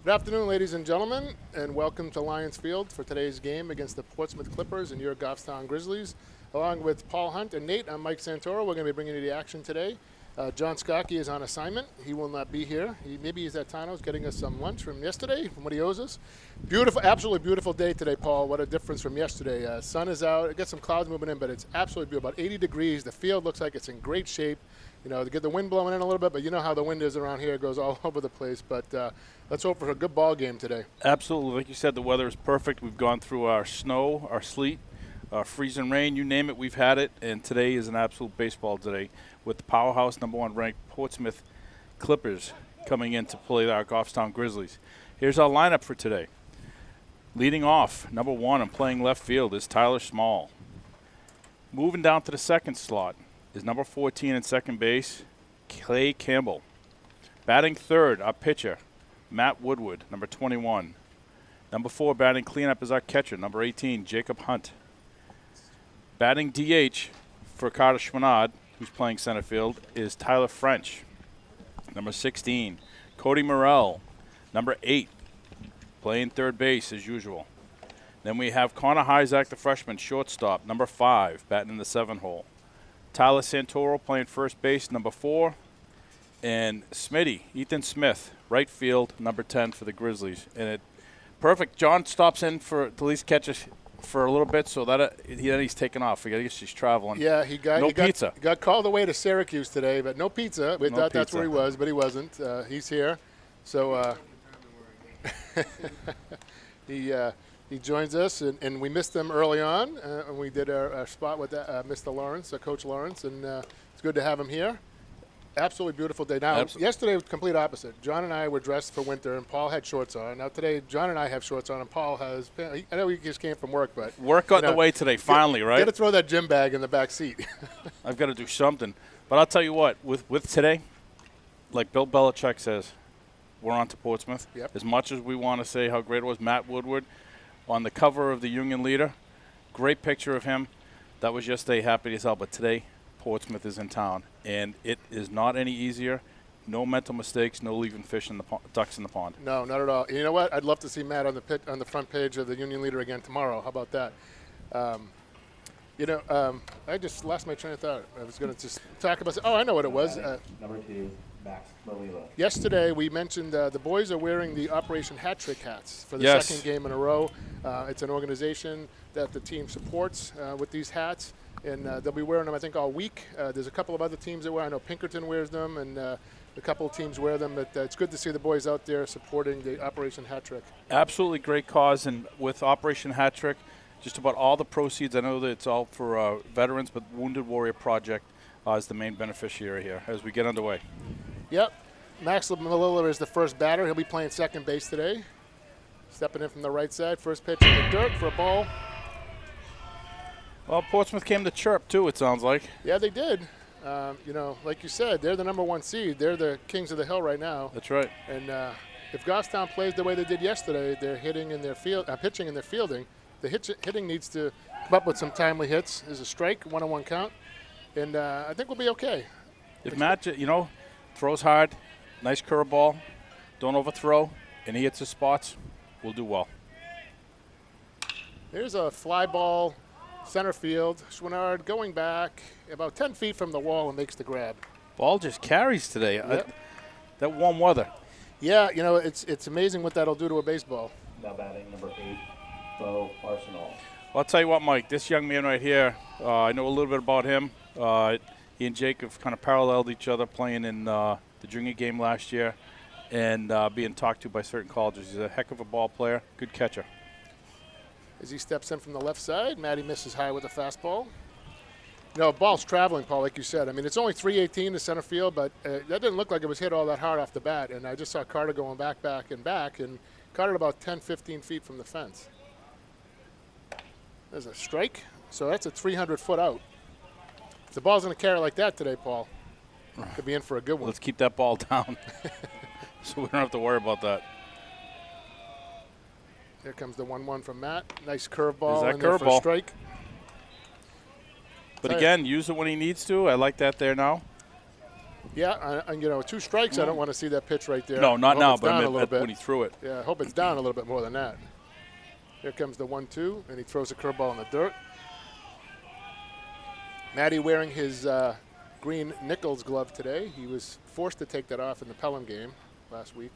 Good afternoon, ladies and gentlemen, and welcome to Lions Field for today's game against the Portsmouth Clippers and your Goffstown Grizzlies. Along with Paul Hunt and Nate, I'm Mike Santoro. We're going to be bringing you the action today. John Skokie is on assignment. He will not be here. Maybe he's at Tano's getting us some lunch from yesterday, from what he owes us. Beautiful, absolutely beautiful day today, Paul. What a difference from yesterday. Sun is out. It gets some clouds moving in, but it's absolutely beautiful. About 80 degrees. The field looks like it's in great shape. You know, to get the wind blowing in a little bit, but you know how the wind is around here. It goes all over the place. But let's hope for a good ball game today. Absolutely. Like you said, the weather is perfect. We've gone through our snow, our sleet, freezing rain, you name it, we've had it. And today is an absolute baseball day with the powerhouse #1 ranked Portsmouth Clippers coming in to play our Goffstown Grizzlies. Here's our lineup for today. Leading off, #1 and playing left field is Tyler Small. Moving down to the second slot is number 14 in second base, Clay Campbell. Batting third, our pitcher, Matt Woodward, number 21. Number 4, batting cleanup is our catcher, number 18, Jacob Hunt. Batting DH for Carter Schwanad, who's playing center field, is Tyler French. Number 16, Cody Morrell. Number 8, playing third base as usual. Then we have Connor Hyzak, the freshman, shortstop, number 5, batting in the 7 hole. Tyler Santoro playing first base, number 4. And Smitty, Ethan Smith, right field, number 10 for the Grizzlies. And perfect. John stops in to at least catch us for a little bit, so that he's taken off. I guess he's traveling. Yeah, pizza. Got called away to Syracuse today, but no pizza. We thought that's where he was, but he wasn't. He's here. So he joins us, and we missed him early on. And we did our spot with Mr. Lawrence, Coach Lawrence, and it's good to have him here. Absolutely beautiful day. Now, yesterday was complete opposite. John and I were dressed for winter, and Paul had shorts on. Now today, John and I have shorts on, and Paul has. I know he just came from work, but work got in the way today. Finally, right? Got to throw that gym bag in the back seat. I've got to do something. But I'll tell you what, with today, like Bill Belichick says, we're on to Portsmouth. Yep. As much as we want to say how great it was, Matt Woodward on the cover of the Union Leader, great picture of him. That was yesterday, happy as hell. But today, Portsmouth is in town, and it is not any easier. No mental mistakes, no leaving ducks in the pond. No, not at all. You know what? I'd love to see Matt on the front page of the Union Leader again tomorrow. How about that? I just lost my train of thought. I was going to just talk about. Oh, I know what it was. Number 2, Max Malila. Yesterday we mentioned the boys are wearing the Operation Hat Trick hats for the Yes. second game in a row. It's an organization that the team supports with these hats. And they'll be wearing them, I think, all week. There's a couple of other teams that wear. I know Pinkerton wears them, and a couple of teams wear them. But it's good to see the boys out there supporting the Operation Hat Trick. Absolutely great cause. And with Operation Hat Trick, just about all the proceeds, I know that it's all for veterans, but Wounded Warrior Project is the main beneficiary here as we get underway. Yep. Max Malilla is the first batter. He'll be playing second base today. Stepping in from the right side. First pitch in the dirt for a ball. Well, Portsmouth came to chirp, too, it sounds like. Yeah, they did. Like you said, they're the #1 seed. They're the kings of the hill right now. That's right. And if Goffstown plays the way they did yesterday, they're hitting in their pitching and their fielding. The hitting needs to come up with some timely hits. There's a strike, 1-on-1 count. And I think we'll be okay. If Matt, throws hard, nice curveball, don't overthrow, and he hits his spots, we'll do well. There's a fly ball. Center field, Schwanard going back about 10 feet from the wall and makes the grab. Ball just carries today. Yep. That warm weather. Yeah, it's amazing what that'll do to a baseball. Now batting number 8, Bo Arsenal. Well, I'll tell you what, Mike, this young man right here, I know a little bit about him. He and Jake have kind of paralleled each other playing in the junior game last year and being talked to by certain colleges. He's a heck of a ball player, good catcher. As he steps in from the left side, Matty misses high with a fastball. Ball's traveling, Paul, like you said. I mean, it's only 318 to center field, but that didn't look like it was hit all that hard off the bat. And I just saw Carter going back, and Carter about 10, 15 feet from the fence. There's a strike, so that's a 300-foot out. If the ball's going to carry like that today, Paul, could be in for a good one. Let's keep that ball down so we don't have to worry about that. Here comes the 1-1 from Matt. Nice curveball There's in that there for a curveball. strike. But again, use it when he needs to. I like that there now. Yeah, and 2 strikes. I don't want to see that pitch right there. No, not I hope now, it's but down I a meant little bit. when he threw it. Yeah, I hope it's down a little bit more than that. Here comes the 1-2, and he throws a curveball in the dirt. Matty wearing his green Nichols glove today. He was forced to take that off in the Pelham game last week.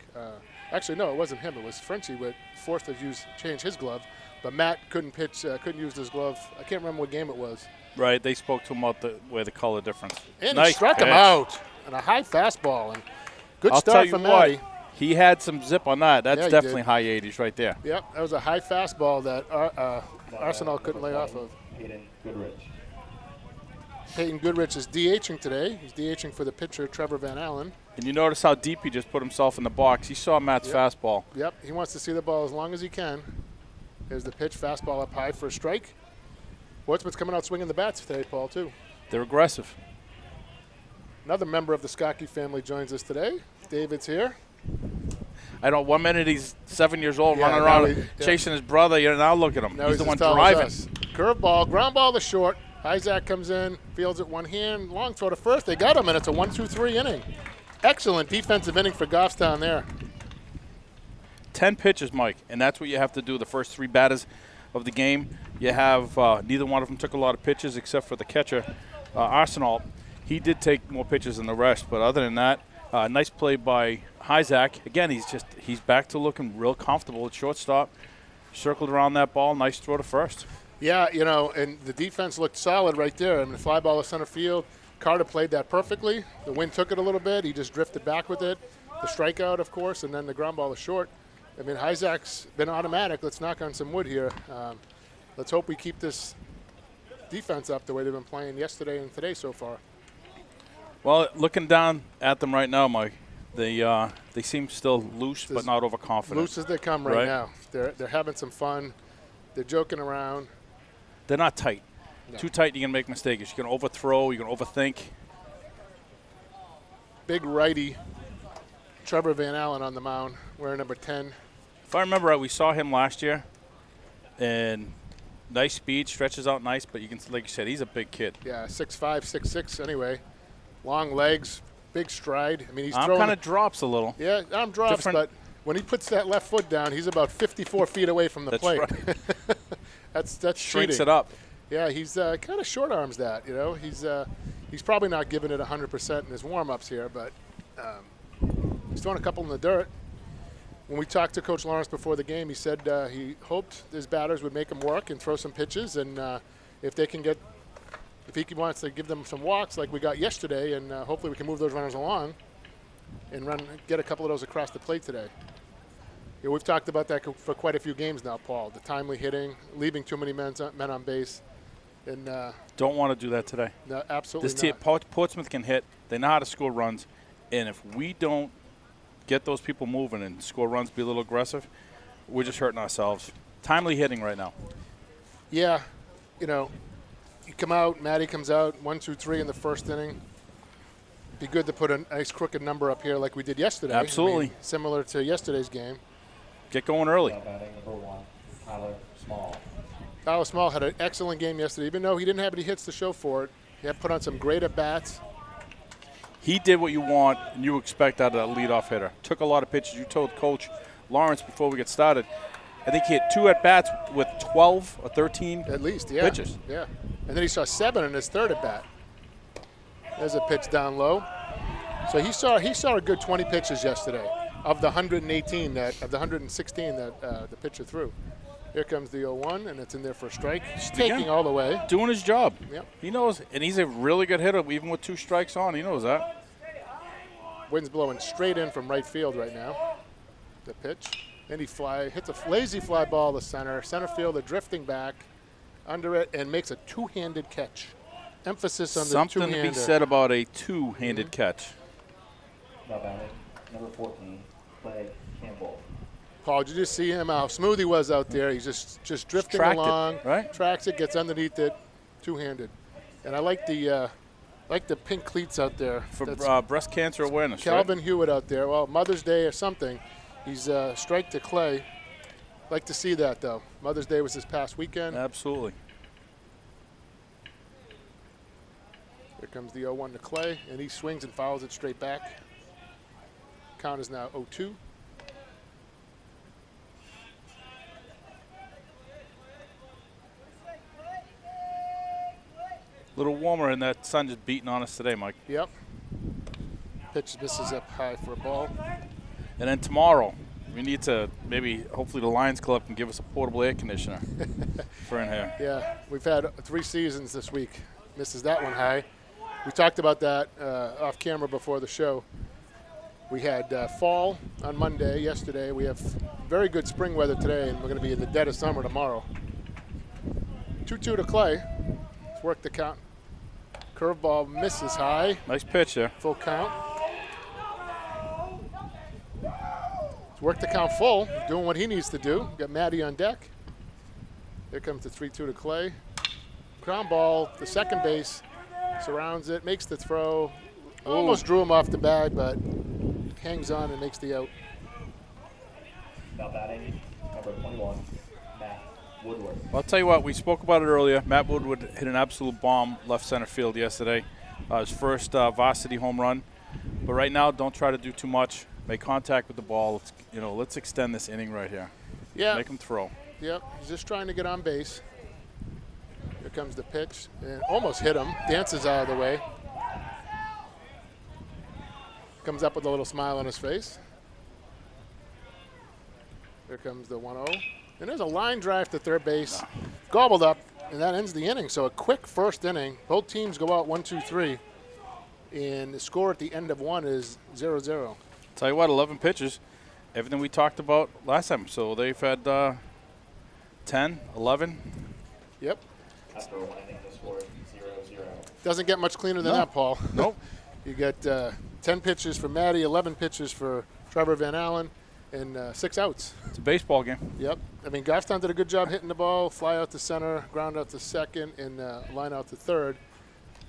Actually, no, it wasn't him. It was Frenchie who forced to change his glove. But Matt couldn't pitch, couldn't use his glove. I can't remember what game it was. Right, they spoke to him about the color difference. And nice he struck him pitch. out on a high fastball. And good I'll tell start you from what, Matty. he had some zip on that. That's Yeah, he definitely did. high 80s right there. Yep, that was a high fastball that Arsenal couldn't lay off of. Hayden Goodrich. Peyton Goodrich is DHing today. He's DHing for the pitcher, Trevor Van Allen. And you notice how deep he just put himself in the box. He saw Matt's fastball. Yep, he wants to see the ball as long as he can. Here's the pitch, fastball up high for a strike. Portsmouth's coming out swinging the bats today, Paul, too. They're aggressive. Another member of the Skokie family joins us today. David's here. I know 1 minute he's 7 years old, Yeah, running now around chasing his brother. Now look at him. Now he's the as one tall as driving. us. Curveball, ground ball to short. Isaac comes in, fields it one hand, long throw to first. They got him, and it's a 1-2-3 inning. Excellent defensive inning for Goffstown there. 10 pitches, Mike, and that's what you have to do the first 3 batters of the game. You have neither one of them took a lot of pitches except for the catcher, Arsenal. He did take more pitches than the rest, but other than that, nice play by Isaac. Again, he's back to looking real comfortable at shortstop. Circled around that ball, nice throw to first. Yeah, and the defense looked solid right there. I mean, the fly ball to center field. Carter played that perfectly. The wind took it a little bit. He just drifted back with it. The strikeout, of course, and then the ground ball to short. I mean, Isaac's been automatic. Let's knock on some wood here. Let's hope we keep this defense up the way they've been playing yesterday and today so far. Well, looking down at them right now, Mike, they seem still loose but not overconfident. Loose as they come right now. They're having some fun. They're joking around. They're not tight. No. Too tight, you're going to make mistakes. You're going to overthrow. You're going to overthink. Big righty, Trevor Van Allen on the mound, wearing number 10. If I remember right, we saw him last year, and nice speed, stretches out nice, but you can, like you said, he's a big kid. Yeah, 6'5", 6'6", anyway. Long legs, big stride. I mean, he's Arm throwing. kind of drops a little. Yeah, arm drops, Different. but when he puts that left foot down, he's about 54 feet away from the That's plate. right. that's Shrinks cheating. it up. Yeah, he's kind of short arms that. He's probably not giving it 100% in his warm ups here, but he's throwing a couple in the dirt. When we talked to Coach Lawrence before the game, he said he hoped his batters would make him work and throw some pitches, and if he wants to give them some walks like we got yesterday, and hopefully we can move those runners along and get a couple of those across the plate today. Yeah, we've talked about that for quite a few games now, Paul. The timely hitting, leaving too many men on base, and Don't want to do that today. no, absolutely This team, not. Portsmouth can hit. They know how to score runs, and if we don't get those people moving and score runs, be a little aggressive, we're just hurting ourselves. Timely hitting right now. Yeah, you come out, Matty comes out, 1, 2, 3 in the first inning. Be good to put a nice crooked number up here like we did yesterday. Absolutely. I mean, similar to yesterday's game. Get going early. Batting number 1, Tyler Small. Tyler Small had an excellent game yesterday. Even though he didn't have any hits to show for it, he had put on some great at-bats. He did what you want and you expect out of a leadoff hitter. Took a lot of pitches. You told Coach Lawrence before we get started, I think he had 2 at-bats with 12 or 13 At least, yeah. pitches. Yeah. And then he saw 7 in his third at-bat. There's a pitch down low. So he saw a good 20 pitches yesterday of the 116 that the pitcher threw. Here comes the 0-1, and it's in there for a strike. He's taking all the way. Doing his job. Yep. He knows, and he's a really good hitter, even with 2 strikes on. He knows that. Wind's blowing straight in from right field right now. The pitch. And he hits a lazy fly ball to center. Center fielder drifting back under it and makes a two-handed catch. Emphasis on the Something two-hander. to be said about a 2-handed catch. Now batting number 14, Clay Campbell. Paul, did you just see him how smooth he was out there? He's just drifting Tracked it, along, right? tracks it, gets underneath it, two-handed. And I like the pink cleats out there. For That's breast cancer awareness, Calvin right? Hewitt out there. Well, Mother's Day or something. He's strike to Clay. Like to see that, though. Mother's Day was this past weekend. Absolutely. Here comes the 0-1 to Clay, and he swings and fouls it straight back. Count is now 0-2. A little warmer, and that sun just beating on us today, Mike. Yep. Pitch misses up high for a ball. And then tomorrow, we need to hopefully the Lions Club can give us a portable air conditioner for in here. Yeah, we've had 3 seasons this week. Misses that one high. We talked about that off camera before the show. We had fall on Monday, yesterday. We have very good spring weather today, and we're going to be in the dead of summer tomorrow. 2-2 to Clay. Let's work the count. Curveball misses high. Nice pitch there. Full count. Let's work the count full. He's doing what he needs to do. Got Matty on deck. Here comes the 3-2 to Clay. Ground ball to second base. Surrounds it, makes the throw. Almost drew him off the bag, but hangs on and makes the out. Now batting, number 21, Matt Woodward. Well, I'll tell you what, we spoke about it earlier. Matt Woodward hit an absolute bomb left center field yesterday. His first varsity home run. But right now, don't try to do too much. Make contact with the ball. Let's extend this inning right here. Yeah. Make him throw. Yep, he's just trying to get on base. Here comes the pitch, and almost hit him. Dances out of the way. Comes up with a little smile on his face. Here comes the 1-0. And there's a line drive to third base. Gobbled up, and that ends the inning. So a quick first inning. Both teams go out 1-2-3. And the score at the end of one is 0-0. Tell you what, 11 pitches. Everything we talked about last time. So they've had 10, 11. Yep. After one inning, the score is 0-0. Doesn't get much cleaner than that, Paul. Nope. You got 10 pitches for Matty, 11 pitches for Trevor Van Allen, and 6 outs. It's a baseball game. Yep. I mean, Goffstown did a good job hitting the ball, fly out to center, ground out to second, and line out to third.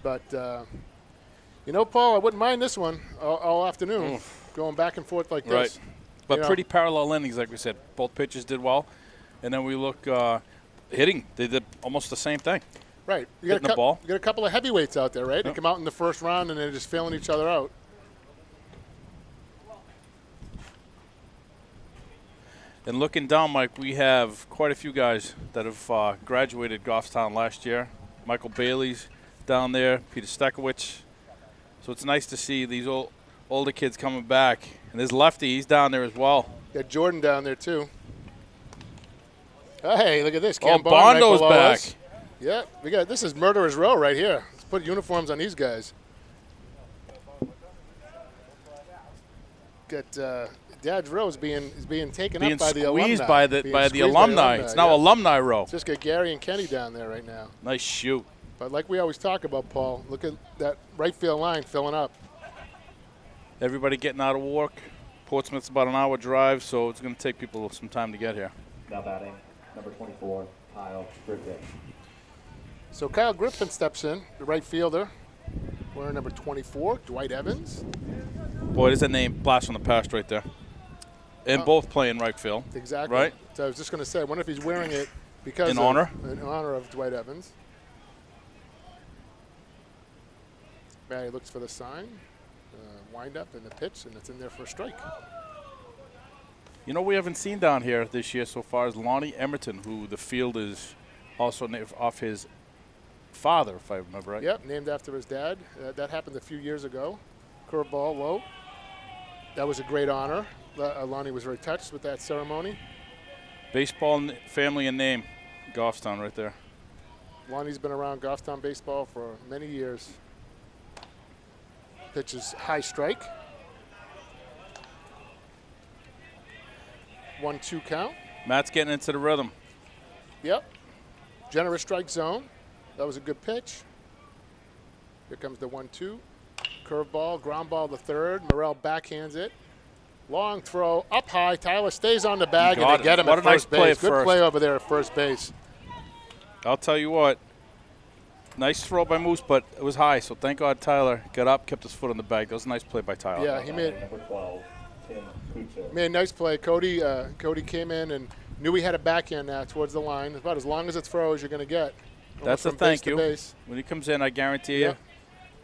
But, Paul, I wouldn't mind this one all afternoon, going back and forth like this. Right. But You pretty parallel innings, like we said. Both pitches did well. And then we look hitting. They did almost the same thing. Right. You Hitting the ball. You got a couple of heavyweights out there, right? They Yep. come out in the first round, and they're just filling each other out. And looking down, Mike, we have quite a few guys that have graduated Goffstown last year. Michael Bailey's down there, Peter Stekowicz. So it's nice to see these older kids coming back. And there's Lefty, he's down there as well. Got Jordan down there, too. Hey, look at this. Oh, Cam Bond right Bondo's below back. us. Yeah, this is Murderer's Row right here. Let's put uniforms on these guys. Got Dad's Row is being taken up by the alumni. Squeezed by the alumni. It's now yeah. alumni row. Just got Gary and Kenny down there right now. Nice shoot. But like we always talk about, Paul, look at that right field line filling up. Everybody getting out of work. Portsmouth's about an hour drive, so it's going to take people some time to get here. Now batting, number 24, Kyle Griffin. So Kyle Griffin steps in, the right fielder. Wearing number 24, Dwight Evans. Boy, there's a name blast from the past right there. And both playing right field. Exactly. Right? So I was just going to say, I wonder if he's wearing it because In honor of Dwight Evans. Matty looks for the sign, wind up and the pitch, and it's in there for a strike. You know, we haven't seen down here this year so far is Lonnie Emerton, who the field is also named off his father, if I remember right. Yep, named after his dad. That happened a few years ago. Curveball low. That was a great honor. Lonnie was very touched with that ceremony. Baseball family and name, Goffstown right there. Lonnie's been around Goffstown baseball for many years. Pitches high strike. 1-2 count. Matt's getting into the rhythm. Yep. Generous strike zone. That was a good pitch. Here comes the 1-2. Curveball, ground ball to third. Morrell backhands it. Long throw, up high. Tyler stays on the bag, and they get him What at a nice first play base. at Good first. play over there at first base. I'll tell you what. Nice throw by Moose, but it was high, so thank God Tyler got up, kept his foot on the bag. That was a nice play by Tyler. Yeah, he made Number 12, Tim Kucher. a nice play. Cody came in and knew he had a backhand now towards the line. About as long as it throws, you're going to get. That's Almost a from thank base to you. base. When he comes in, I guarantee Yeah. you,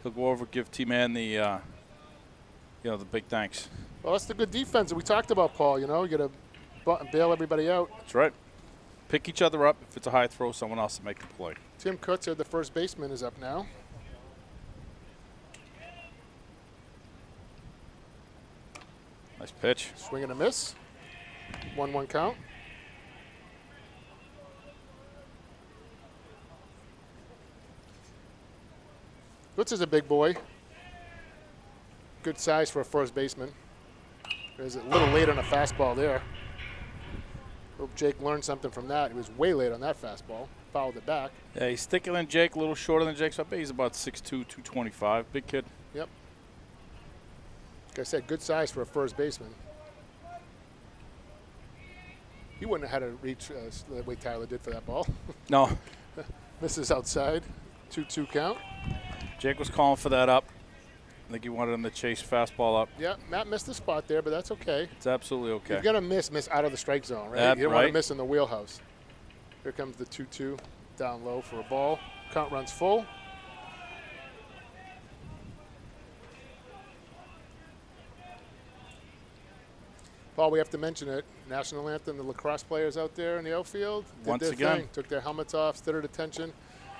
he'll go over, give T-Man the, the big thanks. Well, that's the good defense that we talked about, Paul. You got to bail everybody out. That's right. Pick each other up. If it's a high throw, someone else to make the play. Tim Kutzer, the first baseman, is up now. Nice pitch. Swing and a miss. 1-1 count. Kutzer's a big boy. Good size for a first baseman. There's a little late on a fastball there. Hope Jake learned something from that. He was way late on that fastball. Fouled it back. Yeah, he's thicker than Jake, a little shorter than Jake, so I bet he's about 6'2", 225. Big kid. Yep. Like I said, good size for a first baseman. He wouldn't have had to reach the way Tyler did for that ball. No. Misses outside. 2-2 count. Jake was calling for that up. I think he wanted him to chase fastball up. Yeah, Matt missed the spot there, but that's okay. It's absolutely okay. You're going to miss out of the strike zone, right? Yep, You don't want to right. miss in the wheelhouse. Here comes the 2-2 down low for a ball. Count runs full. Paul, we have to mention it. National anthem, the lacrosse players out there in the outfield did Once their again. thing, took their helmets off, stood at attention.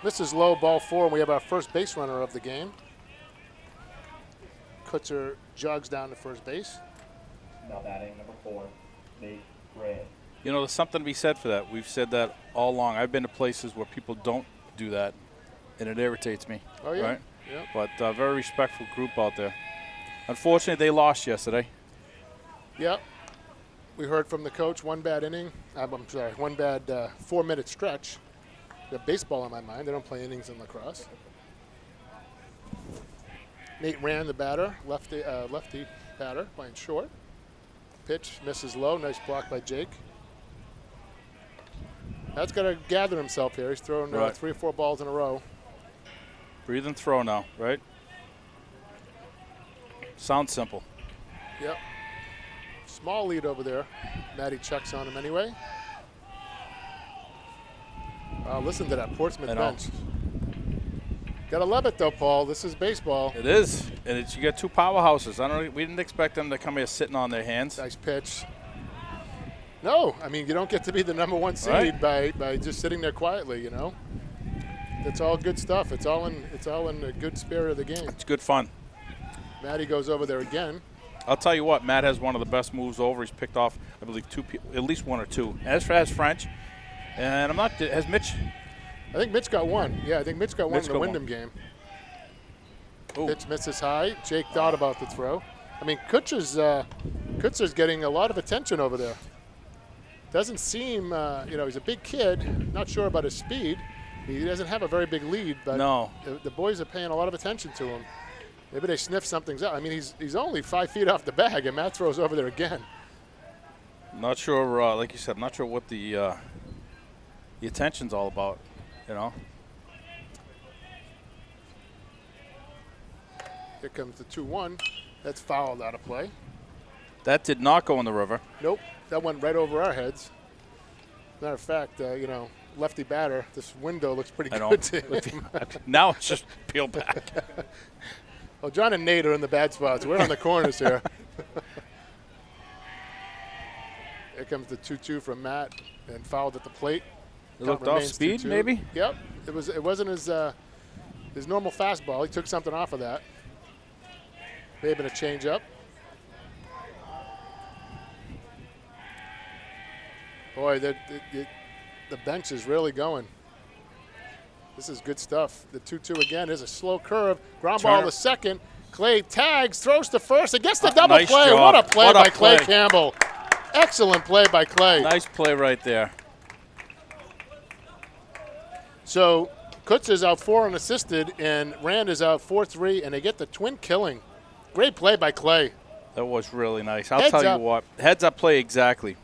Misses low, ball 4, and we have our first base runner of the game. Kutzer jogs down to first base. Now batting number 4, Nate Rand. There's something to be said for that. We've said that all along. I've been to places where people don't do that, and it irritates me. Oh, yeah? Right? Yeah. But very respectful group out there. Unfortunately, they lost yesterday. Yep. We heard from the coach, one bad inning. I'm sorry, one bad 4-minute stretch. They have baseball on my mind. They don't play innings in lacrosse. Nate Rand, the batter, lefty batter, playing short. Pitch misses low. Nice block by Jake. That's got to gather himself here. He's thrown Right. 3 or 4 balls in a row. Breathe and throw now, right? Sounds simple. Yep. Small lead over there. Matty checks on him anyway. Listen to that Portsmouth I know. bench. Gotta love it though, Paul. This is baseball. It is, and you got two powerhouses. We didn't expect them to come here sitting on their hands. Nice pitch. No, I mean you don't get to be the number 1 seed Right. by just sitting there quietly. It's all good stuff. It's all in the good spirit of the game. It's good fun. Matty goes over there again. I'll tell you what, Matt has one of the best moves over. He's picked off, I believe, at least 1 or 2. As French, and has Mitch? I think Mitch got 1. Yeah, I think Mitch got 1 in the got Wyndham one. game. Ooh. Pitch misses high. Jake thought about the throw. I mean, Kutzer's getting a lot of attention over there. Doesn't seem, he's a big kid. Not sure about his speed. He doesn't have a very big lead, but No. the boys are paying a lot of attention to him. Maybe they sniff something's out. I mean, he's only 5 feet off the bag, and Matt throws over there again. Not sure, like you said, not sure what the attention's all about, Here comes the 2-1. That's fouled out of play. That did not go in the river. Nope, that went right over our heads. Matter of fact, lefty batter, this window looks pretty I know. good to him. Now it's just peeled back. Well, John and Nate are in the bad spots. We're on the corners here. Here comes the 2-2 from Matt, and fouled at the plate. It Count looked off remains speed, 2-2. maybe? Yep. It wasn't his normal fastball. He took something off of that. Maybe a change up. Boy, the bench is really going. This is good stuff. The 2-2 again is a slow curve. Ground ball Turner. to second. Clay tags, throws to first, and gets the double Nice play. job. What a play What a by Clay play. Campbell. Excellent play by Clay. Nice play right there. So Kutzer's out 4 unassisted, and Rand is out 4-3, and they get the twin killing. Great play by Clay. That was really nice. I'll Heads tell up. you what, heads up play exactly.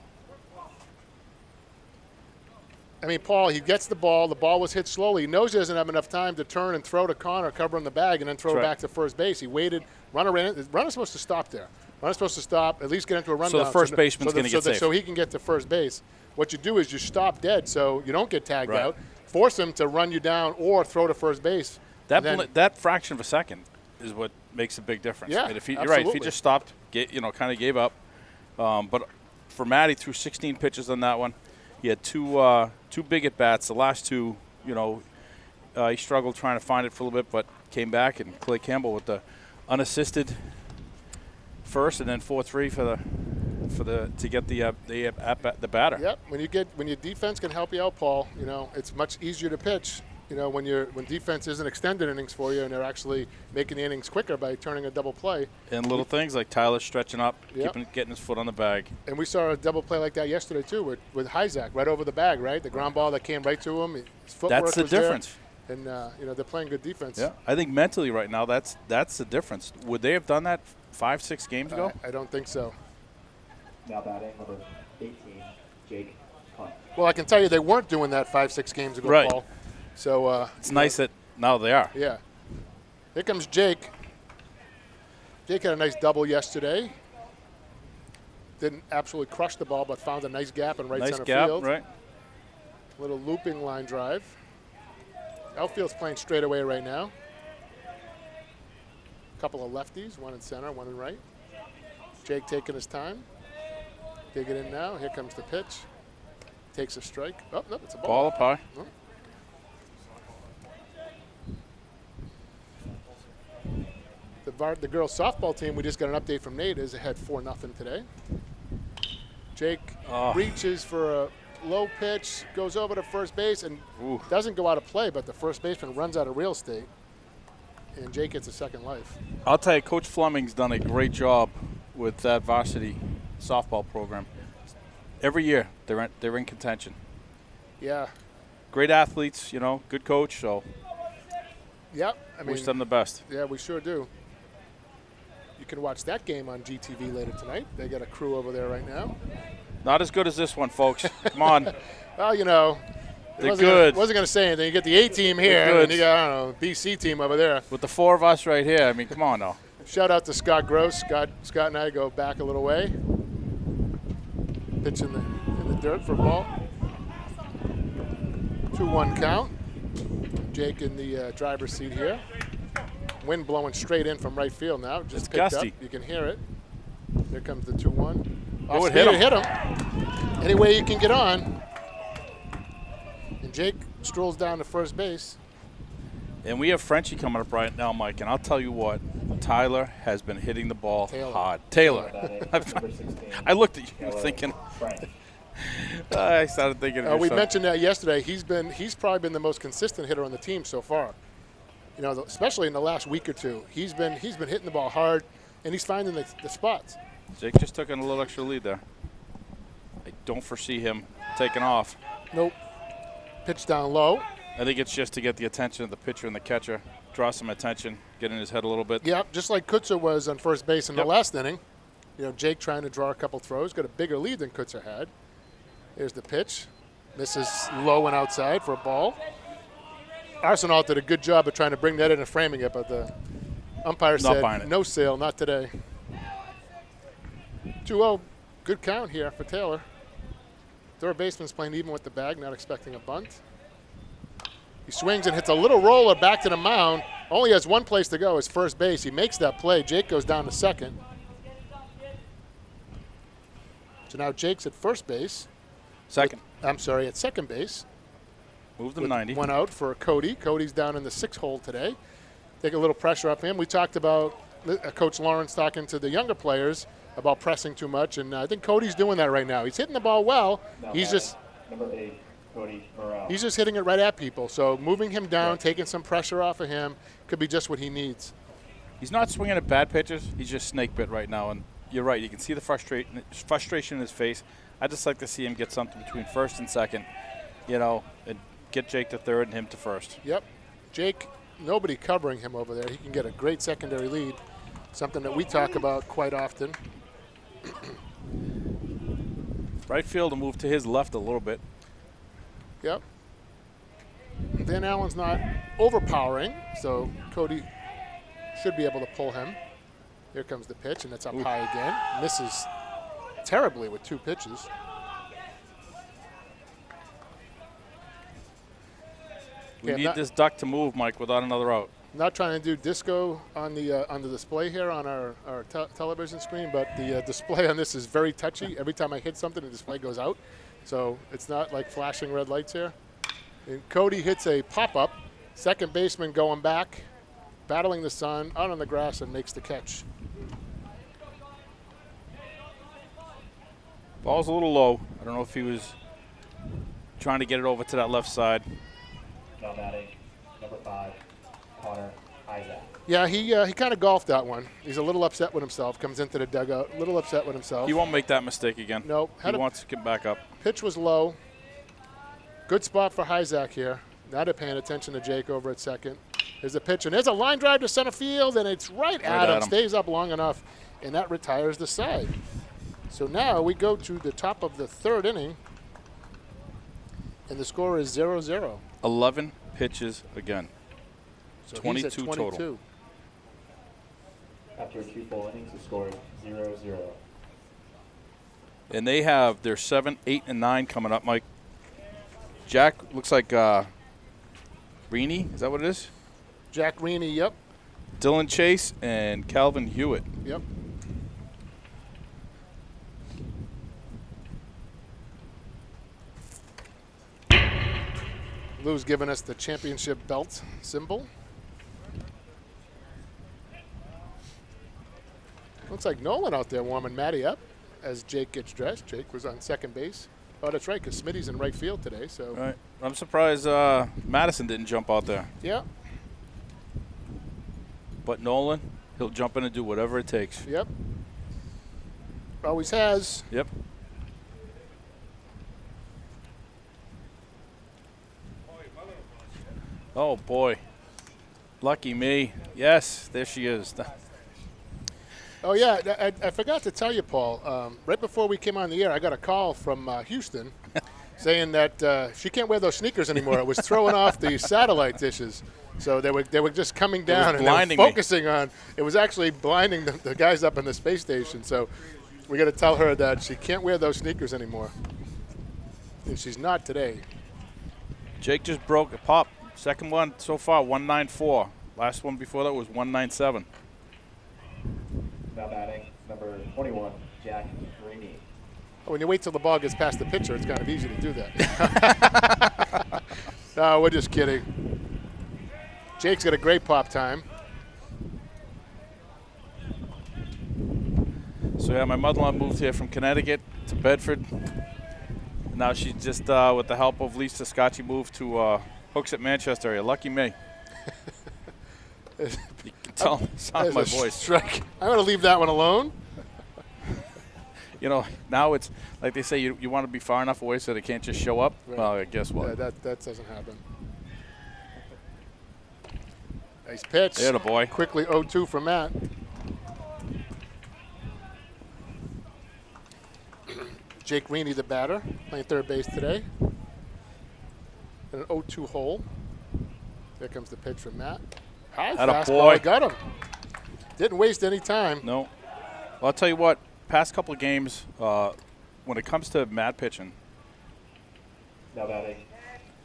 I mean, Paul, he gets the ball. The ball was hit slowly. He knows he doesn't have enough time to turn and throw to Connor, cover in the bag, and then throw That's it right. back to first base. He waited. Runner's supposed to stop there. Runner's supposed to stop, at least get into a rundown. So the first baseman's gonna get safe. So he can get to first base. What you do is you stop dead so you don't get tagged Right. out. Force him to run you down or throw to first base. That fraction of a second is what makes a big difference. Yeah, I mean, you're right. If absolutely. he just stopped, kind of gave up. But for Matty, threw 16 pitches on that one. He had two big at bats. The last two, he struggled trying to find it for a little bit, but came back, and Clay Campbell with the unassisted first, and then 4-3 to get the batter. Yep. When your defense can help you out, Paul, it's much easier to pitch. When defense isn't extended innings for you, and they're actually making the innings quicker by turning a double play. And little things like Tyler stretching up, Yep. getting his foot on the bag. And we saw a double play like that yesterday too, with Hyzak right over the bag, right? The ground ball that came right to him. His footwork That's the was difference. there. And they're playing good defense. Yeah, I think mentally right now that's the difference. Would they have done that 5-6 games ago? I don't think so. Now batting, number 18, Jake Hunt. Well, I can tell you they weren't doing that 5-6 games ago, Right. Paul. So It's nice that now they are. Yeah. Here comes Jake. Jake had a nice double yesterday. Didn't absolutely crush the ball, but found a nice gap in right Nice center gap, field. right? Little looping line drive. Outfield's playing straight away right now. Couple of lefties, one in center, one in right. Jake taking his time. Digging in now. Here comes the pitch. Takes a strike. Oh, no, it's a ball. Ball up high. Oh. The girls softball team, we just got an update from Nate, is ahead 4-0 today. Jake reaches for a low pitch, goes over to first base, and doesn't go out of play, but the first baseman runs out of real estate, and Jake gets a second life. I'll tell you, Coach Fleming's done a great job with that varsity softball program. Every year they're in contention. Yeah. Great athletes, good coach. So Yep. wish them the best. Yeah, we sure do. You can watch that game on GTV later tonight. They got a crew over there right now. Not as good as this one, folks. Come on. Well, They're good. Wasn't going to say anything. You get the A team here, They're good. and you got, I don't know, BC team over there. With the four of us right here, I mean, come on now. Shout out to Scott Gross. Scott and I go back a little way. Pitch in the dirt for a ball. 2-1 count. Jake in the driver's seat here. Wind blowing straight in from right field now. Just It's picked gusty. up. You can hear it. Here comes the 2-1. Oh, it Off-speed, hit him. Any way you can get on. And Jake strolls down to first base. And we have Frenchie coming up right now, Mike. And I'll tell you what, Tyler has been hitting the ball Taylor. hard. Taylor. Number 16, I looked at you Taylor thinking. Frank. I started thinking of We yourself. mentioned that yesterday. He's probably been the most consistent hitter on the team so far. Especially in the last week or two. He's been hitting the ball hard, and he's finding the spots. Jake just took in a little extra lead there. I don't foresee him taking off. Nope. Pitch down low. I think it's just to get the attention of the pitcher and the catcher, draw some attention, get in his head a little bit. Yep, just like Kutzer was on first base in the Yep. last inning. Jake trying to draw a couple throws, got a bigger lead than Kutzer had. Here's the pitch. Misses low and outside for a ball. Arsenault did a good job of trying to bring that in and framing it, but the umpire Not buying said, it. no sale, not today. 2-0, good count here for Taylor. Third baseman's playing even with the bag, not expecting a bunt. He swings and hits a little roller back to the mound. Only has one place to go, his first base. He makes that play. Jake goes down to second. So now Jake's at first base. At second base. Move them With 90. One out for Cody. Cody's down in the 6 hole today. Take a little pressure off him. We talked about Coach Lawrence talking to the younger players about pressing too much, and I think Cody's doing that right now. He's hitting the ball well. Now He's batting, just number 8, Cody Morrell. He's just hitting it right at people. So moving him down, taking some pressure off of him, could be just what he needs. He's not swinging at bad pitches. He's just snake bit right now. And you're right. You can see the frustration in his face. I'd just like to see him get something between first and second, and get Jake to third and him to first. Yep. Jake, nobody covering him over there. He can get a great secondary lead, something that we talk about quite often. Right field will move to his left a little bit. Yep. Van Allen's not overpowering, so Cody should be able to pull him. Here comes the pitch, and it's up high again. Misses terribly with 2 pitches. We need this duck to move, Mike, without another out. Not trying to do disco on the display here on our television screen, but the display on this is very touchy. Every time I hit something, the display goes out. So it's not like flashing red lights here. And Cody hits a pop-up. Second baseman going back, battling the sun, out on the grass, and makes the catch. Ball's a little low. I don't know if he was trying to get it over to that left side. Now batting, number 5, Connor Isaac. Yeah, he kind of golfed that one. He's a little upset with himself. Comes into the dugout, a little upset with himself. He won't make that mistake again. Nope. He wants to get back up. Pitch was low. Good spot for Hyzak here. Not paying attention to Jake over at second. There's a pitch, and there's a line drive to center field, and it's right at him. Stays up long enough, and that retires the side. So now we go to the top of the third inning, and the score is 0-0. 11 pitches again. So 22 he's at 22 total. After 2 full innings, the score is 0-0. And they have their 7, 8, and 9 coming up, Mike. Jack looks like Reaney. Is that what it is? Jack Reaney, yep. Dylan Chase and Calvin Hewitt. Yep. Lou's giving us the championship belt symbol. Looks like Nolan out there warming Matty up as Jake gets dressed. Jake was on second base. Oh, that's right, because Smitty's in right field today. So. All right. I'm surprised Madison didn't jump out there. Yeah. But Nolan, he'll jump in and do whatever it takes. Yep. Always has. Yep. Oh, boy. Lucky me. Yes, there she is. Oh, yeah, I forgot to tell you, Paul. Right before we came on the air, I got a call from Houston saying that she can't wear those sneakers anymore. It was throwing off the satellite dishes. So they were just coming down and they were focusing on. It was actually blinding the guys up in the space station. So we got to tell her that she can't wear those sneakers anymore. And she's not today. Jake just broke a pop. Second one so far, 194. Last one before that was 197. Now batting, number 21, Jack Reaney. When you wait till the ball gets past the pitcher, it's kind of easy to do that. No, we're just kidding. Jake's got a great pop time. So, yeah, my mother-in-law moved here from Connecticut to Bedford. Now she's just, with the help of Lisa Scotchy, moved to Hooks at Manchester area. Lucky me. You can tell the sound of my voice. Strike. I'm going to leave that one alone. You know, now it's like they say, you want to be far enough away so they can't just show up. Right. Well, guess what? Yeah, that doesn't happen. Nice pitch. There the boy. Quickly 0-2 for Matt. Jake Reaney, the batter, playing third base today. And an 0-2 hole. There comes the pitch from Matt. High fastball. I got him. Didn't waste any time. No. Well, I'll tell you what. Past couple of games, when it comes to Matt pitching. Now batting,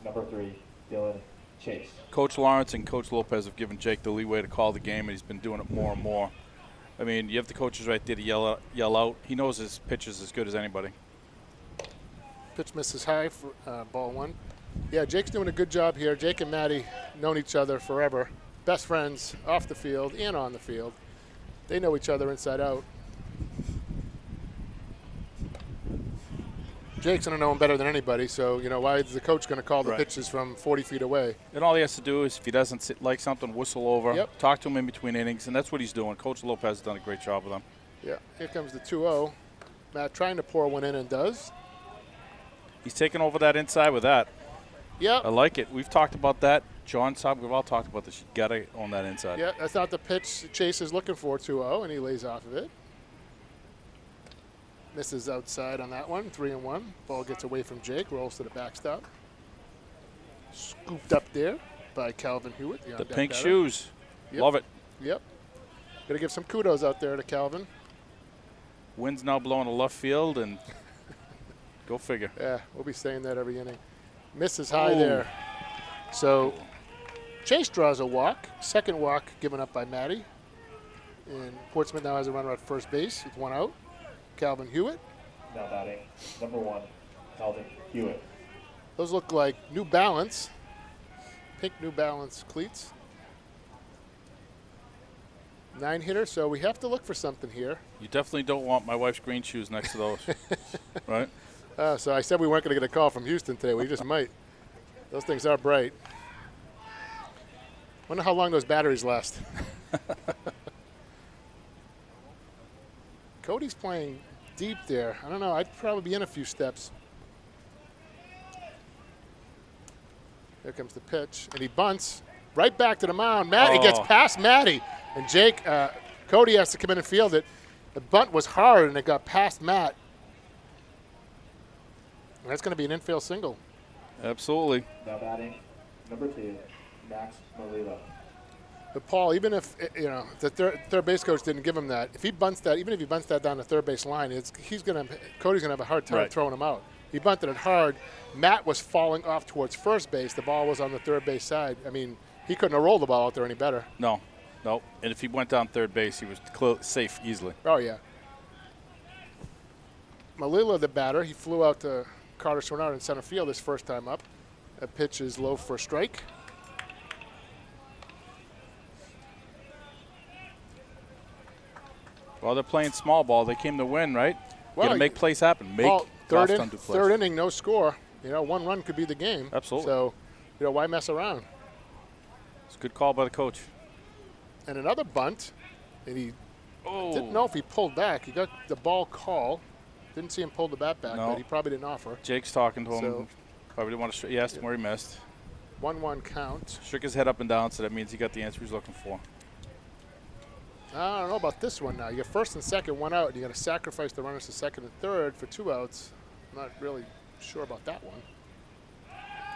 number 3, Dylan Chase. Coach Lawrence and Coach Lopez have given Jake the leeway to call the game, and he's been doing it more and more. I mean, you have the coaches right there to yell out. He knows his pitch is as good as anybody. Pitch misses high for ball 1. Yeah, Jake's doing a good job here. Jake and Matty known each other forever. Best friends off the field and on the field. They know each other inside out. Jake's going to know him better than anybody, so, you know, why is the coach going to call the pitches from 40 feet away? And all he has to do is, if he doesn't like something, whistle over, talk to him in between innings, and that's what he's doing. Coach Lopez has done a great job with him. Yeah, here comes the 2-0. Matt trying to pour one in and does. He's taking over that inside with that. Yep. I like it. We've talked about that. John Saab, we've all talked about this. You got to own that inside. Yeah, that's not the pitch Chase is looking for, 2-0, and he lays off of it. Misses outside on that one, 3-1. Ball gets away from Jake, rolls to the backstop. Scooped up there by Calvin Hewitt. The pink shoes. Love it. Yep. Got to give some kudos out there to Calvin. Wind's now blowing to left field, and go figure. Yeah, we'll be saying that every inning. Misses high there. So Chase draws a walk. Second walk given up by Maddie. And Portsmouth now has a runner at first base with 1 out. Calvin Hewitt. Now batting, number 1, Calvin Hewitt. Those look like New Balance. Pink New Balance cleats. 9-hitter, so we have to look for something here. You definitely don't want my wife's green shoes next to those, right? So I said we weren't going to get a call from Houston today. We just might. Those things are bright. Wonder how long those batteries last. Cody's playing deep there. I don't know. I'd probably be in a few steps. There comes the pitch, and he bunts right back to the mound. He gets past Matty, and Cody has to come in and field it. The bunt was hard, and it got past Matt. And that's going to be an infield single. Absolutely. Now batting, number 2, Max Malila. But Paul, even if the third base coach didn't give him that, if he bunts that, even if he bunts that down the third base line, Cody's going to have a hard time throwing him out. He bunted it hard. Matt was falling off towards first base. The ball was on the third base side. I mean, he couldn't have rolled the ball out there any better. No. And if he went down third base, he was safe easily. Oh, yeah. Malila, the batter, he flew out to Carter Swinard in center field his first time up. That pitch is low for a strike. Well, they're playing small ball. They came to win, right? Well, got to make plays happen. Third inning, no score. 1 run could be the game. Absolutely. So, why mess around? It's a good call by the coach. And another bunt, and he didn't know if he pulled back. He got the ball call. Didn't see him pull the bat back, but he probably didn't offer. Jake's talking to him. Probably didn't want to. He asked him where he missed. 1-1 count. Shook his head up and down, so that means he got the answer he's looking for. I don't know about this one now. You get first and second, 1 out, and you got to sacrifice the runners to second and third for 2 outs. I'm not really sure about that one.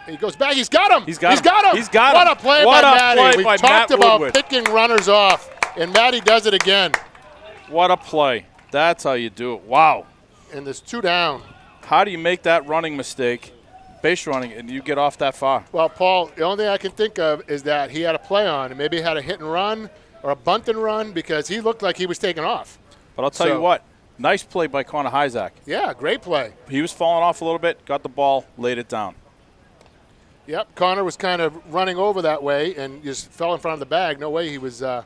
And he goes back. He's got him. He's got him. What a play by Matty. We talked about picking runners off, and Matty does it again. What a play. That's how you do it. Wow. And there's 2 down. How do you make that running mistake, base running, and you get off that far? Well, Paul, the only thing I can think of is that he had a play on, and maybe he had a hit and run or a bunt and run because he looked like he was taking off. But I'll tell you what, nice play by Connor Hyzak. Yeah, great play. He was falling off a little bit, got the ball, laid it down. Yep, Connor was kind of running over that way and just fell in front of the bag. No way he was going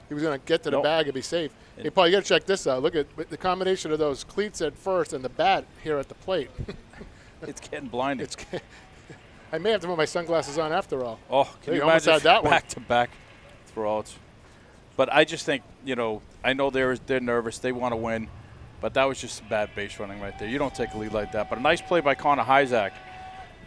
to get to the bag and be safe. Hey, Paul, you got to check this out. Look at the combination of those cleats at first and the bat here at the plate. It's getting blinding. I may have to put my sunglasses on after all. Oh, can you almost imagine had that one. back-to-back throwouts? But I just think, I know they're nervous. They want to win. But that was just bad base running right there. You don't take a lead like that. But a nice play by Connor Hyzak.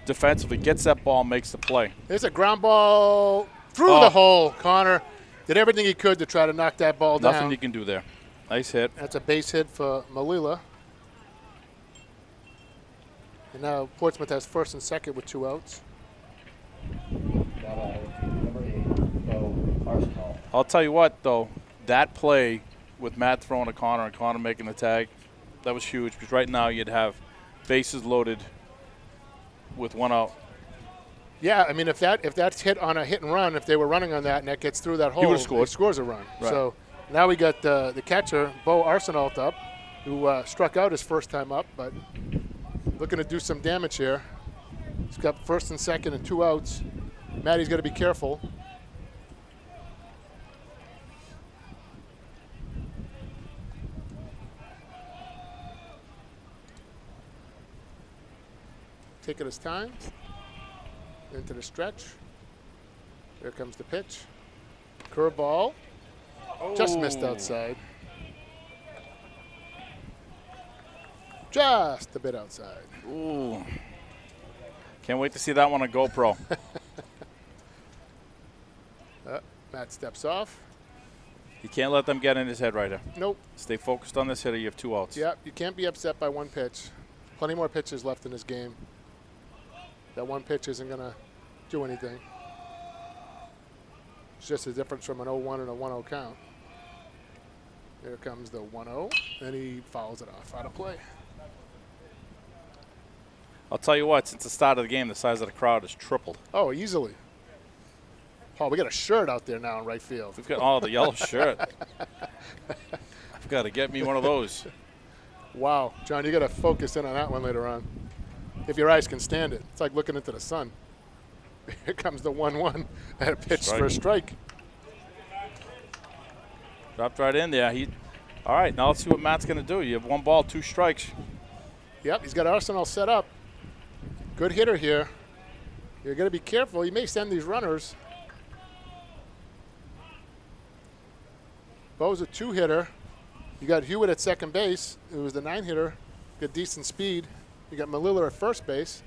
Defensively, gets that ball, makes the play. There's a ground ball through the hole. Connor did everything he could to try to knock that ball down. Nothing you can do there. Nice hit. That's a base hit for Malila. And now Portsmouth has first and second with 2 outs. Now number 8, Bo Arsenal. I'll tell you what, though, that play with Matt throwing to Connor and Connor making the tag, that was huge because right now you'd have bases loaded with 1 out. Yeah, I mean, if that's hit on a hit and run, if they were running on that and that gets through that hole, would've scored. He scores a run. Right. So now we got the catcher, Bo Arsenault, up, who struck out his first time up, but looking to do some damage here. He's got first and second and 2 outs. Matty's got to be careful. Taking his time into the stretch. There comes the pitch. Curveball. Just missed outside. Just a bit outside. Ooh. Can't wait to see that one on GoPro. Matt steps off. You can't let them get in his head right here. Nope. Stay focused on this hitter. You have 2 outs. Yep, you can't be upset by 1 pitch. Plenty more pitches left in this game. That 1 pitch isn't going to do anything. It's just a difference from an 0-1 and a 1-0 count. There comes the 1-0, and he fouls it off out of play. I'll tell you what, since the start of the game, the size of the crowd has tripled. Oh, easily. Paul, we got a shirt out there now in right field. We've got the yellow shirt. I've got to get me one of those. Wow, John, you got to focus in on that one later on. If your eyes can stand it. It's like looking into the sun. Here comes the 1-1 and a pitch for a strike. Dropped right in there. All right, now let's see what Matt's going to do. You have 1 ball, 2 strikes. Yep, he's got Arsenal set up. Good hitter here. You're going to be careful. You may send these runners. Bo's a 2-hitter. You got Hewitt at second base, who was the 9-hitter. Got decent speed. You got Malilla at first base.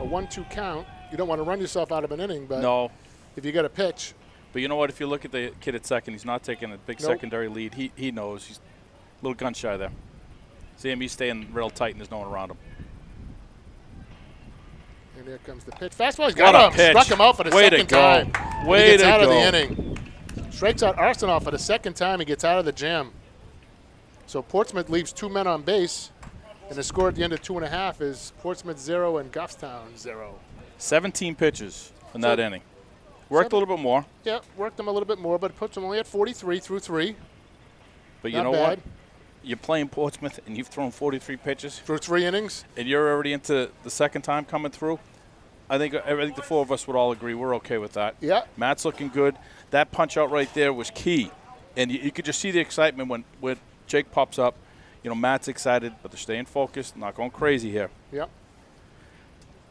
A 1-2 count. You don't want to run yourself out of an inning, but No. if you got a pitch. But you know what? If you look at the kid at second, he's not taking a big secondary lead. He knows. He's a little gun shy there. See him? He's staying real tight, and there's no one around him. And here comes the pitch. Fastball, he's got him. Pitch. Struck him out for the second time. Way he gets to out go. of the inning. Strikes out Arsenal for the second time. He gets out of the jam. So Portsmouth leaves 2 men on base. And the score at the end of 2.5 is Portsmouth 0 and Goffstown 0. 17 pitches in that inning. Worked a little bit more. Yeah, worked him a little bit more, but puts him only at 43 through 3. But you Not know bad. what? You're playing Portsmouth, and you've thrown 43 pitches. Through 3 innings. And you're already into the second time coming through. I think the 4 of us would all agree we're okay with that. Yeah. Matt's looking good. That punch out right there was key. And you could just see the excitement when Jake pops up. You know, Matt's excited, but they're staying focused, not going crazy here. Yep.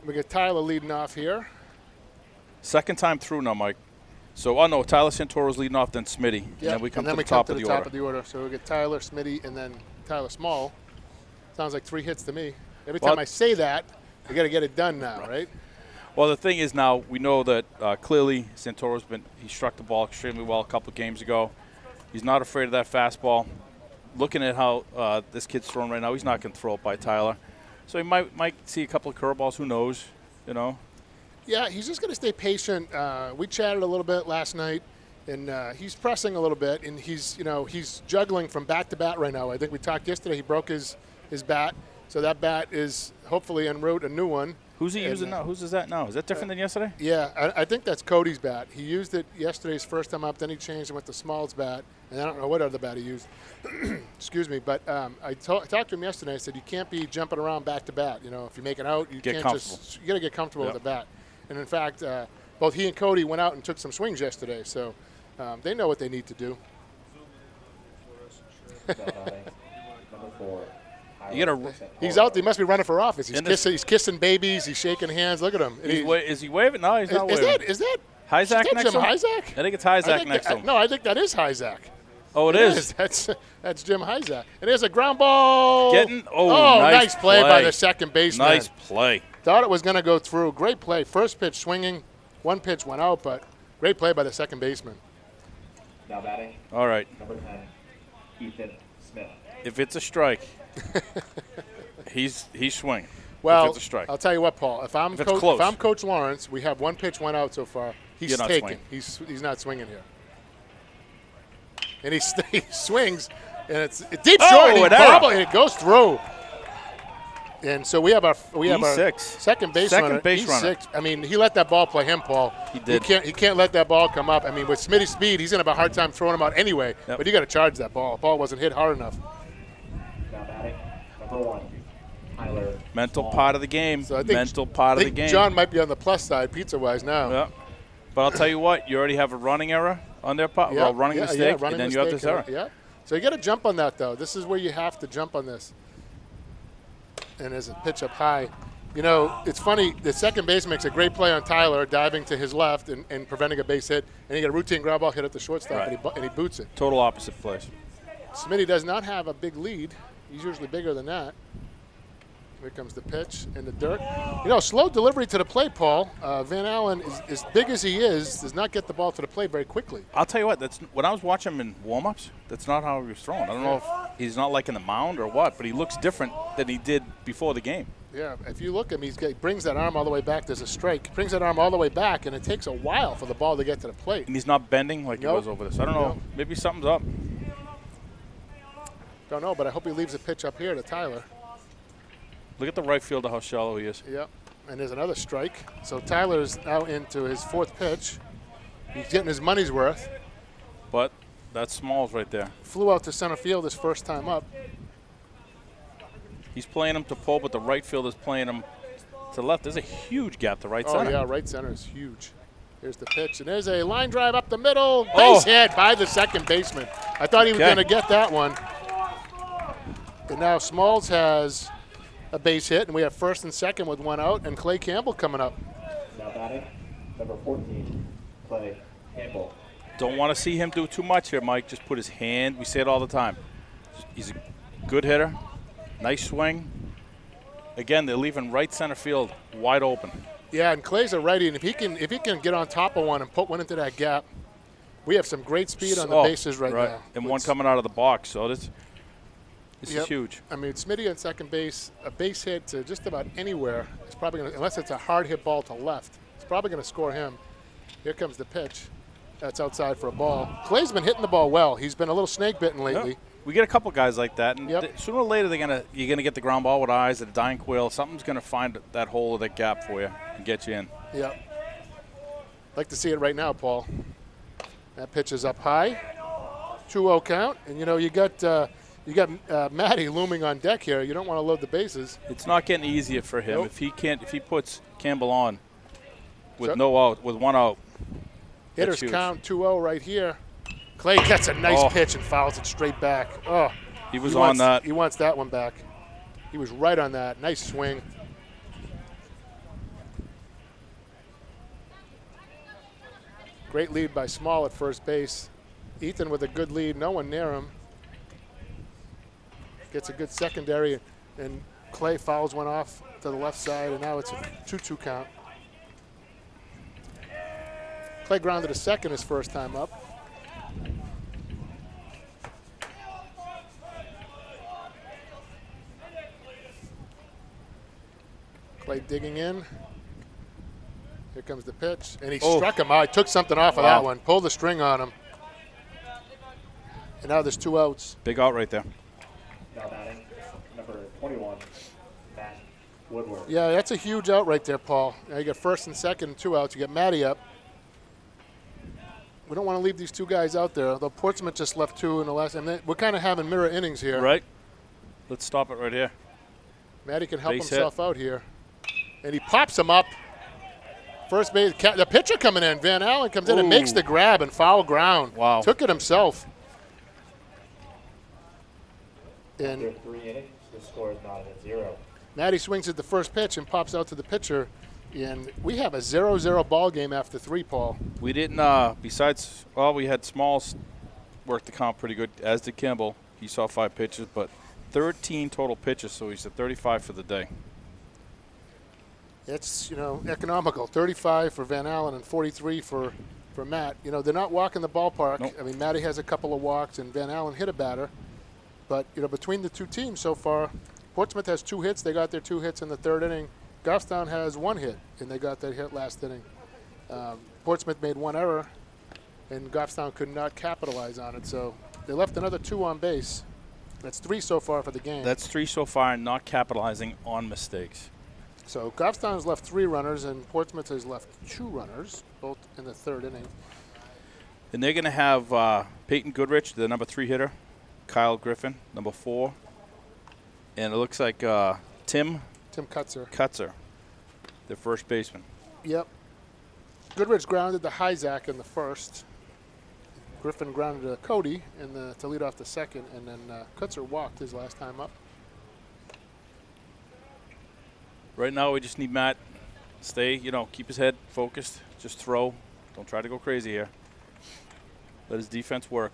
We got Tyler leading off here. Second time through now, Mike. So, no, Tyler Santoro's leading off, then Smitty. And then we come to the top of the order. So we get Tyler, Smitty, and then Tyler Small. Sounds like 3 hits to me. Every time I say that, we got to get it done now, right? Well, the thing is now we know that clearly Santoro's he struck the ball extremely well a couple of games ago. He's not afraid of that fastball. Looking at how this kid's throwing right now, he's not going to throw it by Tyler. So he might see a couple of curveballs. Who knows? You know. Yeah, he's just going to stay patient. We chatted a little bit last night, and he's pressing a little bit, and he's juggling from bat to bat right now. I think we talked yesterday. He broke his bat, so that bat is hopefully en route a new one. Who's he using now? Whose is that now? Is that different than yesterday? Yeah, I think that's Cody's bat. He used it yesterday's first time up, then he changed it with the Small's bat, and I don't know what other bat he used. Excuse me, but I talked to him yesterday. I said you can't be jumping around bat to bat. You know, if you make it out, you got to get comfortable with the bat. And in fact, both he and Cody went out and took some swings yesterday, so they know what they need to do. He's out there. He must be running for office. He's kissing babies. He's shaking hands. Look at him. Is he waving? No, he's not waving. Is that Hyzak next to him? Hyzak? I think it's Hyzak next to him. No, I think that is Hyzak. Oh, it is. That's Jim Hyzak. And there's a ground ball. Nice play by the second baseman. Nice play. Thought it was going to go through. Great play. First pitch swinging. 1 pitch went out, but great play by the second baseman. Now batting. All right. Number 10, Ethan Smith. If it's a strike, he's swinging. Well, if it's a strike. I'll tell you what, Paul. If I'm Coach Lawrence, we have 1 pitch went out so far. He's taking. He's not swinging here. And he swings, and it's deep short, and it goes through. And so we have our second base runner. E6. I mean, he let that ball play him, Paul. He did. He can't let that ball come up. I mean, with Smitty's speed, he's going to have a hard time throwing him out anyway. Yep. But you got to charge that ball. The ball wasn't hit hard enough. Now batting. Number 1, Tyler. Mental part of the game. So I think John might be on the plus side pizza-wise now. Yeah. But I'll tell you what, you already have a running error on their part. Well, running mistake, and then you have this error. Yeah. So you got to jump on that, though. This is where you have to jump on this. And there's a pitch up high. You know, it's funny. The second base makes a great play on Tyler, diving to his left and preventing a base hit. And he got a routine ground ball hit at the shortstop, and he boots it. Total opposite place. Smitty does not have a big lead. He's usually bigger than that. Here comes the pitch in the dirt. You know, slow delivery to the plate, Paul. Van Allen, as big as he is, does not get the ball to the plate very quickly. I'll tell you what, when I was watching him in warm-ups, that's not how he was throwing. I don't know if he's not liking the mound or what, but he looks different than he did before the game. Yeah, if you look at him, he brings that arm all the way back. There's a strike. Brings that arm all the way back, and it takes a while for the ball to get to the plate. And he's not bending like he was over this. I don't know. Maybe something's up. Don't know, but I hope he leaves a pitch up here to Tyler. Look at the right fielder, how shallow he is. Yep. and there's another strike. So Tyler's now into his 4th pitch. He's getting his money's worth. But that's Smalls right there. Flew out to center field his first time up. He's playing him to pull, but the right fielder's playing him to left. There's a huge gap to right center. Oh, yeah, right center is huge. Here's the pitch, and there's a line drive up the middle. Base hit by the second baseman. I thought he was going to get that one. And now Smalls has a base hit, and we have first and second with 1 out, and Clay Campbell coming up. Now batting, number 14, Clay Campbell. Don't want to see him do too much here, Mike. Just put his hand. We say it all the time. He's a good hitter. Nice swing. Again, they're leaving right center field wide open. Yeah, and Clay's a righty, and if he can get on top of one and put one into that gap, we have some great speed on the bases right now. And one coming out of the box. So this is huge. I mean, Smitty on second base, a base hit to just about anywhere is probably going to, unless it's a hard hit ball to left, it's probably going to score him. Here comes the pitch. That's outside for a ball. Clay's been hitting the ball well. He's been a little snake bitten lately. Yep. We get a couple guys like that, and Yep. sooner or later you're gonna get the ground ball with eyes at a dying quill. Something's gonna find that hole or that gap for you and get you in. Yep. Like to see it right now, Paul. That pitch is up high. 2-0 count, and you got Matty looming on deck here. You don't want to load the bases. It's not getting easier for him. Nope. If he puts Campbell on with with 1 out. Hitters count 2-0 right here. Clay gets a nice pitch and fouls it straight back. Oh, he was on that. He wants that one back. He was right on that. Nice swing. Great lead by Small at first base. Ethan with a good lead. No one near him. Gets a good secondary, and Clay fouls one off to the left side, and now it's a 2-2 count. Clay grounded a second his first time up. Clay digging in. Here comes the pitch, and he struck him out. He took something off of that one, pulled the string on him. And now there's 2 outs. Big out right there. Now batting, number 21, Matt Woodward. Yeah, that's a huge out right there, Paul. Now you got first and second and 2 outs. You get Matty up. We don't want to leave these 2 guys out there, although Portsmouth just left 2 in the last. I mean, we're kind of having mirror innings here. Right. Let's stop it right here. Matty can help Base himself out here. And he pops him up. First base, the pitcher coming in. Van Allen comes in and makes the grab and foul ground. Wow. Took it himself. After And 3 innings, the score is knotted at 0. Matty swings at the first pitch and pops out to the pitcher. And we have a 0-0 ball game after 3, Paul. We didn't, we had Smalls work the count pretty good, as did Campbell. He saw 5 pitches, but 13 total pitches, so he's at 35 for the day. It's, economical. 35 for Van Allen and 43 for Matt. They're not walking the ballpark. Nope. I mean, Matty has a couple of walks and Van Allen hit a batter. But, between the 2 teams so far, Portsmouth has 2 hits. They got their 2 hits in the 3rd inning. Goffstown has 1 hit, and they got that hit last inning. Portsmouth made 1 error, and Goffstown could not capitalize on it. So they left another 2 on base. That's 3 so far for the game. That's 3 so far, and not capitalizing on mistakes. So Goffstown has left 3 runners, and Portsmouth has left 2 runners, both in the 3rd inning. And they're going to have Peyton Goodrich, the number 3 hitter, Kyle Griffin, number 4, and it looks like Tim Kutzer, their first baseman. Yep. Goodrich grounded the Hyzak in the 1st. Griffin grounded to Cody to lead off the 2nd, and then Kutzer walked his last time up. Right now, we just need Matt stay, keep his head focused, just throw. Don't try to go crazy here. Let his defense work.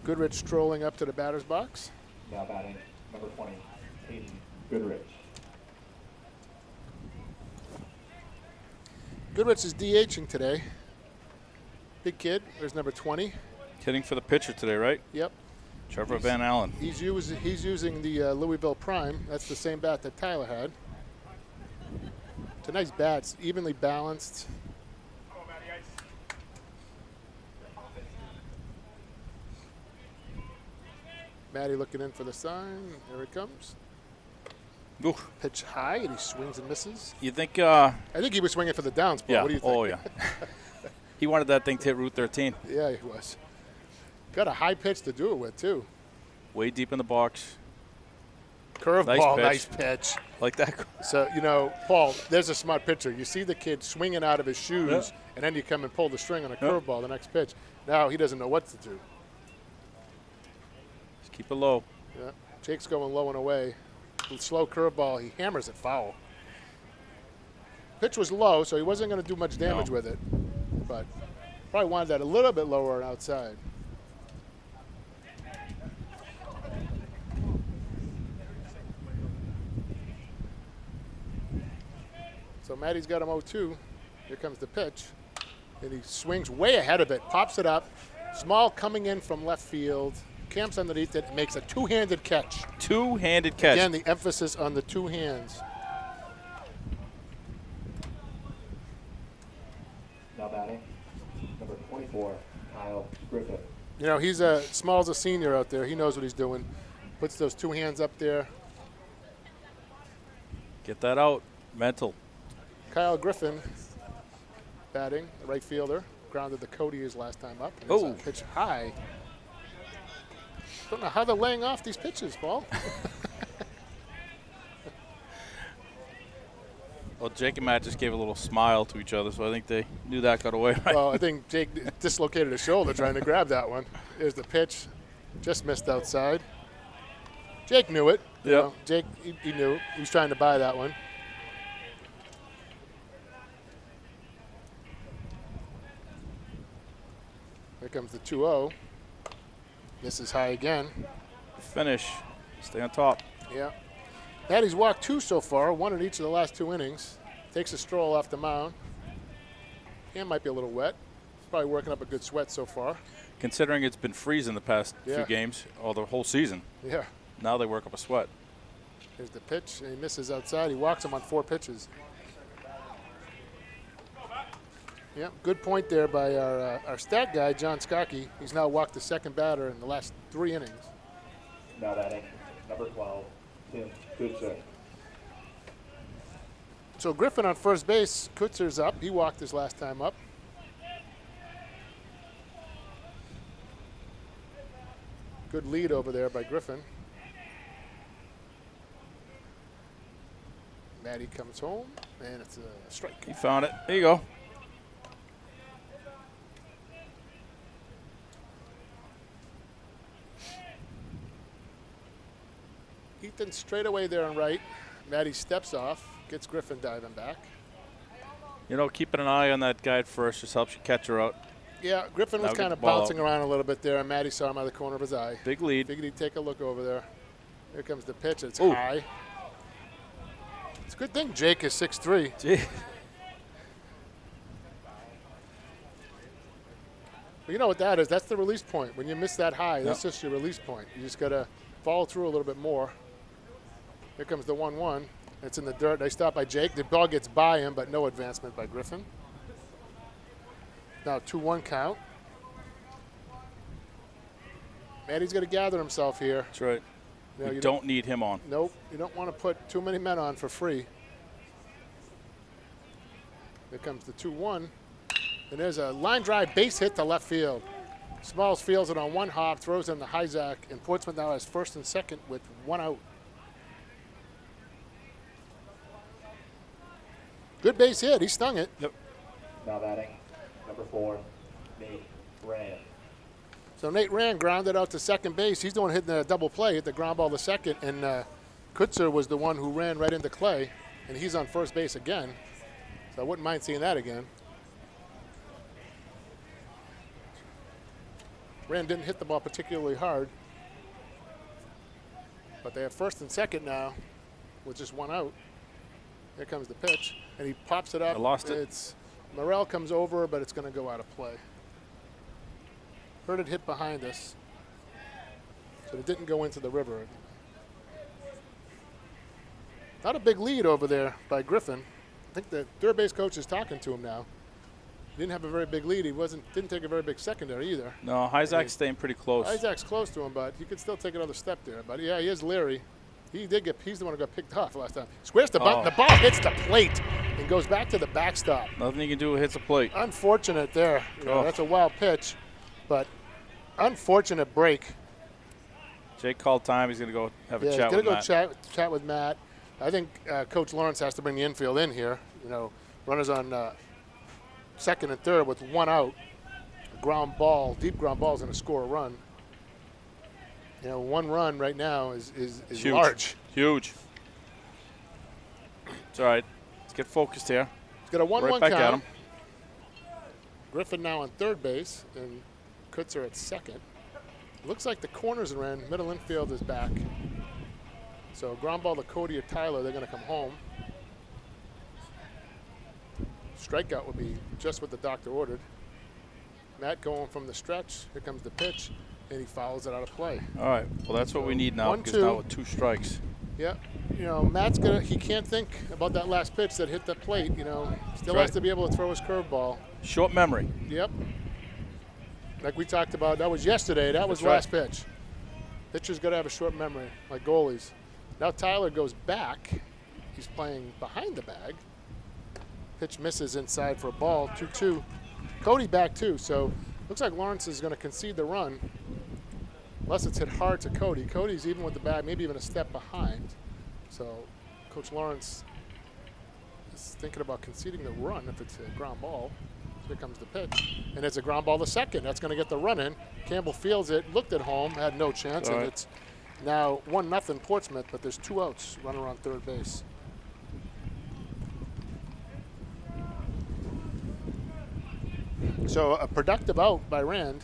Goodrich strolling up to the batter's box. Now batting, number 20, Peyton Goodrich. Goodrich is DHing today. Big kid. There's number 20. Hitting for the pitcher today, right? Yep. Trevor Van Allen. He's using the Louisville Prime. That's the same bat that Tyler had. It's a nice bat. It's evenly balanced. Matty looking in for the sign. Here it comes. Ooh. Pitch high, and he swings and misses. You think? I think he was swinging for the downs, Paul. Yeah. What do you think? Oh, yeah. He wanted that thing to hit Route 13. Yeah, he was. Got a high pitch to do it with, too. Way deep in the box. Curveball, Nice nice pitch. Like that. So, Paul, there's a smart pitcher. You see the kid swinging out of his shoes, and then you come and pull the string on a curveball the next pitch. Now he doesn't know what to do. Just keep it low. Yeah. Jake's going low and away. Slow curveball. He hammers it foul. Pitch was low, so he wasn't going to do much damage with it. But probably wanted that a little bit lower and outside. So Matty's got him 0-2. Here comes the pitch. And he swings way ahead of it, pops it up. Small coming in from left field. Camps underneath it, makes a two-handed catch. Two-handed catch. Again, the emphasis on the two hands. Now batting, number 24, Kyle Griffin. He's Small's a senior out there. He knows what he's doing. Puts those two hands up there. Get that out. Mental. Kyle Griffin batting, right fielder. Grounded the Cody his last time up. And Oh. it's a pitch high. Don't know how they're laying off these pitches, Paul. Well, Jake and Matt just gave a little smile to each other, so I think they knew that got away. Well, I think Jake dislocated his shoulder trying to grab that one. Here's the pitch. Just missed outside. Jake knew it. Yep. Jake, he knew. He was trying to buy that one. Here comes the 2-0. This is high again. Finish. Stay on top. Yeah. Matty's walked 2 so far, 1 in each of the last 2 innings. Takes a stroll off the mound. Hand might be a little wet. He's probably working up a good sweat so far. Considering it's been freezing the past few games, or the whole season. Yeah. Now they work up a sweat. Here's the pitch, and he misses outside. He walks him on 4 pitches. Yeah, good point there by our stat guy, John Skokie. He's now walked the second batter in the last 3 innings. Now batting, number 12, Tim Kutzer. So Griffin on first base. Kutzer's up. He walked his last time up. Good lead over there by Griffin. Matty comes home, and it's a strike. He found it. There you go. Ethan straight away there on right. Matty steps off, gets Griffin diving back. Keeping an eye on that guy at first just helps you catch her out. Yeah, Griffin was Now get kind the of ball bouncing out. around a little bit there, and Matty saw him out of the corner of his eye. Big lead. Figured he'd take a look over there. Here comes the pitch. It's Ooh. high. It's a good thing Jake is 6'3". Gee. But you know what that is? That's the release point. When you miss that high, that's Yep. just your release point. You just got to follow through a little bit more. Here comes the 1-1. It's in the dirt. Nice stop by Jake. The ball gets by him, but no advancement by Griffin. Now 2-1 count. Matty's got to gather himself here. That's right. You know, We you don't need him on. Nope, you don't want to put too many men on for free. Here comes the 2-1. And there's a line drive base hit to left field. Smalls fields it on 1 hop, throws in the Hyzak, and Portsmouth now has first and second with 1 out. Good base hit. He stung it. Yep. Now batting, number 4, Nate Rand. So Nate Rand grounded out to second base. He's the one hitting the double play, hit the ground ball to second, and Kutzer was the one who ran right into Clay, and he's on first base again. So I wouldn't mind seeing that again. Rand didn't hit the ball particularly hard, but they have first and second now with just 1 out. Here comes the pitch, and he pops it up. I lost it. It's Morrell comes over, but it's going to go out of play. Heard it hit behind us, so it didn't go into the river. Not a big lead over there by Griffin. I think the third base coach is talking to him now. didn't have a very big lead. He didn't take a very big secondary either. No, Isaac's staying pretty close. Isaac's close to him, but he could still take another step there. But yeah, he is leery. He's the one who got picked off last time. Squares the button. The ball hits the plate and goes back to the backstop. Nothing you can do, hits a plate. Unfortunate there. That's a wild pitch, but unfortunate break. Jake called time. He's going to go have a Yeah, chat he's with going Matt. to go chat with Matt. I think Coach Lawrence has to bring the infield in here. Runners on second and third with one out. Ground ball, deep ground ball is going to score a run. One run right now is Huge. large. Huge. It's all right. Let's get focused here. He's got a 1-1 Right back count. at him. Griffin now on third base, and Kutzer at second. Looks like the corners are in. Middle infield is back. So ground ball to Cody or Tyler. They're going to come home. Strikeout would be just what the doctor ordered. Matt going from the stretch. Here comes the pitch, and he fouls it out of play. All right. Well, that's what we need now, because 1-2. now with 2 strikes. Yeah. Matt's he can't think about that last pitch that hit the plate. Still right. has to be able to throw his curveball. Short memory. Yep. Like we talked about, that was yesterday. That was That's last pitch. Pitcher's got to have a short memory, like goalies. Now Tyler goes back. He's playing behind the bag. Pitch misses inside for a ball, 2-2. Cody back too, so looks like Lawrence is going to concede the run. Unless it's hit hard to Cody. Cody's even with the bag, maybe even a step behind. So Coach Lawrence is thinking about conceding the run if it's a ground ball. Here comes the pitch. And it's a ground ball to second. That's going to get the run in. Campbell fields it, looked at home, had no chance, and it's now 1-0 Portsmouth, but there's 2 outs, runner on third base. So a productive out by Rand.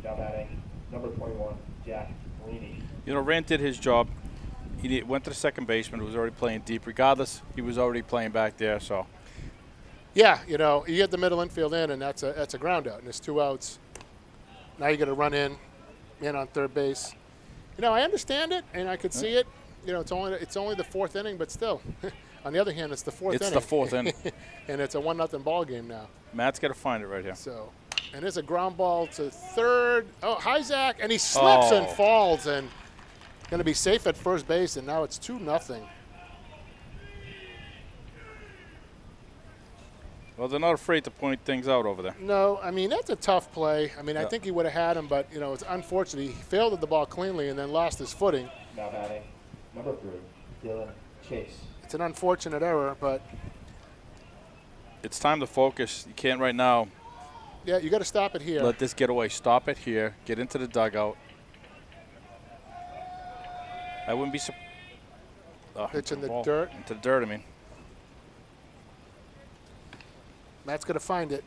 Now batting, number 21, Jack Marini. Rand did his job. He went to the second baseman who was already playing deep. Regardless, he was already playing back there, so. Yeah, you get the middle infield in, and that's a ground out, and there's 2 outs. Now you got to run in on third base. I understand it, and I could see it. It's only the 4th inning, but still. On the other hand, it's the 4th inning. It's the 4th inning. And it's a 1-0 ball game now. Matt's got to find it right here. So, and there's a ground ball to third. Oh, Isaac, and he slips and falls, and going to be safe at first base, and now it's 2-0. Well, they're not afraid to point things out over there. No, that's a tough play. I think he would have had him, but, it's unfortunate. He failed at the ball cleanly and then lost his footing. Now batting, number 3, Dylan Chase. It's an unfortunate error, but It's time to focus. You can't right now yeah, you got to stop it here. let this get away. Stop it here. Get into the dugout. I wouldn't be surprised. Pitch in the dirt. Into the dirt, I mean. Matt's going to find it.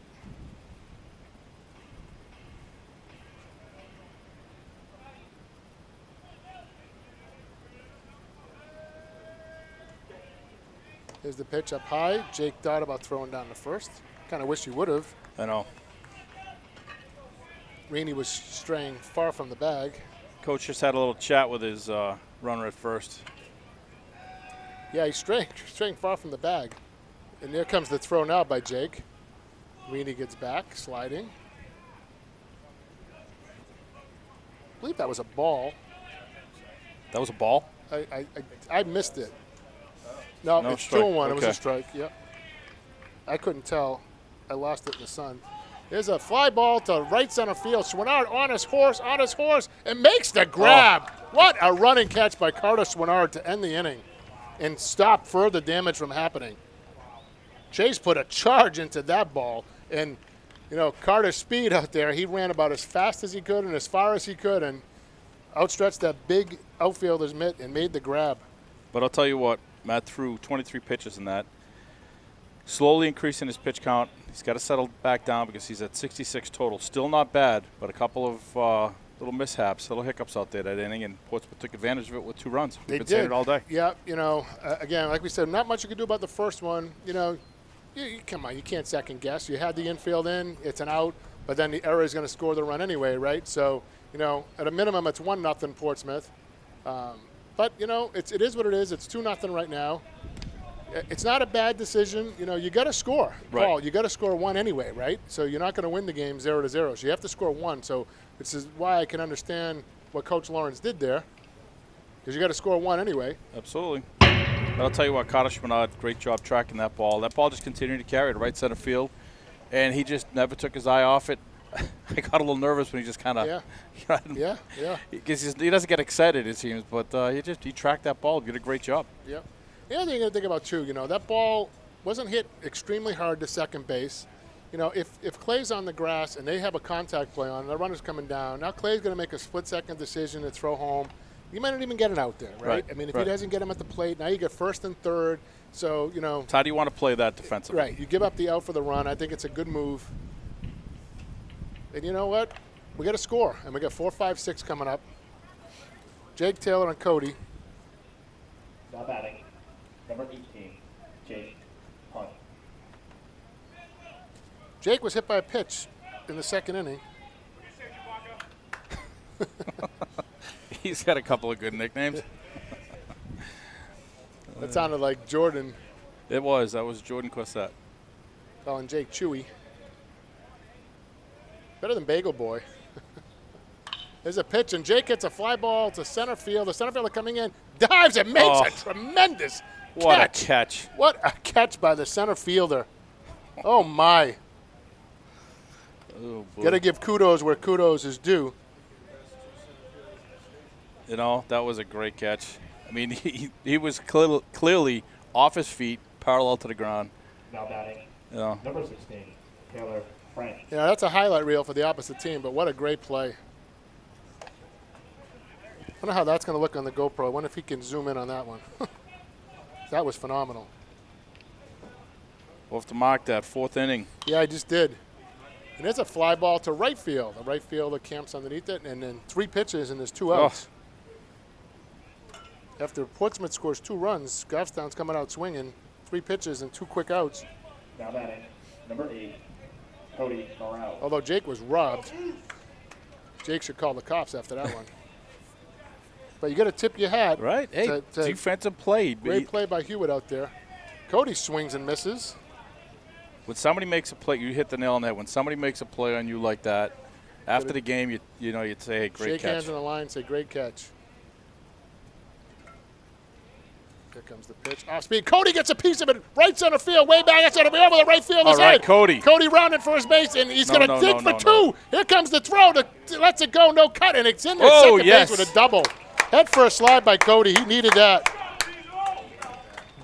Here's the pitch up high. Jake thought about throwing down the first. Kind of wish he would have. I know. Rainey was straying far from the bag. Coach just had a little chat with his runner at first. Yeah, he's straying far from the bag. And there comes the throw now by Jake. Rainey gets back, sliding. I believe that was a ball. That was a ball? I missed it. No, it's strike. 2-1. It was Okay. a strike. Yep. I couldn't tell. I lost it in the sun. There's a fly ball to right center field. Schwinnard on his horse, and makes the grab. What a running catch by Carter Schwinnard to end the inning and stop further damage from happening. Chase put a charge into that ball, and Carter's speed out there. He ran about as fast as he could and as far as he could, and outstretched that big outfielder's mitt and made the grab. But I'll tell you what, Matt threw 23 pitches in that. Slowly increasing his pitch count. He's got to settle back down because he's at 66 total. Still not bad, but a couple of little mishaps, little hiccups out there that inning, and Portsmouth took advantage of it with 2 runs. We've been saying it all day. Yeah, again, like we said, not much you can do about the first one. Come on, you can't second guess. You had the infield in, it's an out, but then the error is going to score the run anyway, right? So, at a minimum, it's 1-0 Portsmouth. But, it is what it is. It's 2-0 right now. It's not a bad decision. You know, you got to score. Right. Paul, you got to score one anyway, right? So you're not going to win the game 0-0. So you have to score one. So this is why I can understand what Coach Lawrence did there, because you got to score one anyway. Absolutely. But I'll tell you what, Carter Schminard, great job tracking that ball. That ball just continued to carry it right center field, and he just never took his eye off it. I got a little nervous when he just kind of, Yeah. because he doesn't get excited, it seems, but he tracked that ball, did a great job. Yeah. The other thing you got to think about too, you know, that ball wasn't hit extremely hard to second base. You know, if Clay's on the grass and they have a contact play on, and the runner's coming down, now Clay's going to make a split-second decision to throw home. You might not even get it out there, right? I mean, if he doesn't get him at the plate, now you get first and third. So, you know. So how do you want to play that defensively? Right. You give up the out for the run. I think it's a good move. And you know what? We got to score, and we got 4, 5, 6 coming up. Jake, Taylor, and Cody. Now batting, number 18, Jake Hunt. Jake was hit by a pitch in the second inning. He's got a couple of good nicknames. That sounded like Jordan That was Jordan Cossette. calling Jake Chewy. Better than Bagel Boy. There's a pitch, and Jake hits a fly ball to center field. The center fielder coming in, dives and makes a tremendous What catch. a catch. What a catch by the center fielder. Oh, my. Oh, boy. Got to give kudos where kudos is due. You know, that was a great catch. I mean, he was clearly off his feet, parallel to the ground. Now batting, You know, number 16, Taylor Frank. Yeah, that's a highlight reel for the opposite team, but what a great play. I wonder how that's going to look on the GoPro. I wonder if he can zoom in on that one. That was phenomenal. we'll have to mark that fourth inning. Yeah, I just did. And there's a fly ball to right field. The right fielder camps underneath it, and then 3 pitches, and there's 2 outs. After Portsmouth scores 2 runs, Goffstown's coming out swinging, 3 pitches and 2 quick outs. Now batting, number 8, Cody Morale. Although Jake was robbed. Jake should call the cops after that one. But you got to tip your hat. Right? Hey, to defensive play. great play by Hewitt out there. Cody swings and misses. When somebody makes a play, you hit the nail on the head. When somebody makes a play on you like that, after the game, you'd say, hey, great Shake catch. hands on the line, say great catch. Here comes the pitch. Off speed. Cody gets a piece of it. Right center field. Way back at center field. Over the right fielder's All right, head. Cody. Cody rounding for his base, and he's going to dig for 2. Here comes the throw. Lets it go. No cut, and it's in there. Second base with a double. Head for a slide by Cody. He needed that.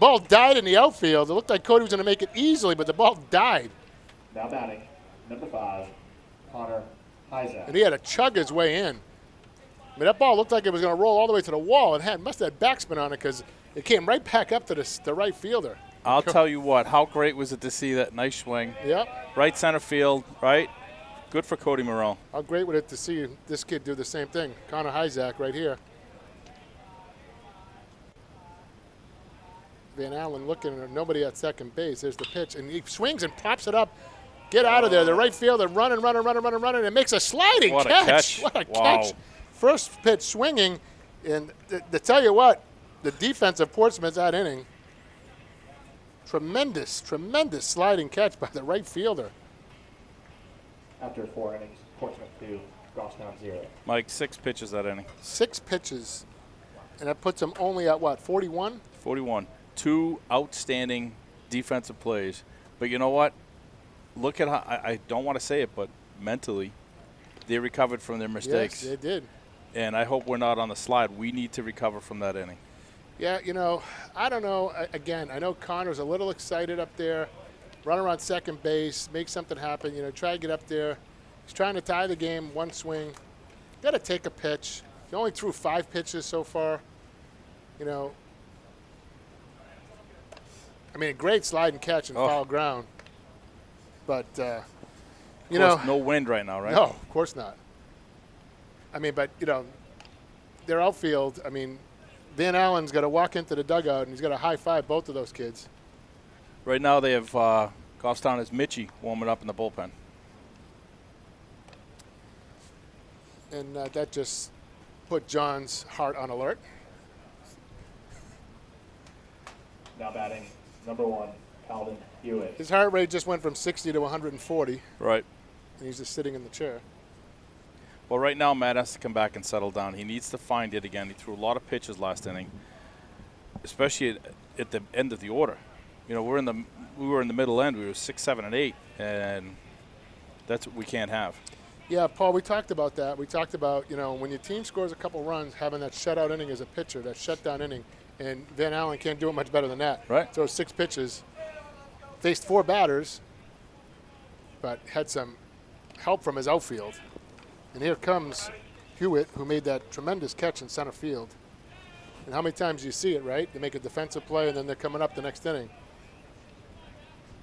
Ball died in the outfield. It looked like Cody was going to make it easily, but the ball died. Now batting, number 5, Connor Isaac. And he had to chug his way in. I mean, that ball looked like it was going to roll all the way to the wall. It must have had backspin on it because it came right back up to the right fielder. I'll tell you what, how great was it to see that nice swing? Yep. Right center field, right? Good for Cody Morrell. How great would it to see this kid do the same thing? Connor Isaac right here. Van Allen looking at nobody at second base. There's the pitch, and he swings and pops it up. Get out of there. The right fielder running, and makes a sliding What a catch. catch. What a Wow. catch. First pitch swinging, and to tell you what, the defense of Portsmouth that inning, tremendous sliding catch by the right fielder. After 4 innings, Portsmouth 2, Goffstown 0. Mike, 6 pitches that inning. 6 pitches, and that puts him only at what, 41? 41. 2 outstanding defensive plays. But you know what? Look at how, I don't want to say it, but mentally, they recovered from their mistakes. Yes, they did. And I hope we're not on the slide. We need to recover from that inning. Yeah, you know, I don't know. Again, I know Connor's a little excited up there. Run around second base, make something happen. You know, try to get up there. He's trying to tie the game, 1 swing. Got to take a pitch. He only threw 5 pitches so far. You know, I mean, a great slide and catch and foul ground. But, you know. No wind right now, right? No, of course not. I mean, but, you know, their outfield, I mean, Van Allen's got to walk into the dugout, and he's got to high-five both of those kids. Right now they have Goffstown as Mitchie warming up in the bullpen. And that just put John's heart on alert. Now batting, number 1, Calvin Hewitt. His heart rate just went from 60 to 140, Right. and he's just sitting in the chair. Well, right now, Matt has to come back and settle down. He needs to find it again. He threw a lot of pitches last inning, especially at the end of the order. You know, we were in the middle end. We were 6, 7, and 8, and that's what we can't have. Yeah, Paul, we talked about that. We talked about, when your team scores a couple runs, having that shutout inning as a pitcher, that shutdown inning, and Van Allen can't do it much better than that. Right. Throws 6 pitches, faced 4 batters, but had some help from his outfield. And here comes Hewitt, who made that tremendous catch in center field. And how many times do you see it, right? They make a defensive play, and then they're coming up the next inning.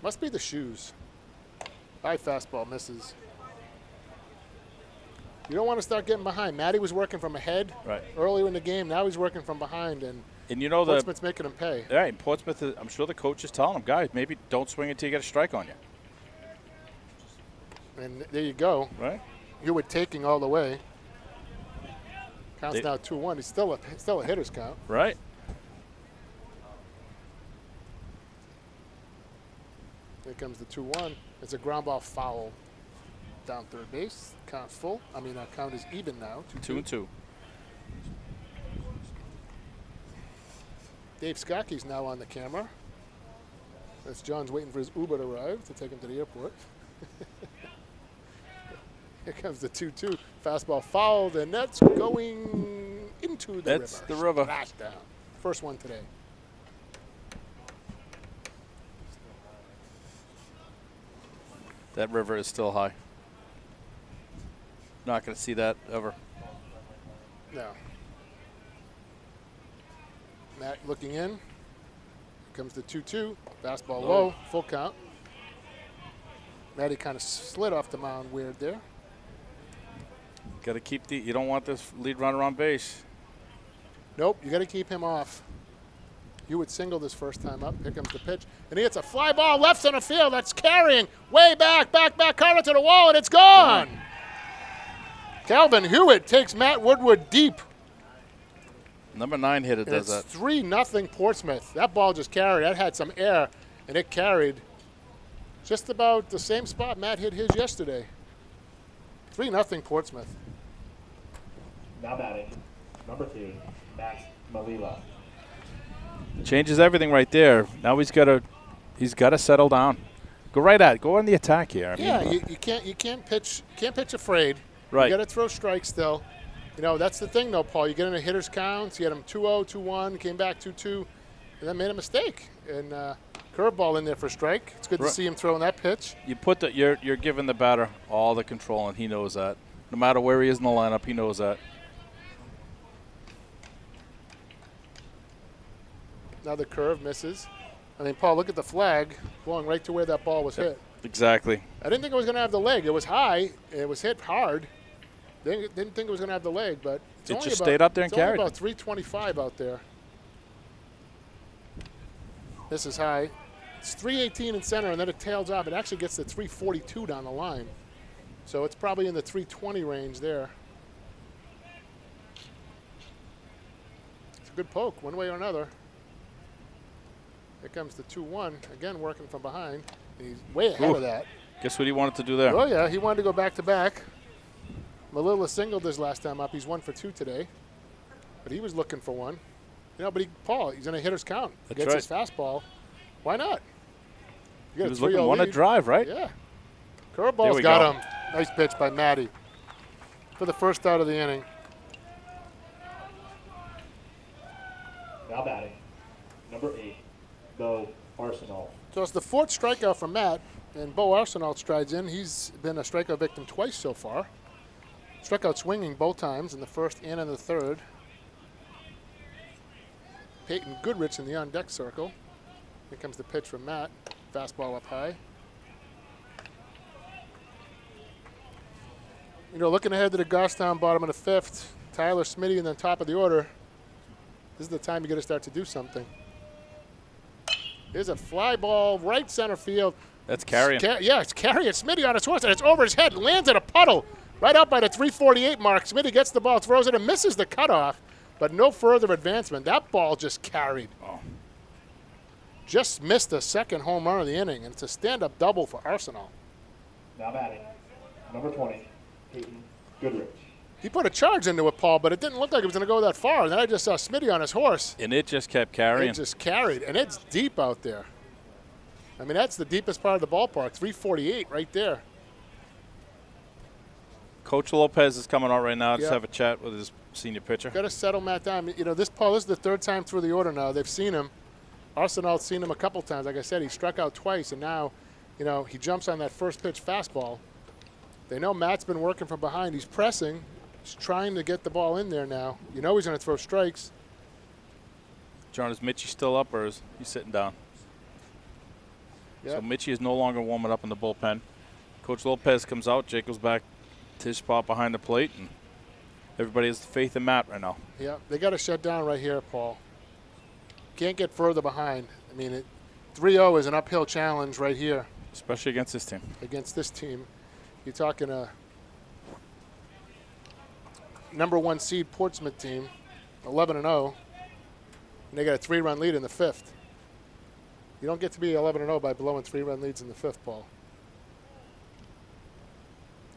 Must be the shoes. High fastball misses. You don't want to start getting behind. Matty was working from ahead earlier in the game. Now he's working from behind, and you know Portsmouth's making him pay. Yeah, and Portsmouth, I'm sure the coach is telling him, guys, maybe don't swing until you get a strike on you. And there you go. Right. Hewitt taking all the way. Counts now 2-1. He's still a hitter's count. Right. Here comes the 2-1. It's a ground ball foul down third base. Count full. Count is even now. 2-2. Dave Skoki's now on the camera. That's John's waiting for his Uber to arrive to take him to the airport. Here comes the 2-2. Fastball fouled, and that's going into the river. That's the river. Splash down. First one today. That river is still high. Not going to see that ever. No. Matt looking in. Here comes the 2-2. Fastball low. Full count. Matty kind of slid off the mound weird there. Got to keep you don't want this lead runner on base. Nope, you got to keep him off. You would single this first time up. Here comes the pitch. And he hits a fly ball left center field. That's carrying way back, Carter to the wall, and it's gone. Calvin Hewitt takes Matt Woodward deep. Number 9 hitter does that. It's 3-0 Portsmouth. That ball just carried. That had some air, and it carried just about the same spot Matt hit his yesterday. 3-0 Portsmouth. Now batting, number 2, Max Malila. Changes everything right there. Now he's got to settle down. Go right at it. Go on the attack here. You can't pitch afraid. Right. You got to throw strikes still. That's the thing though, Paul. You get in a hitter's counts. You had him 2-0, 2-1, came back 2-2, and then made a mistake. And curveball in there for strike. It's good to see him throwing that pitch. You you're giving the batter all the control, and he knows that. No matter where he is in the lineup, he knows that. Now the curve misses. Paul, look at the flag going right to where that ball was hit. Exactly. I didn't think it was going to have the leg. It was high. It was hit hard. Didn't think it was going to have the leg, but it just stayed up there and carried. It's only about 325 out there. This is high. It's 318 in center, and then it tails off. It actually gets to 342 down the line. So it's probably in the 320 range there. It's a good poke, one way or another. Here comes the 2-1, again working from behind. And he's way ahead of that. Guess what he wanted to do there? Oh, yeah, he wanted to go back-to-back. Malila singled his last time up. He's 1 for 2 today. But he was looking for one. But Paul, he's in a hitter's count. He gets his fastball. Why not? He was looking one at drive, right? Yeah. Curveball's got him. Nice pitch by Matty for the first out of the inning. Now batting, number 8, Bo Arsenal. So it's the 4th strikeout for Matt, and Bo Arsenal strides in. He's been a strikeout victim twice so far. Struck out swinging both times in the first and in the third. Peyton Goodrich in the on-deck circle. Here comes the pitch from Matt. Fastball up high. Looking ahead to the Goffstown bottom of the 5th, Tyler Smitty and then top of the order. This is the time you got to start to do something. There's a fly ball right center field. That's carrying. It's carrying. Smitty on his horse, and it's over his head. Lands in a puddle right out by the 348 mark. Smitty gets the ball, throws it, and misses the cutoff, but no further advancement. That ball just carried. Oh. just missed a second home run of the inning, and it's a stand-up double for Arsenal. Now batting, number 20, Peyton Goodrich. He put a charge into it, Paul, but it didn't look like it was going to go that far. And then I just saw Smitty on his horse. And it just kept carrying. It just carried, and it's deep out there. I mean, that's the deepest part of the ballpark, 348 right there. Coach Lopez is coming out right now. Just Yep. have a chat with his senior pitcher. Got to settle Matt down. You know, this is the third time through the order now. They've seen him. Arsenal's seen him a couple times. Like I said, he struck out twice, and now, you know, he jumps on that first pitch fastball. They know Matt's been working from behind. He's pressing. He's trying to get the ball in there now. You know he's going to throw strikes. John, is Mitchie still up or is he sitting down? Yep. So Mitchie is no longer warming up in the bullpen. Coach Lopez comes out. Jake goes back to his spot behind the plate, and everybody has faith in Matt right now. Yeah, they got to shut down right here, Paul. Can't get further behind. I mean, 3-0 is an uphill challenge right here Especially against this team. against this team. You're talking a number 1 seed Portsmouth team, 11-0, and they got a 3-run lead in the 5th. You don't get to be 11-0 by blowing 3-run leads in the 5th, Paul.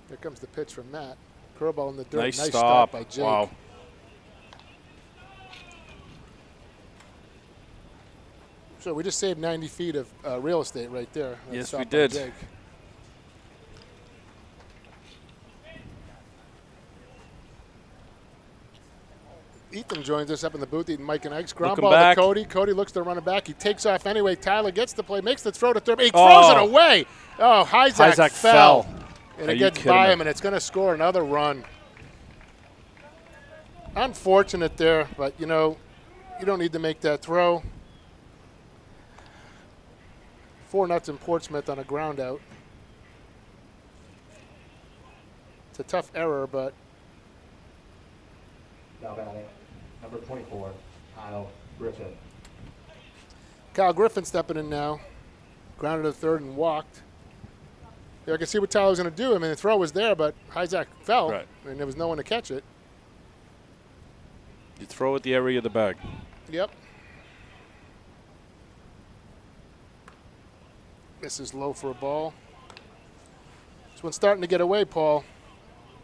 Here comes the pitch from Matt. Curveball in the dirt. Nice stop stop by Jake. Wow. So we just saved 90 feet of real estate right there. That Yes, stop we by did. Jake. Ethan joins us up in the booth eating Mike and Eggs. Ground Looking ball back. to Cody. Cody looks to run it back. He takes off anyway. Tyler gets the play, makes the throw to third. He throws it away. Oh, Hyzak fell. And Are it you gets kidding by me? him, and it's going to score another run. Unfortunate there, but, you know, you don't need to make that throw. 4-0 Portsmouth on a ground out. It's a tough error, but Now batting, number 24, Kyle Griffin. Kyle Griffin stepping in now. Grounded to third and walked. Yeah, I can see what Tyler was going to do. I mean, the throw was there, but Hyzak fell, Right. and there was no one to catch it. You throw at the area of the bag. Yep. This is low for a ball. This one's starting to get away, Paul.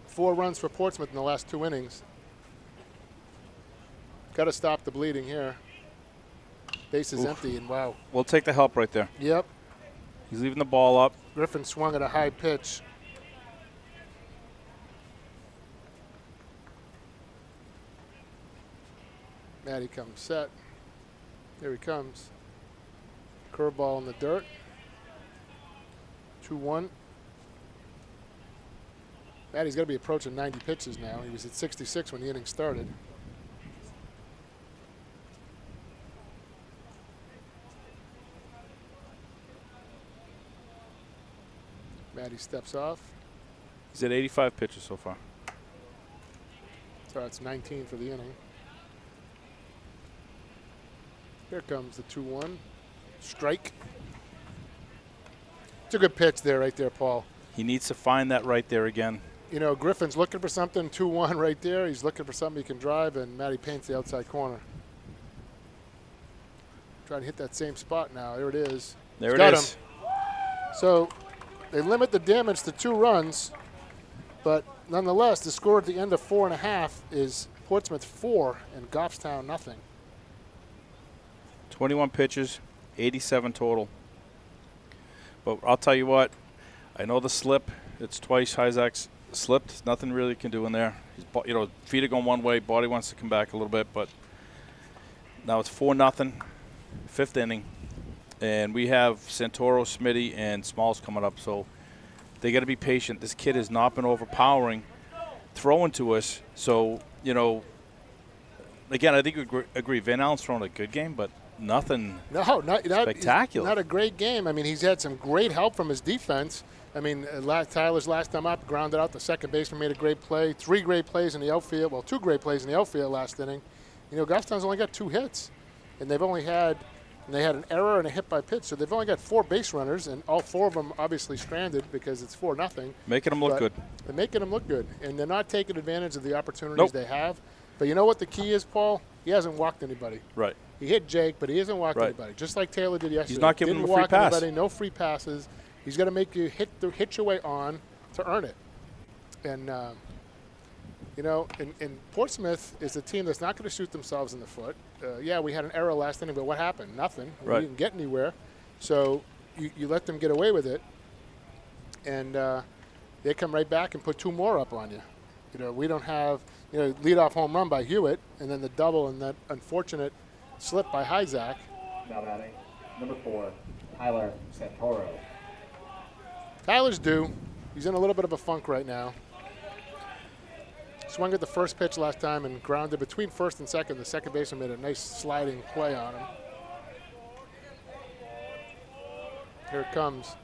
4 runs for Portsmouth in the last 2 innings. Got to stop the bleeding here. Base is empty, and wow. We'll take the help right there. Yep. He's leaving the ball up. Griffin swung at a high pitch. Matty comes set. Here he comes. Curveball in the dirt. 2-1. Matty's got to be approaching 90 pitches now. He was at 66 when the inning started. Matty steps off. He's at 85 pitches so far. So it's 19 for the inning. Here comes the 2-1. Strike. It's a good pitch there, right there, Paul. He needs to find that right there again. You know, Griffin's looking for something, 2-1 right there. He's looking for something he can drive, and Matty paints the outside corner. Trying to hit that same spot now. There it is. There He's it got is. him. So they limit the damage to 2 runs, but nonetheless, the score at the end of 4.5 is Portsmouth 4 and Goffstown nothing. 21 pitches, 87 total. But I'll tell you what, I know the slip. It's twice Hyzak's slipped. Nothing really can do in there. His, you know, feet are going one way. Body wants to come back a little bit, but now it's 4-0, 5th inning, and we have Santoro, Smitty, and Smalls coming up. So they got to be patient. This kid has not been overpowering, throwing to us. So you know, again, I think we agree. Van Allen's thrown a good game, but nothing not spectacular. Not a great game. I mean, he's had some great help from his defense. I mean, Tyler's last time up, grounded out. The second baseman made a great play. 3 great plays in the outfield. Well, 2 great plays in the outfield last inning. You know, Goffstown's only got 2 hits, and they had an error and a hit by pitch. So they've only got 4 base runners, and all 4 of them obviously stranded because it's 4-0. Making them look good. They're making them look good, and they're not taking advantage of the opportunities Nope. they have. But you know what the key is, Paul? He hasn't walked anybody. Right. He hit Jake, but he hasn't walked Right. anybody. Just like Taylor did yesterday. He's not giving Didn't him a free walk pass. Anybody, no free passes. He's going to make you hit your way on to earn it. And, you know, and Portsmouth is a team that's not going to shoot themselves in the foot. Yeah, we had an error last inning, but what happened? Nothing. Right. We didn't get anywhere. So you let them get away with it, and they come right back and put 2 more up on you. You know, we don't have, you know, leadoff home run by Hewitt, and then the double and that unfortunate slip by Hyzak. Now batting, number 4, Tyler Santoro. Tyler's due. He's in a little bit of a funk right now. Swung at the first pitch last time and grounded between first and second. The second baseman made a nice sliding play on him. Here it comes.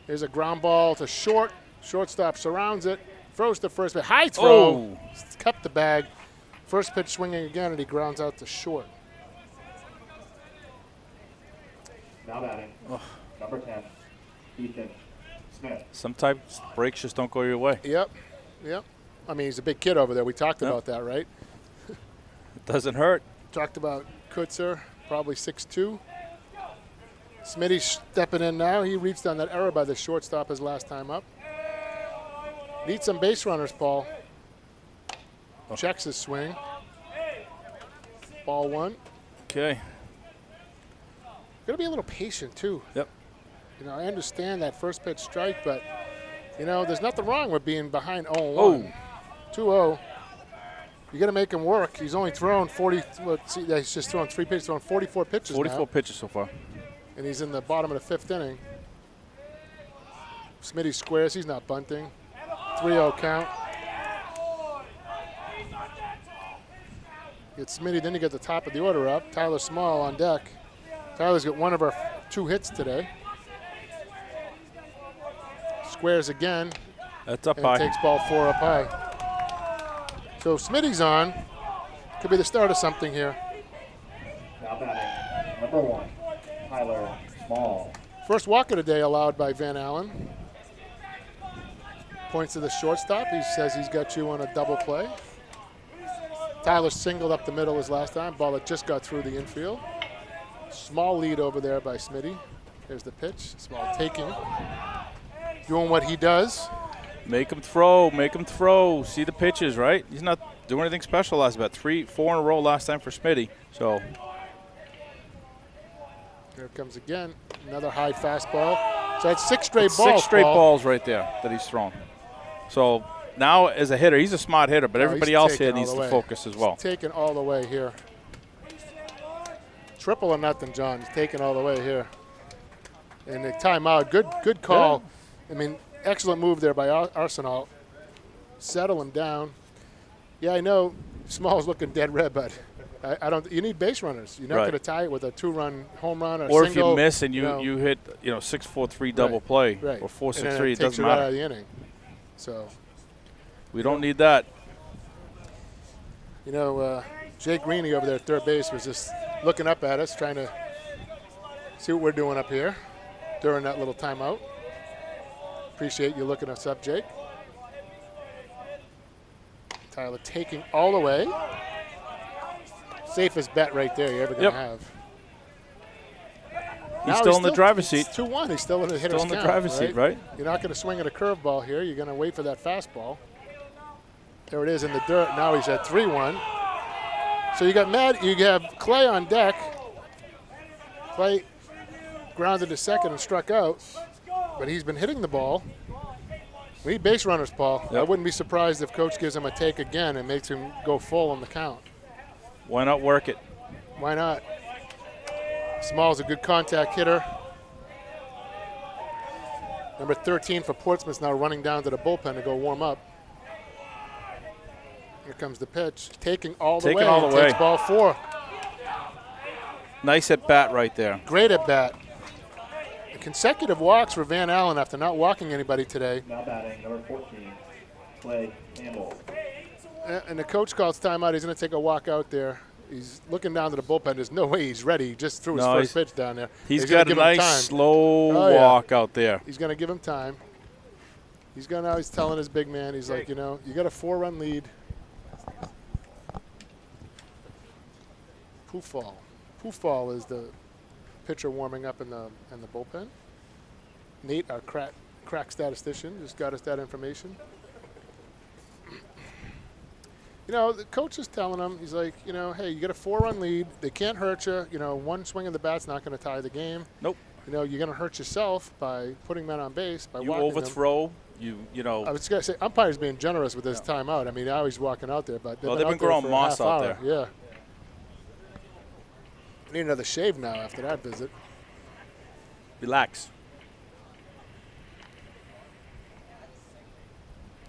Here's a ground ball to short. Shortstop surrounds it. Throws to first base. High throw. Oh. Kept the bag. First pitch swinging again, and he grounds out to short. Now batting, number 10, Ethan Smith. Sometimes breaks just don't go your way. Yep. I mean, he's a big kid over there. We talked about that, right? It doesn't hurt. Talked about Kutzer, probably 6'2". Smitty's stepping in now. He reached on that error by the shortstop his last time up. Needs some base runners, Paul. Checks his swing. Ball 1. Okay. Got to be a little patient, too. Yep. You know, I understand that first pitch strike, but, you know, there's nothing wrong with being behind 0-1. Oh. 2-0. You got to make him work. He's only thrown 40. Let's see, he's just thrown 3 pitches, thrown 44 pitches 44 now, pitches so far. and he's in the bottom of the 5th inning. Smitty squares. He's not bunting. 3-0 count. Get Smitty, then you get the top of the order up. Tyler Small on deck. Tyler's got one of our 2 hits today. Squares again. That's up And high. takes ball 4 up high. So Smitty's on. Could be the start of something here. Now batting, number 1, Tyler Small. First walk of the day allowed by Van Allen. Points to the shortstop. He says he's got you on a double play. Tyler singled up the middle his last time. Ball that just got through the infield. Small lead over there by Smitty. There's the pitch. Small taking. Doing what he does. Make him throw. Make him throw. See the pitches, right? He's not doing anything special last about 3, 4 in a row last time for Smitty. So Here it comes again. Another high fastball. So that's 6 straight balls. 6 straight Paul. balls right there that he's thrown. So now as a hitter, he's a smart hitter, but No, everybody he's else taking here all needs the to way. focus as well. He's taking all the way here. Triple or nothing, John. He's taking all the way here. And the timeout. Good call. I mean, excellent move there by Arsenal. Settle him down. Yeah, I know Small's looking dead red, but I don't. You need base runners. You're not Right. going to tie it with a 2-run home run Or if single, you miss and you know. hit 6-4-3 double play Right. or 4-6-3, And then it takes doesn't you right out matter. of the inning. So, We don't need that. you know, Jake Greeny over there at third base was just looking up at us, trying to see what we're doing up here during that little timeout. Appreciate you looking us up, Jake. Tyler taking all the way. Safest bet right there you're ever going to Yep. have. He's Now still in the driver's seat. It's 2-1. He's still in the hitter's Still in the count, driver's seat, right? You're not going to swing at a curveball here. You're going to wait for that fastball. There it is in the dirt. Now he's at 3-1. So you have Clay on deck. Clay grounded to second and struck out, but he's been hitting the ball. We need base runners, Paul. Yep. I wouldn't be surprised if coach gives him a take again and makes him go full on the count. Why not work it? Why not? Small's a good contact hitter. Number 13 for Portsmouth now running down to the bullpen to go warm up. Here comes the pitch. Taking all the way. All the and way. Takes ball 4. Nice at bat right there. Great at bat. Consecutive walks for Van Allen after not walking anybody today. Now batting, number 14, Clay Campbell. And the coach calls timeout. He's going to take a walk out there. He's looking down to the bullpen. There's no way he's ready. He just threw his first pitch down there. He's gonna got a give him nice time. slow Oh, yeah. walk out there. He's going to give him time. He's telling his big man, he's like, you got a 4-run lead. Pufall. Pufall is the pitcher warming up in the bullpen. Nate, our crack statistician, just got us that information. You know, the coach is telling him, he's like, you know, hey, you get a 4-run lead. They can't hurt you. You know, one swing of the bat's not going to tie the game. Nope. You know, you're going to hurt yourself by putting men on base, by You walking overthrow. You know. I was going to say, umpire's being generous with this timeout. I mean, now he's walking out there, but Well, they've been out there growing for a moss half out hour. there. Yeah. Need another shave now after that visit. Relax.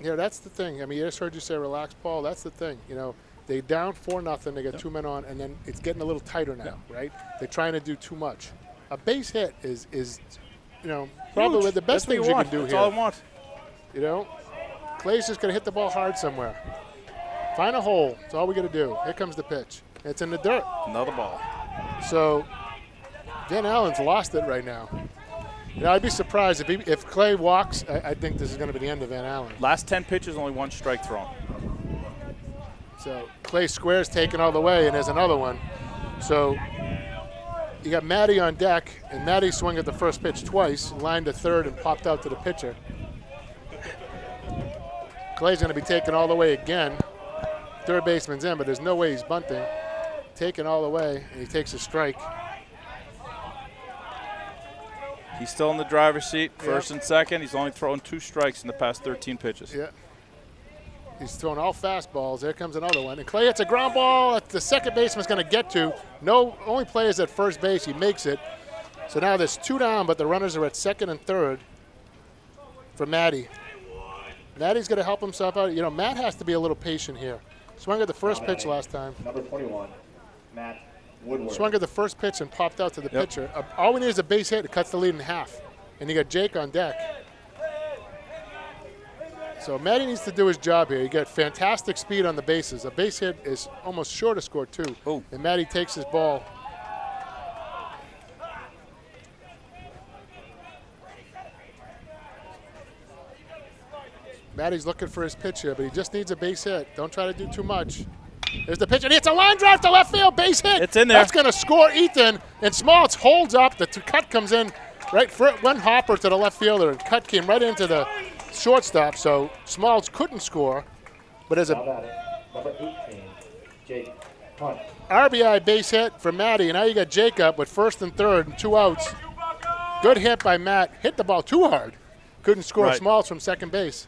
Yeah, that's the thing. I mean, I just heard you say relax, Paul. That's the thing. You know, they down 4-0. They got 2 men on, and then it's getting a little tighter now, right? They're trying to do too much. A base hit is you know, probably Huge. the best That's things what you want. can do That's here. all I want. You know, Clay's just going to hit the ball hard somewhere. Find a hole. That's all we got to do. Here comes the pitch. It's in the dirt. Another ball. So Van Allen's lost it right now. You know, I'd be surprised if Clay walks. I think this is going to be the end of Van Allen. Last 10 pitches, only 1 strike thrown. So Clay squares taken all the way, and there's another one. So you got Matty on deck, and Matty swung at the first pitch twice, lined to third, and popped out to the pitcher. Clay's going to be taken all the way again. Third baseman's in, but there's no way he's bunting. Taken all the way, and he takes a strike. He's still in the driver's seat, first and second. He's only thrown 2 strikes in the past 13 pitches. Yeah. He's throwing all fastballs. There comes another one. And Clay hits a ground ball that the second baseman's going to get to. No, only players at first base. He makes it. So now there's 2 down, but the runners are at second and third for Matty. Matty's going to help himself out. You know, Matt has to be a little patient here. Swung at the first pitch last time. Number 21, Matt Woodward. Swung at the first pitch and popped out to the pitcher. All we need is a base hit. It cuts the lead in half. And you got Jake on deck. So Matty needs to do his job here. You got fantastic speed on the bases. A base hit is almost sure to score 2. Oh. And Matty takes his ball. Matty's looking for his pitch here, but he just needs a base hit. Don't try to do too much. There's the pitch, and it's a line drive to left field, base hit. It's in there. That's going to score Ethan, and Smalls holds up. The cut comes in right for one hopper to the left fielder, and cut came right into the shortstop, so Smalls couldn't score. But as Now a batting, number 18, Jake Hunt. RBI base hit for Matty, and now you got Jacob with first and third and 2 outs. Good hit by Matt. Hit the ball too hard. Couldn't score. Right. Smalls from second base.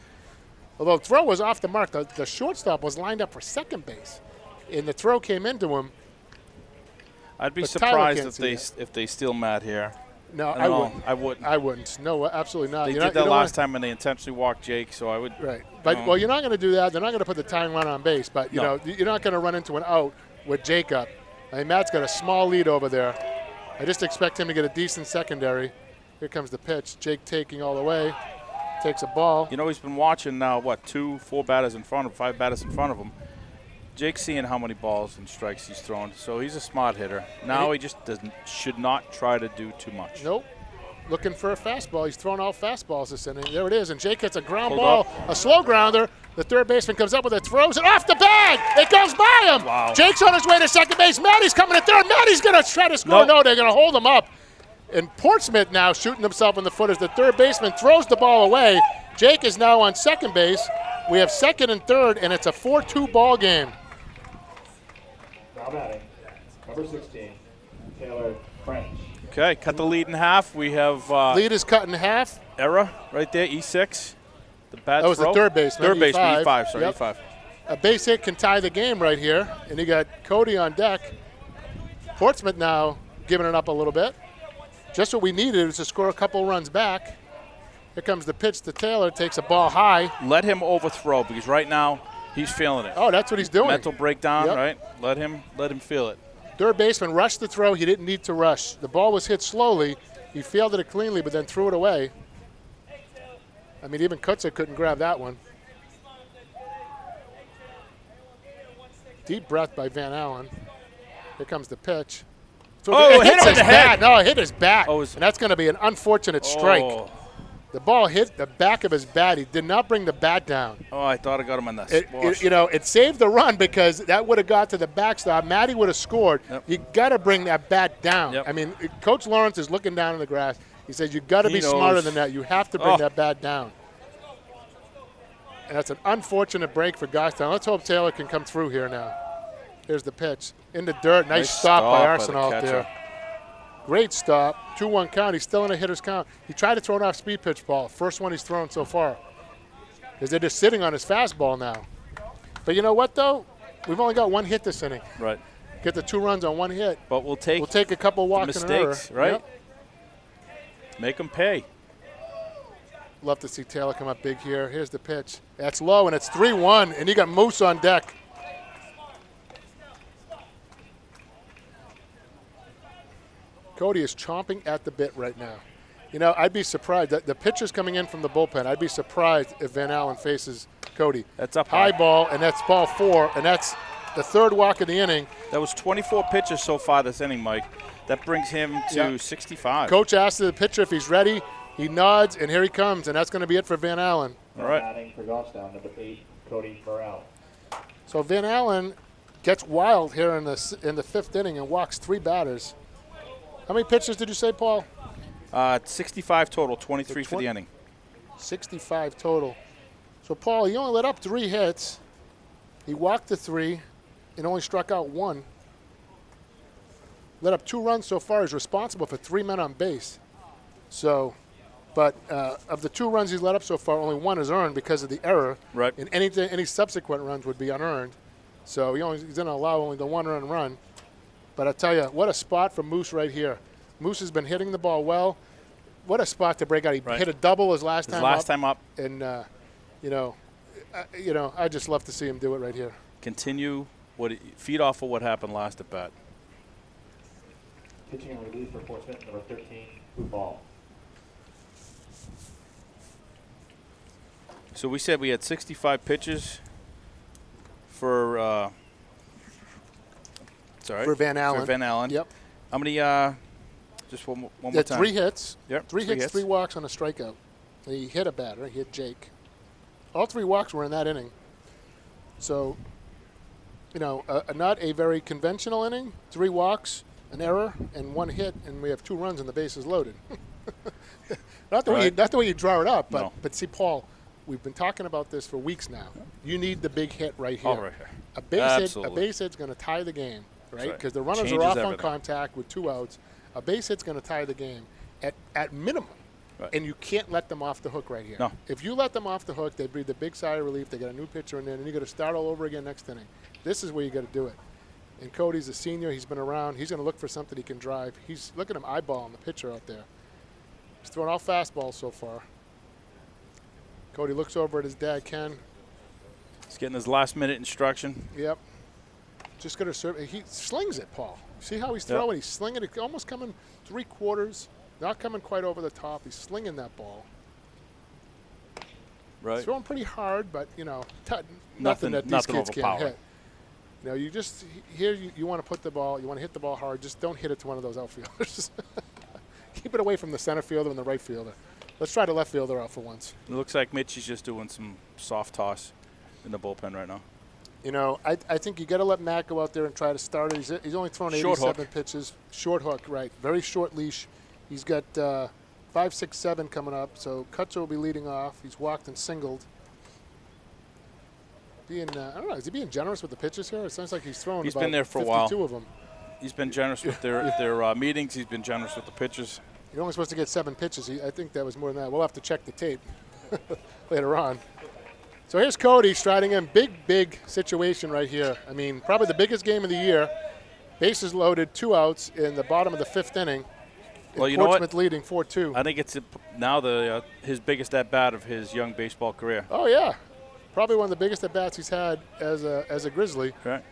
Although the throw was off the mark, the shortstop was lined up for second base, and the throw came into him. I'd be But Tyler surprised can't see if they steal Matt here. No, I I know, wouldn't. I wouldn't. I wouldn't. No, absolutely not. They You're did not- that you don't last wanna- time when they intentionally walked Jake, so I would. Right. But, well, you're not going to do that. They're not going to put the tying run on base. But, you No. know, you're not going to run into an out with Jacob. I mean, Matt's got a small lead over there. I just expect him to get a decent secondary. Here comes the pitch. Jake taking all the way. Takes a ball. You know, he's been watching now, 4 batters in front of him, 5 batters in front of him. Jake's seeing how many balls and strikes he's thrown, so he's a smart hitter. Now he just should not try to do too much. Nope. Looking for a fastball. He's throwing all fastballs this inning. There it is. And Jake hits a ground Hold ball, up. a slow grounder. The third baseman comes up with it, throws it off the bag. It goes by him. Wow. Jake's on his way to second base. Matty's coming to third. Matty's going to try to score. Nope. No, they're going to hold him up. And Portsmouth now shooting himself in the foot as the third baseman throws the ball away. Jake is now on second base. We have second and third, and it's a 4-2 ball game. Now batting, number 16, Taylor French. Okay, cut the lead in half. We have Lead is cut in half. error right there, E6. The bad That was the throw. third baseman, Third baseman, E5. E5, sorry, Yep. E5. A base hit can tie the game right here, and you got Cody on deck. Portsmouth now giving it up a little bit. Just what we needed is to score a couple runs back. Here comes the pitch to Taylor, takes a ball high. Let him overthrow because right now he's feeling it. Oh, that's what he's doing. Mental breakdown, Yep. right? Let him feel it. Third baseman rushed the throw. He didn't need to rush. The ball was hit slowly. He fielded it cleanly, but then threw it away. I mean, even Kutzer couldn't grab that one. Deep breath by Van Allen. Here comes the pitch. Oh, hit him in his the head. bat. No, it hit his bat. Oh, and that's going to be an unfortunate strike. Oh, The ball hit the back of his bat. He did not bring the bat down. Oh, I thought I got him on the It saved the run because that would have got to the backstop. Matty would have scored. Yep. You got to bring that bat down. Yep. I mean, Coach Lawrence is looking down in the grass. He says, you got to be knows. smarter than that. You have to bring Oh. that bat down. And that's an unfortunate break for Goffstown. Let's hope Taylor can come through here now. Here's the pitch. In the dirt. Nice stop by Arsenal the out there. Great stop. 2-1 count. He's still in a hitter's count. He tried to throw an off-speed pitch ball. First one he's thrown so far. Because they're just sitting on his fastball now. But you know what, though? We've only got one hit this inning. Right. Get the 2 runs on 1 hit. But we'll take a couple walks and an error. mistakes, right? Yep. Make them pay. Love to see Taylor come up big here. Here's the pitch. That's low, and it's 3-1, and you got Moose on deck. Cody is chomping at the bit right now. You know, I'd be surprised. The pitcher's coming in from the bullpen. I'd be surprised if Van Allen faces Cody. That's up high high. ball, and that's ball 4, and that's the 3rd walk of the inning. That was 24 pitches so far this inning, Mike. That brings him to 65. Coach asked the pitcher if he's ready. He nods, and here he comes, and that's going to be it for Van Allen. All right. Batting for Goffstown, number 8, Cody Morrell. So Van Allen gets wild here in the 5th inning and walks 3 batters. How many pitches did you say, Paul? 65 total, 23 for the inning. 65 total. So, Paul, he only let up 3 hits. He walked the 3 and only struck out 1. Let up 2 runs so far. He's responsible for 3 men on base. So, but of the 2 runs he's let up so far, only 1 is earned because of the error. Right. And any subsequent runs would be unearned. So he's going to allow only the 1 earned run. But I tell you, what a spot for Moose right here. Moose has been hitting the ball well. What a spot to break out. He hit a double his last time up. And, I just love to see him do it right here. Continue. Feed off of what happened last at bat. Pitching and relief for Portsmouth, number 13, Ball. So we said we had 65 pitches for for Van Allen. For Van Allen. Yep. How many? Just one more time. 3 hits. Yep. 3 hits, 3 walks on a strikeout. He hit a batter. He hit Jake. All 3 walks were in that inning. So, not a very conventional inning. 3 walks, an error, and 1 hit, and we have 2 runs and the bases loaded. Not the way you draw it up, but see, Paul, we've been talking about this for weeks now. You need the big hit right here. Oh, right here. A base hit's going to tie the game, right? Because the runners Changes are off everything. on contact with 2 outs. A base hit's going to tie the game at minimum. Right. And you can't let them off the hook right here. No. If you let them off the hook, they breathe a big sigh of relief. They get a new pitcher in there, and you got to start all over again next inning. This is where you got to do it. And Cody's a senior. He's been around. He's going to look for something he can drive. Look at him eyeballing the pitcher out there. He's thrown all fastballs so far. Cody looks over at his dad, Ken. He's getting his last-minute instruction. Yep. Just got to serve. He slings it, Paul. See how he's throwing? Yep. He's slinging it, almost coming 3/4. Not coming quite over the top. He's slinging that ball. Right. He's throwing pretty hard, but, nothing that these kids can't hit. You just here you want to put the ball, you want to hit the ball hard. Just don't hit it to one of those outfielders. Keep it away from the center fielder and the right fielder. Let's try the left fielder out for once. It looks like Mitch is just doing some soft toss in the bullpen right now. I think you got to let Matt go out there and try to start it. He's only thrown 87 pitches. Short hook, right. Very short leash. He's got 5, 6, 7 coming up, so Kutcher will be leading off. He's walked and singled. I don't know, is he being generous with the pitches here? It sounds like he's thrown He's about been there for 52 a while. of them. He's been generous with their meetings. He's been generous with the pitches. You're only supposed to get 7 pitches. I think that was more than that. We'll have to check the tape later on. So here's Cody striding in. Big situation right here. I mean, probably the biggest game of the year. Bases loaded, 2 outs in the bottom of the 5th inning. Well, you know what? Portsmouth leading 4-2. I think it's now his biggest at-bat of his young baseball career. Oh, yeah. Probably one of the biggest at-bats he's had as a Grizzly. Right.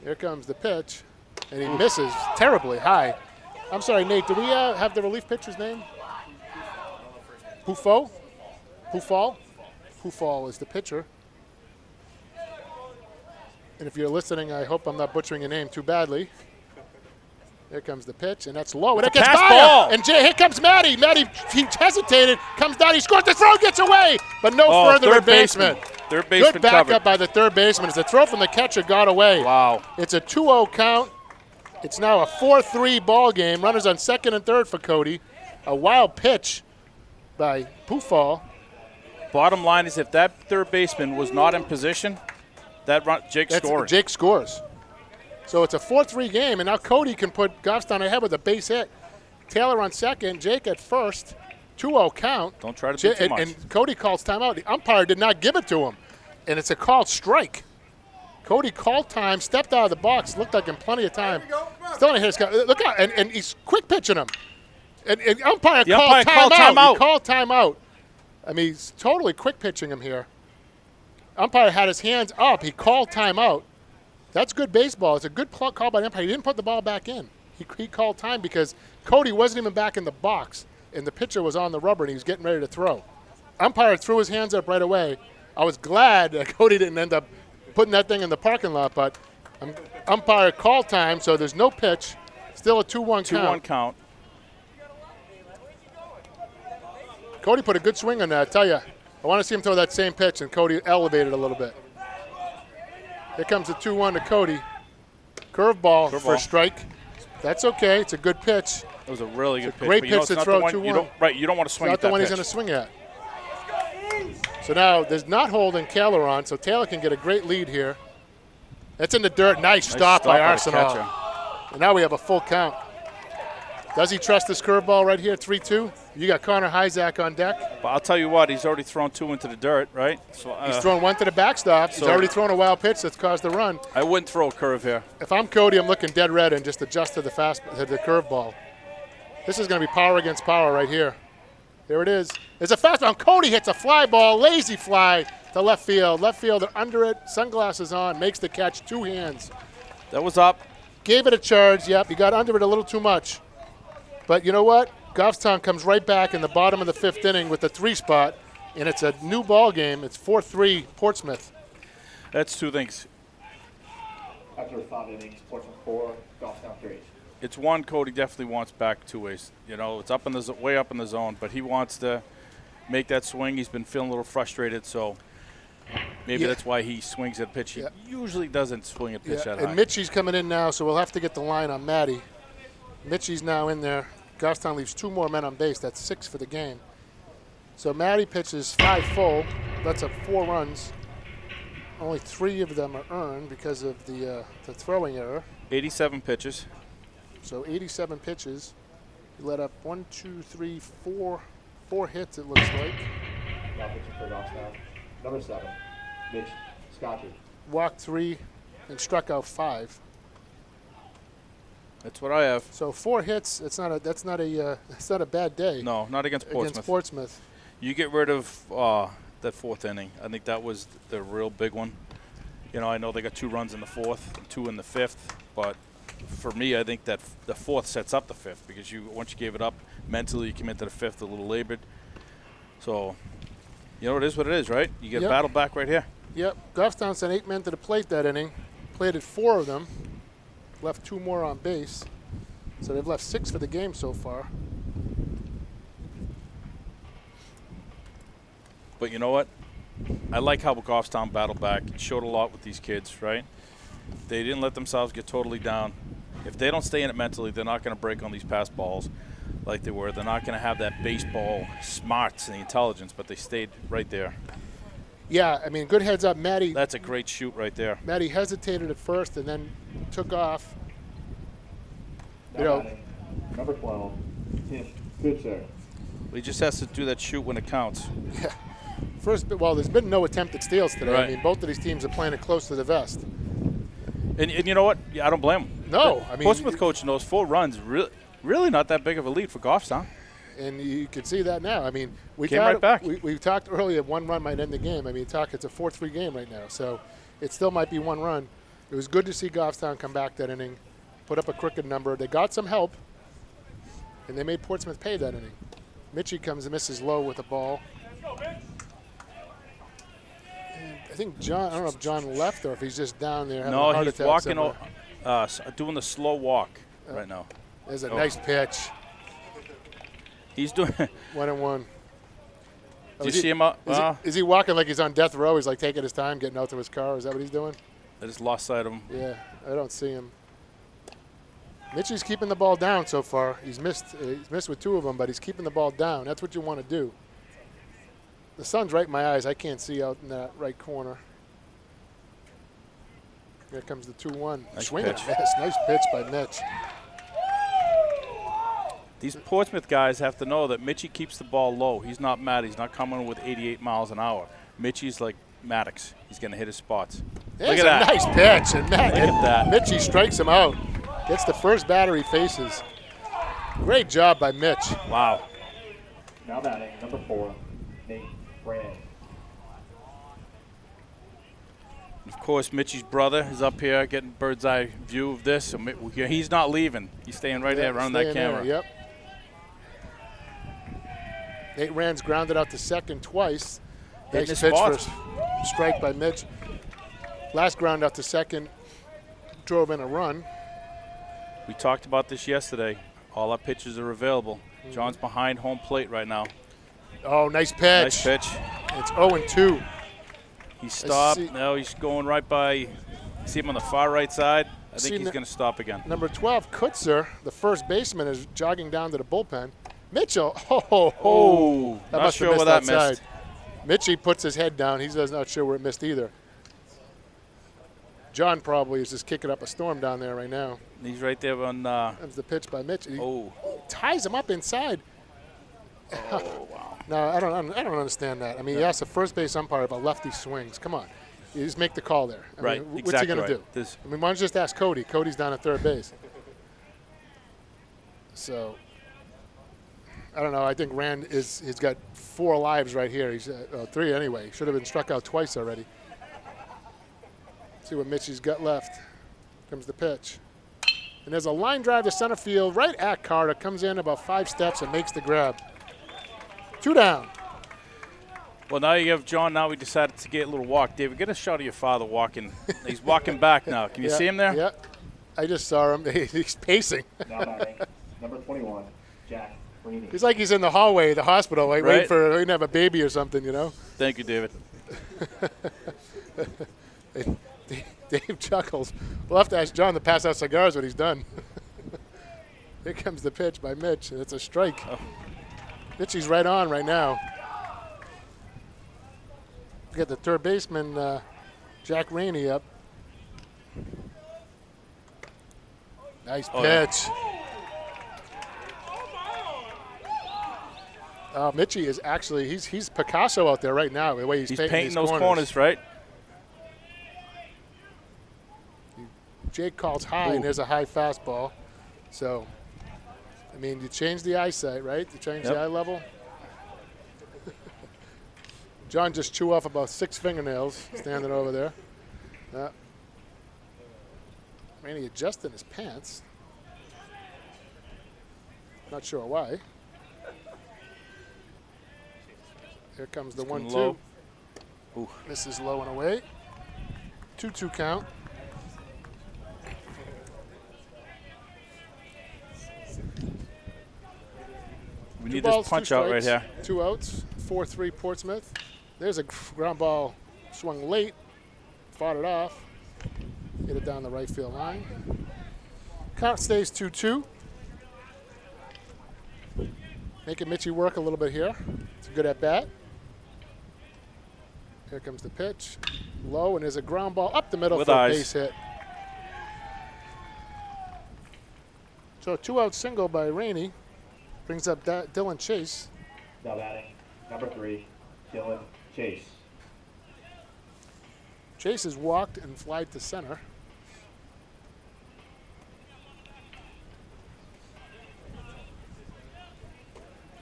Here comes the pitch, and he misses terribly high. I'm sorry, Nate, do we have the relief pitcher's name? Pufall? Pufall is the pitcher. And if you're listening, I hope I'm not butchering your name too badly. Here comes the pitch, and that's low, and It's it a gets pass by ball. him. And here comes Matty. Matty, he hesitated, comes down, he scores, the throw gets away, but no further third advancement. baseman. Third baseman Good backup covered. by the third baseman as the throw from the catcher got away. Wow. It's a 2-0 count. It's now a 4-3 ball game. Runners on second and third for Cody. A wild pitch by Pufall. Bottom line is if that third baseman was not in position, Jake's scoring. Jake scores. So it's a 4-3 game, and now Cody can put Goffstown ahead with a base hit. Taylor on second, Jake at first. 2-0 count. Don't try to do too much. And Cody calls timeout. The umpire did not give it to him, and it's a called strike. Cody called time, stepped out of the box, looked like in plenty of time. Still on a hit. Look out, and he's quick pitching him. And umpire called timeout. He called timeout. I mean, he's totally quick pitching him here. Umpire had his hands up. He called timeout. That's good baseball. It's a good call by the umpire. He didn't put the ball back in. He called time because Cody wasn't even back in the box, and the pitcher was on the rubber, and he was getting ready to throw. Umpire threw his hands up right away. I was glad that Cody didn't end up putting that thing in the parking lot, but umpire called time, so there's no pitch. Still a 2-1 count. 2-1 count. Cody put a good swing on that. I tell you, I want to see him throw that same pitch, and Cody elevated a little bit. Here comes the 2-1 to Cody. Curveball for a strike. That's okay. It's a good pitch. It was a really good pitch. Great but you know, pitch to it's not throw the one, 2-1. You don't want to swing Not at the that one he's pitch. going to swing at. So now there's not holding Taylor on, so Taylor can get a great lead here. That's in the dirt. Nice stop by the Arsenal. catcher. And now we have a full count. Does he trust this curveball right here, 3-2? You got Connor Hyzak on deck. But I'll tell you what, he's already thrown 2 into the dirt, right? So He's thrown one to the backstop. He's so- already thrown a wild pitch that's caused the run. I wouldn't throw a curve here. If I'm Cody, I'm looking dead red and just adjust to the curveball. This is going to be power against power right here. There it is. There's a fastball. Cody hits a fly ball, lazy fly to left field. Left fielder under it, sunglasses on, makes the catch, 2 hands. That was up. Gave it a charge. Yep, he got under it a little too much. But you know what? Goffstown comes right back in the bottom of the 5th inning with the 3 spot, and it's a new ball game. It's 4-3 Portsmouth. That's 2 things. After 5 innings, Portsmouth 4, Goffstown 3. It's one Cody definitely wants back 2 ways. You know, it's up in the way up in the zone, but he wants to make that swing. He's been feeling a little frustrated, so maybe that's why he swings at a pitch. He usually doesn't swing at pitch that high. And Mitchie's coming in now, so we'll have to get the line on Matty. Mitchie's now in there. Goffstown leaves 2 more men on base. That's 6 for the game. So Matty pitches 5 full. That's up 4 runs. Only 3 of them are earned because of the throwing error. 87 pitches. So 87 pitches. He let up 4 hits, it looks like. Now pitching for Goffstown. Number 7, Mitch Scotchy. Walked 3 and struck out 5. That's what I have. So 4 hits. That's not a bad day. No, not against Portsmouth. Against Portsmouth. You get rid of that 4th inning. I think that was the real big one. You know, I know they got 2 runs in the 4th, 2 in the 5th, but for me, I think that the 4th sets up the 5th because once you gave it up mentally, you came into the 5th a little labored. So, you know, it is what it is, right? You get battle back right here. Yep. Goffstown sent 8 men to the plate that inning. Plated 4 of them. Left 2 more on base. So they've left 6 for the game so far. But you know what? I like how Goffstown battled back. It showed a lot with these kids, right? They didn't let themselves get totally down. If they don't stay in it mentally, they're not going to break on these pass balls like they were. They're not going to have that baseball smarts and the intelligence, but they stayed right there. Yeah, I mean, good heads up. Matty That's a great shoot right there. hesitated at first and then took off. Now batting, number 12, Tim Goodser. He just has to do that shoot when it counts. Yeah. Well, there's been no attempted steals today. Right. I mean, both of these teams are playing it close to the vest. And you know what? Yeah, I don't blame him. No, I mean, Portsmouth coaching those 4 runs, really not that big of a lead for Goffstown. and you can see that now. I mean, we Came right back. We talked earlier. 1 run might end the game. I mean, it's a 4-3 game right now, so it still might be 1 run. It was good to see Goffstown come back that inning, put up a crooked number. They got some help, and they made Portsmouth pay that inning. Mitchie comes and misses low with the ball. And I think John. I don't know if John left or if he's just down there having a No, heart he's attack walking, somewhere. doing the slow walk right now. There's a nice pitch. He's doing. 1-1. Do you see him up? Is he walking like he's on death row? He's like taking his time getting out to his car. Is that what he's doing? I just lost sight of him. Yeah, I don't see him. Mitchie's keeping the ball down so far. He's missed with 2 of them, but he's keeping the ball down. That's what you want to do. The sun's right in my eyes. I can't see out in that right corner. Here comes the 2-1. Nice Swing and pitch. miss. Nice pitch by Mitch. These Portsmouth guys have to know that Mitchie keeps the ball low. He's not mad. He's not coming with 88 miles an hour. Mitchie's like Maddox. He's going to hit his spots. There's Look at that. Nice pitch. And Look at that. Mitchie strikes him out. Gets the first batter he faces. Great job by Mitch. Wow. Now batting, number 4, Nate Brand. Of course, Mitchie's brother is up here getting bird's eye view of this. So he's not leaving. He's staying right there around that camera. Yep. Nate Rand's grounded out to second twice. Hitting Nice his pitch for spots. a strike by Mitch. Last ground out to second drove in a run. We talked about this yesterday. All our pitches are available. John's behind home plate right now. Oh, nice pitch. Nice pitch. It's 0-2. He stopped. see- Now he's going right by. See him on the far right side. I See think he's n- going to stop again. Number 12, Kutzer, the first baseman, is jogging down to the bullpen. Mitchell, that not must have sure missed where that outside. missed. Mitchie puts his head down. He's not sure where it missed either. John probably is just kicking up a storm down there right now. He's right there on. That's the pitch by Mitch. He Oh, ties him up inside. oh, wow. No, I don't understand that. I mean, he asked the first base umpire about lefty swings. Come on, you just make the call there. I Right, mean, what's exactly he going right. to do? This- I mean, why don't you just ask Cody? Cody's down at third base. So, I don't know. I think Rand he's got 4 lives right here. He's 3 anyway. Should have been struck out twice already. See what Mitchie's got left. Comes the pitch. And there's a line drive to center field right at Carter. Comes in about 5 steps and makes the grab. 2 down. Well, now you have John. Now we decided to get a little walk. David, get a shot of your father walking. He's walking back now. Can you see him there? Yeah. I just saw him. He's pacing. Now batting, number 21, Jack Reaney. He's like he's in the hallway of the hospital, like Right. waiting to have a baby or something, you know? Thank you, David. Dave chuckles. We'll have to ask John to pass out cigars when he's done. Here comes the pitch by Mitch, and it's a strike. Oh. Mitchie's right on right now. We got the third baseman, Jack Rainey, up. Nice Oh, yeah. pitch. Mitchie is actually, he's Picasso out there right now, the way he's painting these those corners, right? Jake calls high, Ooh. and there's a high fastball. So, I mean, you change the eyesight, right? You change the Yep. eye level. John just chew off about 6 fingernails standing over there. Randy adjusting his pants. Not sure why. Here comes the coming 1-2. low. Ooh. This is low and away. 2-2 count. We 2 need balls, this punch 2 out right strikes, here. 2 outs, 4-3 Portsmouth. There's a ground ball swung late, fought it off, hit it down the right field line. Count stays 2-2. Making Mitchie work a little bit here. It's a good at bat. Here comes the pitch. Low, and there's a ground ball up the middle With for eyes. a base hit. So a 2-out single by Rainey brings up Dylan Chase. Now batting, number 3, Dylan Chase. Chase has walked and flied to center.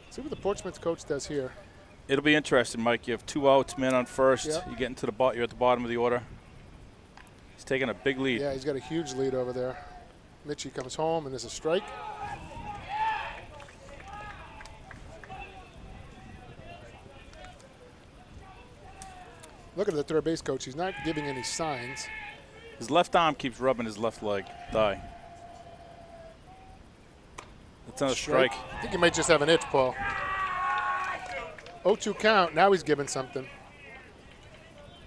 See what the Portsmouth coach does here. It'll be interesting, Mike. You have 2 outs, man on first. Yep. You get into the you're at the bottom of the order. He's taking a big lead. Yeah, he's got a huge lead over there. Mitchie comes home, and there's a strike. Look at the third base coach. He's not giving any signs. His left arm keeps rubbing his left leg, thigh. It's not a strike. I think he might just have an itch, Paul. 0-2 count. Now he's giving something.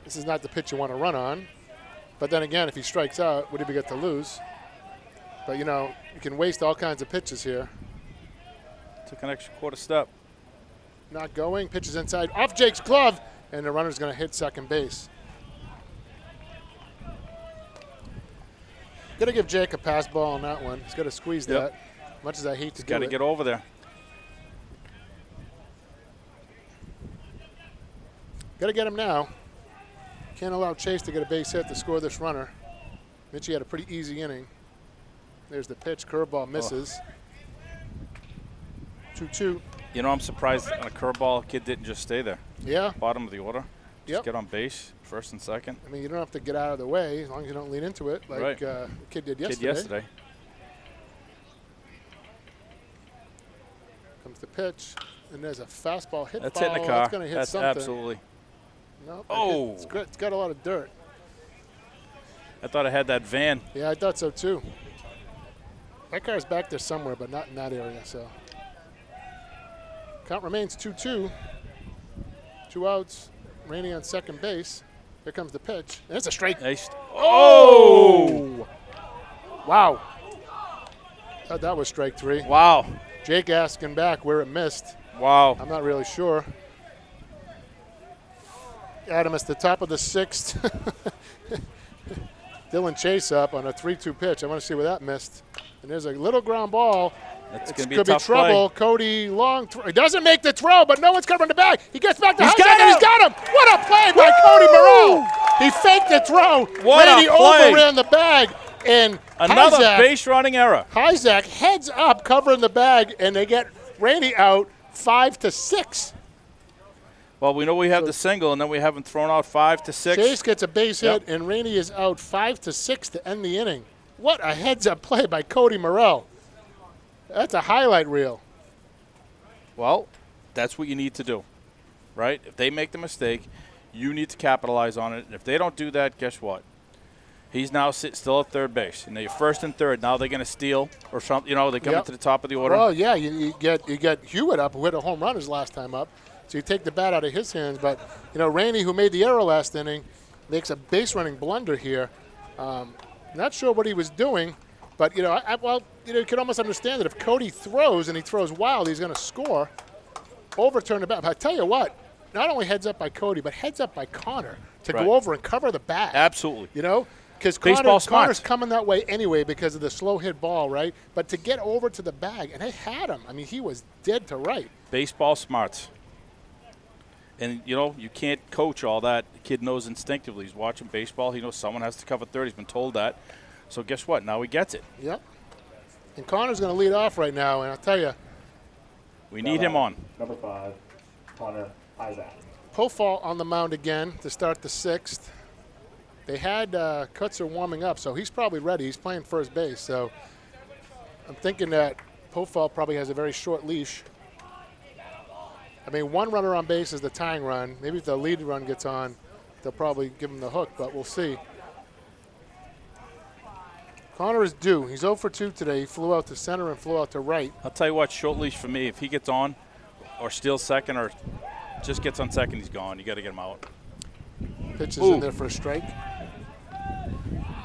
This is not the pitch you want to run on. But then again, if he strikes out, what did we get to lose? But, you know, you can waste all kinds of pitches here. Took an extra quarter step. Not going. Pitches inside. Off Jake's glove. And the runner's going to hit second base. Got to give Jake a pass ball on that one. He's got to squeeze that. Much as I hate to do it. Got to get over there. Got to get him now. Can't allow Chase to get a base hit to score this runner. Mitchie had a pretty easy inning. There's the pitch. Curveball misses. 2-2. You know, I'm surprised on a curveball, kid didn't just stay there. Yeah. Bottom of the order. Just Yep. get on base, first and second. I mean, you don't have to get out of the way as long as you don't lean into it like Right. the kid did yesterday. Kid yesterday. Comes the pitch, and there's a fastball hit That's ball. hitting the car. That's going to hit That's something. absolutely. Nope, Oh. it's good. It's got a lot of dirt. I thought I had that van. Yeah, I thought so too. That car's back there somewhere, but not in that area. So count remains 2-2. 2 outs. Rainey on second base. Here comes the pitch. And it's a strike. Nice. Oh! Wow. Thought that was strike 3. Wow. Jake asking back where it missed. Wow. I'm not really sure. Adam, it's the top of the 6th. Dylan Chase up on a 3-2 pitch. I want to see where that missed. And there's a little ground ball. That's It going to be a could be tough trouble. play. Cody long throw. He doesn't make the throw, but no one's covering the bag. He gets back to He's Isaac, got and he's him. got him. What a play by Cody Morrell. He faked the throw. What a Randy play. overran the bag. And Another Isaac, base running error. Isaac heads up covering the bag, and they get Randy out 5-6. Well, we know we have the single, and then we have him thrown out 5-6. Chase gets a base hit, Yep. and Randy is out 5-6 to end the inning. What a heads-up play by Cody Morrell. That's a highlight reel. Well, that's what you need to do, right? If they make the mistake, you need to capitalize on it. And if they don't do that, guess what? He's now still at third base. And they're first and third. Now they're going to steal or something. You know, they come Yep. to the top of the order. Well, yeah, you get Hewitt up, who hit a home run his last time up. So you take the bat out of his hands. But, you know, Randy, who made the error last inning, makes a base-running blunder here. Not sure what he was doing. But, you know, you could almost understand that if Cody throws and he throws wild, he's going to score, overturn the bat. But I tell you what, not only heads up by Cody, but heads up by Connor to Right. go over and cover the bag. Absolutely. You know, because Baseball smart. Connor's coming that way anyway because of the slow hit ball, right? But to get over to the bag, and they had him. I mean, he was dead to right. Baseball smarts. And, you know, you can't coach all that. The kid knows instinctively. He's watching baseball. He knows someone has to cover third. He's been told that. So guess what? Now he gets it. Yep. And Connor's going to lead off right now, and I'll tell you, We need him on. Number 5, Connor Isaac. Pofall on the mound again to start the 6th. They had Kutzer warming up, so he's probably ready. He's playing first base, so I'm thinking that Pofall probably has a very short leash. I mean, 1 runner on base is the tying run. Maybe if the lead run gets on, they'll probably give him the hook, but we'll see. Connor is due. He's 0 for 2 today. He flew out to center and flew out to right. I'll tell you what, short leash for me. If he gets on or steals second or just gets on second, he's gone. You got to get him out. Pitch is Ooh. in there for a strike.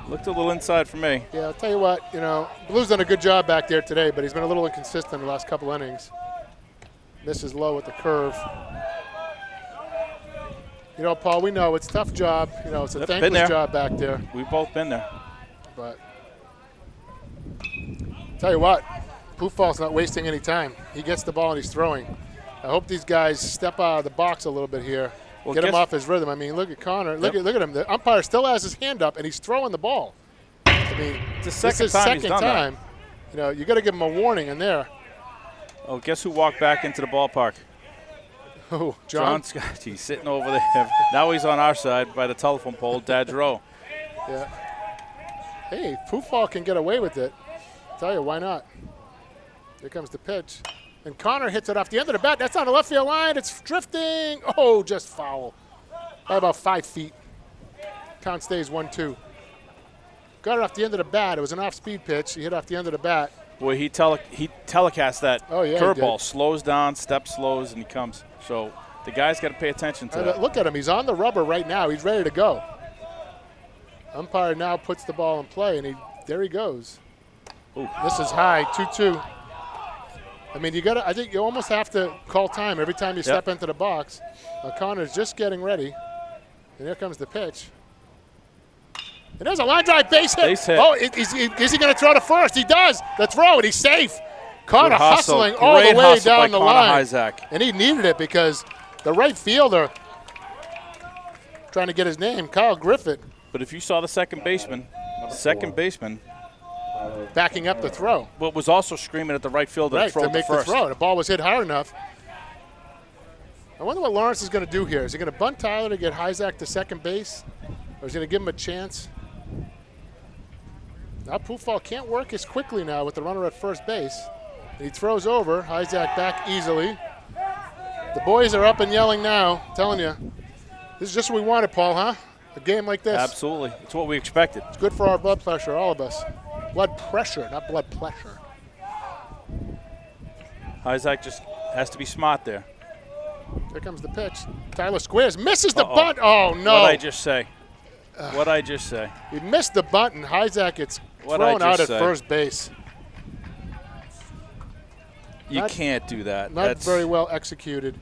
Looked a little inside for me. Yeah, I'll tell you what, you know, Blue's done a good job back there today, but he's been a little inconsistent the last couple innings. Misses low with the curve. You know, Paul, we know it's a tough job. You know, it's a Yep, been thankless there. job back there. We've both been there. But tell you what, Pufall's not wasting any time. He gets the ball and he's throwing. I hope these guys step out of the box a little bit here. Well, Get him guess- off his rhythm. I mean, look at Connor. Look Yep. at him. The umpire still has his hand up and he's throwing the ball. I mean, It's the this second is time he's second done that. time. You know, you got to give him a warning in there. Oh, guess who walked back into the ballpark? Oh, John Scott. He's sitting over there. Now he's on our side by the telephone pole, Dad's row. Yeah. Hey, Pufall can get away with it. Tell you, why not? Here comes the pitch. And Connor hits it off the end of the bat. That's on the left field line. It's drifting. Oh, just foul. By about 5 feet. Count stays 1-2. Got it off the end of the bat. It was an off-speed pitch. He hit off the end of the bat. Boy, telecast that Oh, yeah, he curveball. did. Slows down, step slows, and he comes. So the guy's got to pay attention to that. Look at him. He's on the rubber right now. He's ready to go. Umpire now puts the ball in play, and there he goes. Ooh. This is high, 2-2. I mean, I think you almost have to call time every time you step into the box. O'Connor's just getting ready, and here comes the pitch. And there's a line drive base hit. Base hit. Oh, is he going to throw to first? He does. The throw, and he's safe. Connor hustling all the Great way hustle down by the Connor line. Hyzak. And he needed it because the right fielder, trying to get his name, Kyle Griffith, But if you saw the second baseman, backing up the throw. but was also screaming at the right fielder Right, to throw to it make to the first. throw. The ball was hit hard enough. I wonder what Lawrence is going to do here. Is he going to bunt Tyler to get Hyzak to second base? Or is he going to give him a chance? Now Pufall can't work as quickly now with the runner at first base. He throws over. Hyzak back easily. The boys are up and yelling now. I'm telling you, this is just what we wanted, Paul, huh? A game like this. Absolutely. It's what we expected. It's good for our blood pressure, all of us. Blood pressure, not blood pressure. Hyzak just has to be smart there. Here comes the pitch. Tyler squares, misses the bunt. Oh, no. What'd I just say? What'd I just say? He missed the bunt, and Hyzak gets What'd I thrown out just at say? first base. You Not- can't do that. Not very well executed.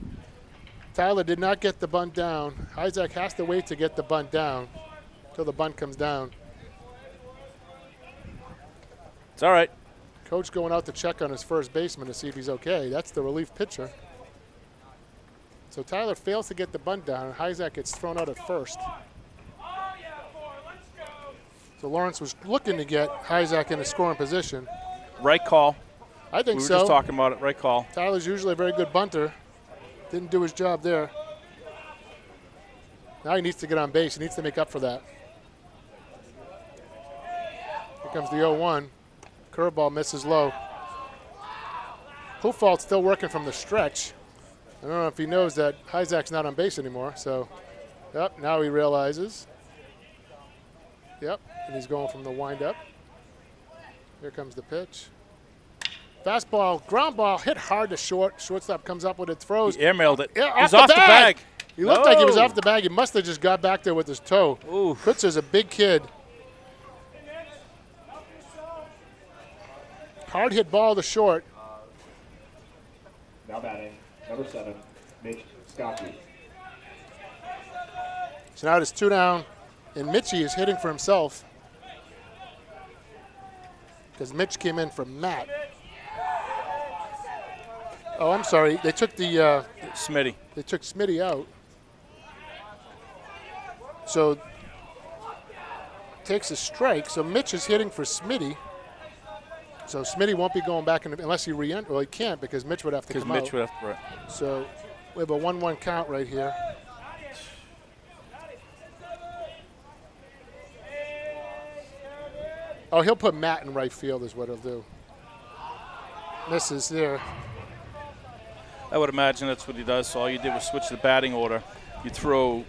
Tyler did not get the bunt down. Hyzak has to wait to get the bunt down until the bunt comes down. It's all right. Coach going out to check on his first baseman to see if he's okay. That's the relief pitcher. So Tyler fails to get the bunt down, and Hyzak gets thrown out at first. So Lawrence was looking to get Hyzak in a scoring position. Right call. I think We were so. just talking about it. Right call. Tyler's usually a very good bunter. Didn't do his job there. Now he needs to get on base. He needs to make up for that. Here comes the 0-1. Curveball misses low. Pufal's still working from the stretch. I don't know if he knows that Hyzak's not on base anymore. So, yep, now he realizes. Yep, and he's going from the windup. Here comes the pitch. Fastball, ground ball, hit hard to short. Shortstop comes up with it, throws. He airmailed it. Yeah, He's off the bag. He looked like he was No. off the bag. He must have just got back there with his toe. Oof. Kutz is a big kid. Hard hit ball to short. Now batting, number 7, Mitch Scotty. So now it's 2 down, and Mitchie is hitting for himself because Mitch came in for Matt. Oh, I'm sorry. They took Smitty. They took Smitty out. So takes a strike. So Mitch is hitting for Smitty. So Smitty won't be going back unless he re-enter. Well, he can't because Mitch would have to Because come Mitch out. would have to. Right. So we have a 1-1 count right here. Oh, he'll put Matt in right field is what he'll do. Misses there. I would imagine that's what he does. So all you did was switch the batting order. You throw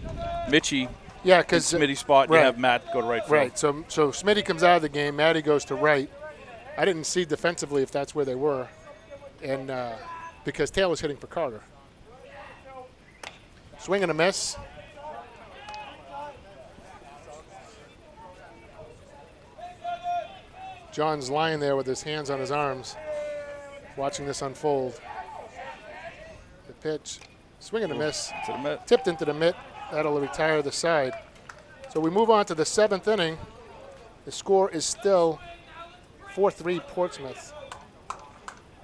Mitchie Yeah, in because Smitty's spot. right. You have Matt go to right field. right. So Smitty comes out of the game. Matty goes to right. I didn't see defensively if that's where they were, and because Taylor's hitting for Carter. Swing and a miss. John's lying there with his hands on his arms, watching this unfold. The pitch, swing and a miss. To the mitt. Tipped into the mitt. That'll retire the side. So we move on to the 7th inning. The score is still 4-3 Portsmouth.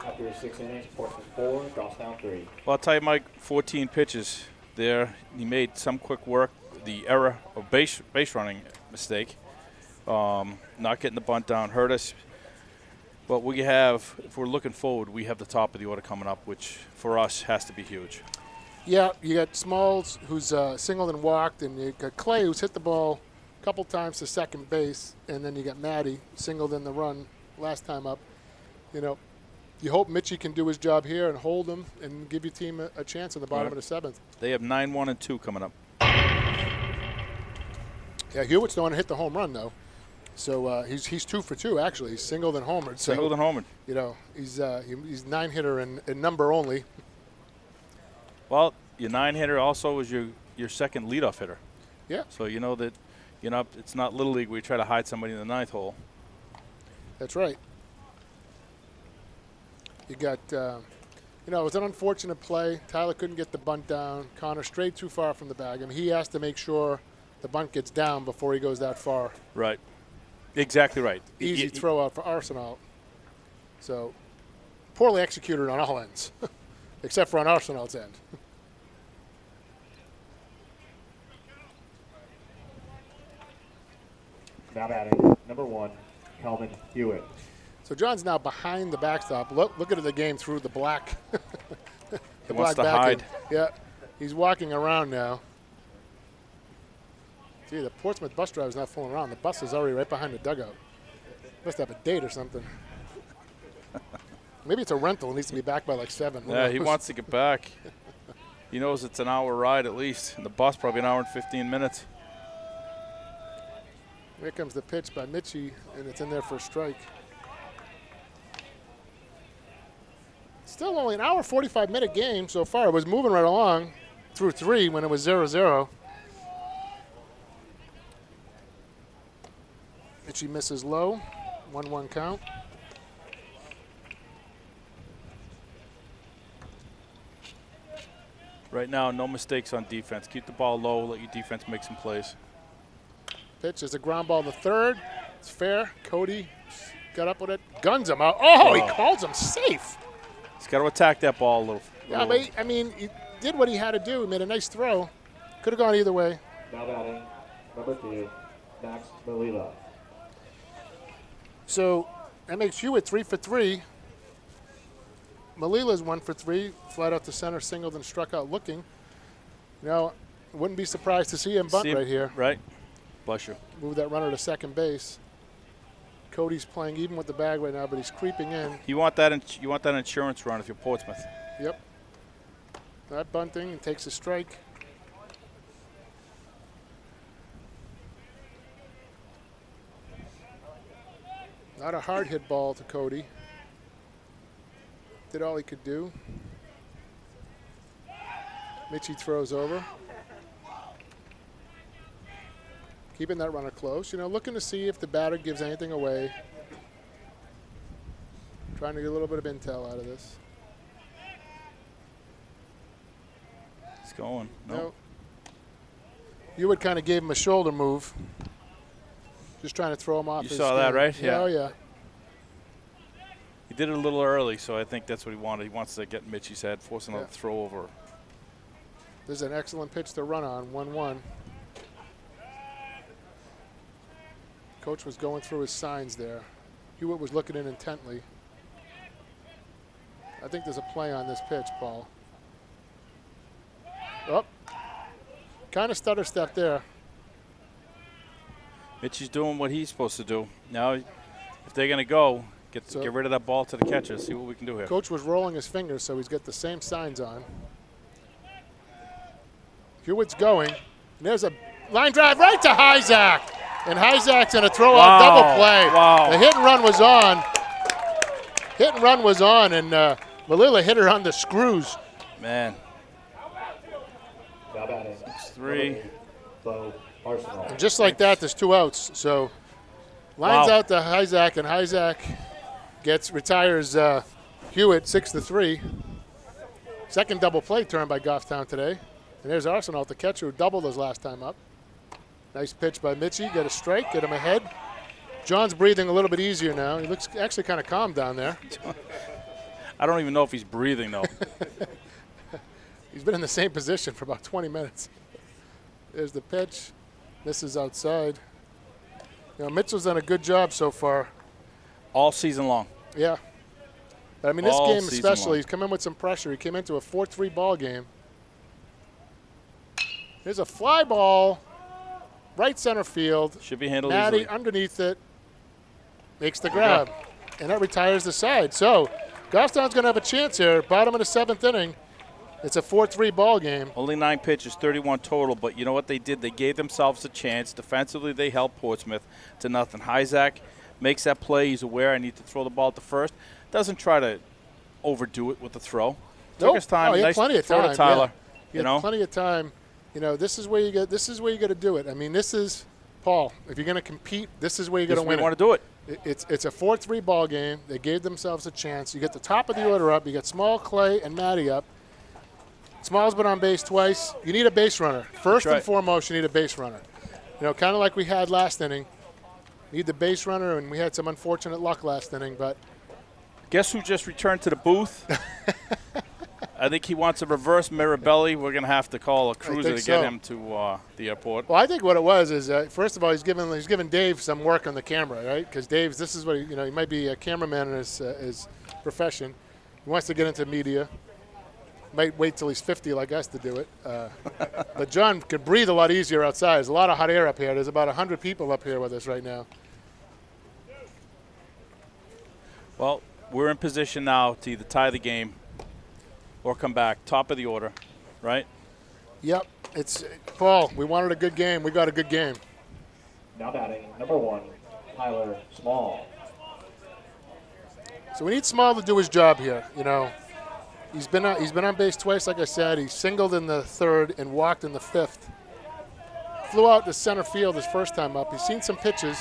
After 6 innings, Portsmouth 4, Goffstown 3. Well, I'll tell you, Mike, 14 pitches there. He made some quick work. The error of base running mistake. Not getting the bunt down hurt us. But we have, if we're looking forward, we have the top of the order coming up, which for us has to be huge. Yeah, you got Smalls, who's singled and walked, and you got Clay, who's hit the ball a couple times to second base, and then you got Matty, singled in the run last time up. You know, you hope Mitchie can do his job here and hold him and give your team a chance in the bottom of the 7th. They have 9-1 and 2 coming up. Yeah, Hewitt's the one to hit the home run, though. So he's 2 for 2 actually. He's singled and homered. So, Singled and homered. You know, he's 9-hitter in number only. Well, your 9-hitter also is your second leadoff hitter. Yeah. So you know that it's not Little League where you try to hide somebody in the 9th hole. That's right. You got, it was an unfortunate play. Tyler couldn't get the bunt down. Connor strayed too far from the bag. I mean, he has to make sure the bunt gets down before he goes that far. Right. Exactly right. Easy throw out for Arsenal. So, poorly executed on all ends, except for on Arsenal's end. Now batting, number 1, Calvin Hewitt. So John's now behind the backstop. Look at the game through the black. He wants to hide. Yeah, he's walking around now. Gee, the Portsmouth bus driver's not fooling around. The bus is already right behind the dugout. Must have a date or something. Maybe it's a rental. It needs to be back by like 7. Yeah, he wants to get back. He knows it's an hour ride at least. And the bus probably an hour and 15 minutes. Here comes the pitch by Mitchie, and it's in there for a strike. Still only an hour, 45-minute game so far. It was moving right along through 3 when it was 0-0. Mitchie misses low. 1-1 count. Right now, no mistakes on defense. Keep the ball low. Let your defense make some plays. Pitch is a ground ball to third. It's fair. Cody got up with it. Guns him out. Oh, he calls him safe. He's got to attack that ball a little. Yeah, but I mean, he did what he had to do. He made a nice throw. Could have gone either way. Now batting, number 2, Max Malila. So that makes Hewitt 3 for 3. Malila's 1 for 3. Flat out to center, singled and struck out looking. You know, wouldn't be surprised to see him bunt right here. Right. Bless you. Move that runner to second base. Cody's playing even with the bag right now, but he's creeping in. You want that insurance run if you're Portsmouth. Yep. Not bunting and takes a strike. Not a hard hit ball to Cody. Did all he could do. Mitchie throws over. Keeping that runner close. You know, looking to see if the batter gives anything away. Trying to get a little bit of intel out of this. He's going. No. Hewitt kind of gave him a shoulder move. Just trying to throw him off. You his saw that, game. right? Yeah. Oh, yeah. He did it a little early, so I think that's what he wanted. He wants to get Mitchie's head, force him to throw over. This is an excellent pitch to run on, 1-1. Coach was going through his signs there. Hewitt was looking in intently. I think there's a play on this pitch, Paul. Oh, kind of stutter step there. Mitchie's doing what he's supposed to do. Now, if they're going to go, get rid of that ball to the catcher, see what we can do here. Coach was rolling his fingers, so he's got the same signs on. Hewitt's going. And there's a line drive right to Hyzak. And Hyzak's in a throw-out double play. Wow. The hit and run was on. Hit and run was on, and Malila hit her on the screws. Man. Now batting, 3. Bo Arsenal. And just like that, there's 2 outs. So lines out to Hyzak, and Hyzak retires Hewitt 6-3. Second double play turn by Goffstown today. And there's Arsenal, the catcher, who doubled his last time up. Nice pitch by Mitchie. Get a strike, get him ahead. John's breathing a little bit easier now. He looks actually kind of calm down there. I don't even know if he's breathing, though. He's been in the same position for about 20 minutes. There's the pitch. Misses outside. You know, Mitchell's done a good job so far. All season long. Yeah. But, I mean, this All game season especially, long. he's come in with some pressure. He came into a 4-3 ball game. There's a fly ball, right center field. Should be handled Matty easily. underneath it, makes the grab, and that retires the side. So Goffstown's going to have a chance here, bottom of the 7th inning. It's a 4-3 ball game. Only 9 pitches, 31 total. But you know what they did? They gave themselves a chance. Defensively, they held Portsmouth to nothing. Hyzak makes that play. He's aware I need to throw the ball to first. Doesn't try to overdo it with the throw. Took his time. Oh, he had Nice plenty of throw time. to Tyler. He had plenty of time. You know, this is where you get. This is where you got to do it. I mean, this is Paul. If you're going to compete, this is where you're going to win. We want to do it. It's a 4-3 ball game. They gave themselves a chance. You get the top of the order up. You get Small, Clay, and Matty up. Small's been on base twice. You need a base runner. First and foremost, you need a base runner. You know, kind of like we had last inning. You need the base runner, and we had some unfortunate luck last inning, but. Guess who just returned to the booth? I think he wants a reverse Mirabelli. We're going to have to call a cruiser to get him to the airport. Well, I think what it was is, first of all, he's giving Dave some work on the camera, right? Because Dave's, this is what, he might be a cameraman in his profession. He wants to get into media. Might wait till he's 50 like us to do it. But John could breathe a lot easier outside. There's a lot of hot air up here. There's about 100 people up here with us right now. Well, we're in position now to either tie the game or come back. Top of the order, right? Yep. It's Paul, we wanted a good game. We got a good game. Now batting, number 1, Tyler Small. So we need Small to do his job here, you know. He's been on base twice, like I said. He singled in the third and walked in the fifth. Flew out to center field his first time up. He's seen some pitches.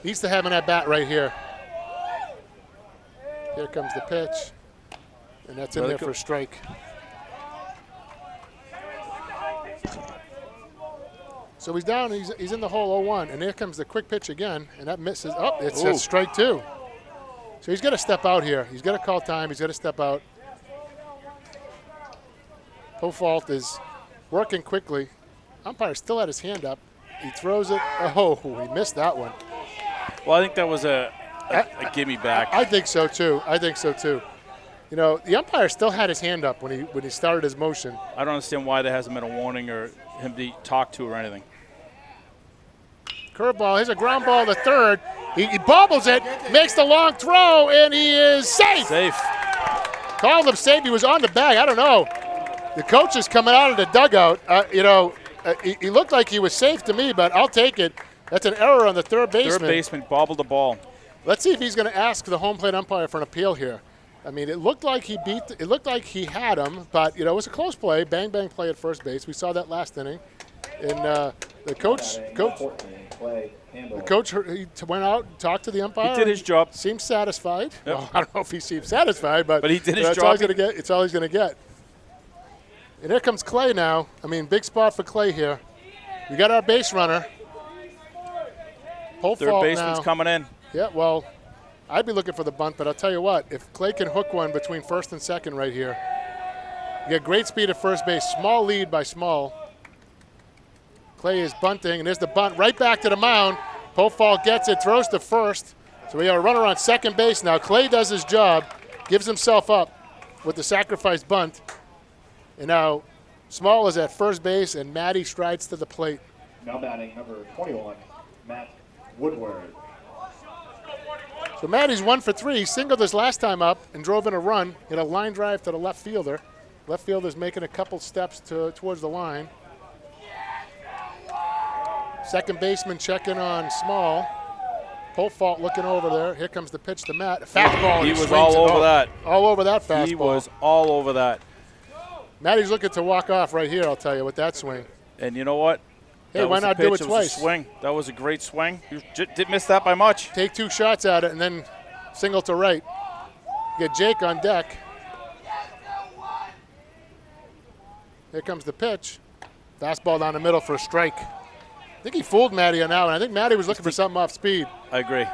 Needs to have an at-bat right here. Here comes the pitch. And that's in there for a strike. So he's down. He's in the hole 0-1. And here comes the quick pitch again. And that misses. Oh, it says strike 2. So he's got to step out here. He's got to call time. He's got to step out. Pofalt is working quickly. Umpire still had his hand up. He throws it. Oh, he missed that one. Well, I think that was a gimme back. I think so too. You know, the umpire still had his hand up when he started his motion. I don't understand why there hasn't been a warning or him to talk to or anything. Curveball. Here's a ground ball to third. He bobbles it, makes the long throw, and he is safe. Called him safe. He was on the bag. I don't know. The coach is coming out of the dugout. He looked like he was safe to me, but I'll take it. That's an error on the third baseman. Third baseman bobbled the ball. Let's see if he's going to ask the home plate umpire for an appeal here. I mean, it looked like he had him, but it was a close play. Bang bang play at first base. We saw that last inning, and the coach he went out and talked to the umpire. He did his job. Seemed satisfied. Yep. Well, I don't know if he seemed satisfied, but he did his that's job. All he's gonna get. It's all he's going to get. And here comes Clay now. I mean, big spot for Clay here. We got our base runner. Third baseman's coming in. Yeah, well, I'd be looking for the bunt, but I'll tell you what, if Clay can hook one between first and second right here, you get great speed at first base. Small lead by Small. Clay is bunting, and there's the bunt right back to the mound. Pofall gets it, throws to first. So we got a runner on second base now. Clay does his job, gives himself up with the sacrifice bunt. And now Small is at first base, and Matty strides to the plate. Now batting, number 21, Matt Woodward. So Matty's 1 for 3. He singled his last time up and drove in a run in a line drive to the left fielder. Left fielder's making a couple steps towards the line. Second baseman checking on Small. Pofalt looking over there. Here comes the pitch to Matt. Fastball. He was all over that. All over that fastball. He was all over that. Matty's looking to walk off right here, I'll tell you, with that swing. And you know what? Hey, why not do it twice? Swing. That was a great swing. You didn't miss that by much. Take 2 shots at it and then single to right. Get Jake on deck. Here comes the pitch. Fastball down the middle for a strike. I think he fooled Matty on that one. I think Matty was looking for something off speed. I agree.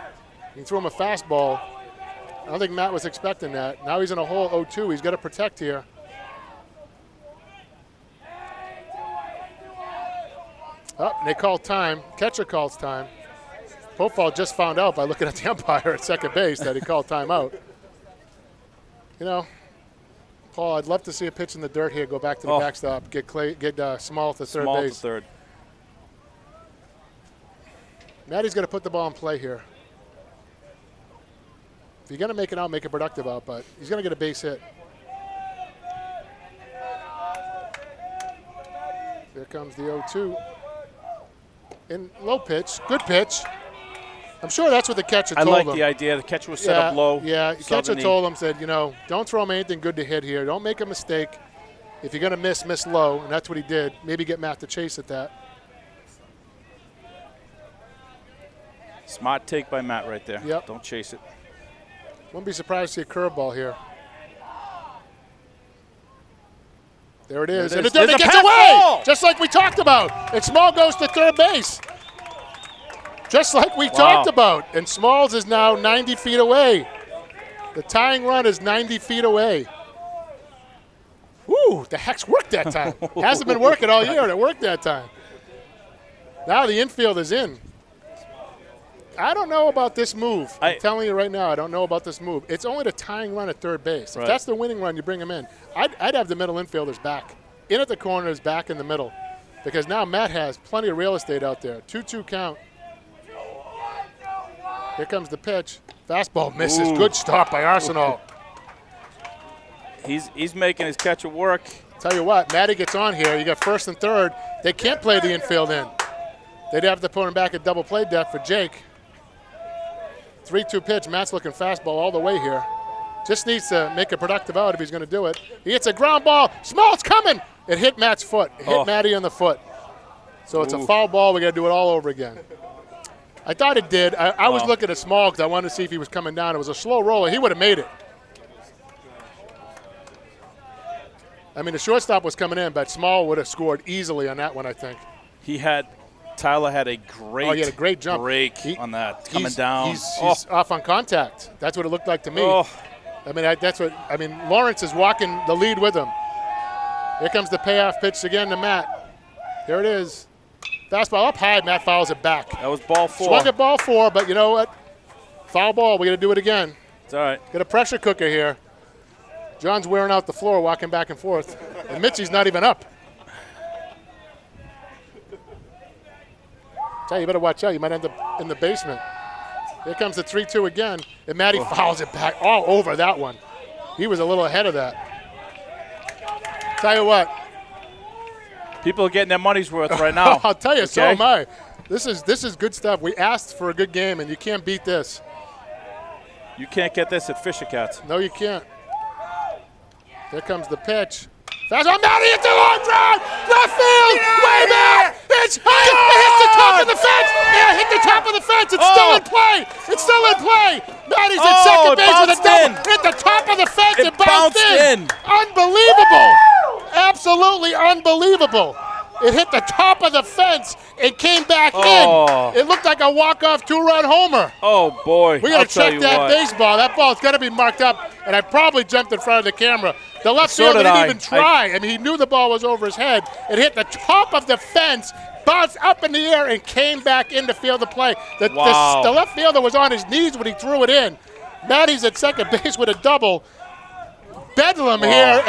He threw him a fastball. I don't think Matt was expecting that. Now he's in a hole 0-2. He's got to protect here. Oh, and they call time. Catcher calls time. Pofall just found out by looking at the umpire at second base that he called timeout. You know, Paul, I'd love to see a pitch in the dirt here. Go back to the backstop. Get Small to third base. Small to third. Matty's got to put the ball in play here. If you're going to make it out, make it productive out, but he's going to get a base hit. Here comes the 0-2. In low pitch, good pitch. I'm sure that's what the catcher told him. I like the idea. The catcher was set up low. Yeah, the catcher told him, said, don't throw him anything good to hit here. Don't make a mistake. If you're going to miss low, and that's what he did. Maybe get Matt to chase at that. Smart take by Matt right there. Yep. Don't chase it. Wouldn't be surprised to see a curveball here. There it is. And it There's a gets pass away, ball! just like we talked about. And Small goes to third base. Just like we talked about. And Smalls is now 90 feet away. The tying run is 90 feet away. Woo, the heck's worked that time. Hasn't been working all year, and it worked that time. Now the infield is in. I don't know about this move. I'm telling you right now, I don't know about this move. It's only the tying run at third base. If that's the winning run, you bring him in. I'd have the middle infielders back. In at the corners, back in the middle. Because now Matt has plenty of real estate out there. 2-2 count. Here comes the pitch. Fastball misses. Ooh. Good stop by Arsenal. He's making his catcher work. Tell you what, Matty gets on here. You got first and third. They can't play the infield in. They'd have to put him back at double play depth for Jake. 3-2 pitch. Matt's looking fastball all the way here. Just needs to make a productive out if he's going to do it. He hits a ground ball. Small's coming. It hit Matt's foot. It hit Matty on the foot. So it's a foul ball. We got to do it all over again. I thought it did. I was looking at Small because I wanted to see if he was coming down. It was a slow roller. He would have made it. I mean, the shortstop was coming in, but Small would have scored easily on that one, I think. Tyler had a great, he had a great jump break on that, coming down. He's off on contact. That's what it looked like to me. I mean, Lawrence is walking the lead with him. Here comes the payoff pitch again to Matt. There it is. Fastball up high. Matt fouls it back. That was ball 4. Swung at ball 4, but you know what? Foul ball. We got to do it again. It's all right. Got a pressure cooker here. John's wearing out the floor, walking back and forth. And Mitchie's not even up. Tell you better watch out. You might end up in the basement. Here comes the 3-2 again. And Matty fouls it back all over that one. He was a little ahead of that. Tell you what. People are getting their money's worth right now. I'll tell you, so am I. This is good stuff. We asked for a good game, and you can't beat this. You can't get this at Fisher Cats. No, you can't. Here comes the pitch. Fastball, Matty hits the long drive. Left field, way back. It's high. It hits the top of the fence. Yeah, hit the top of the fence. It's still in play. It's still in play. Matty's at second base with a double. Hit the top of the fence. It bounced in. Unbelievable. Absolutely unbelievable. It hit the top of the fence and came back in. It looked like a walk-off 2-run homer. Oh, boy. We got to check that baseball. That ball's got to be marked up, and I probably jumped in front of the camera. The left fielder didn't even try. I mean, he knew the ball was over his head. It hit the top of the fence, bounced up in the air, and came back into field of play. The left fielder was on his knees when he threw it in. Matty's at second base with a double. Bedlam here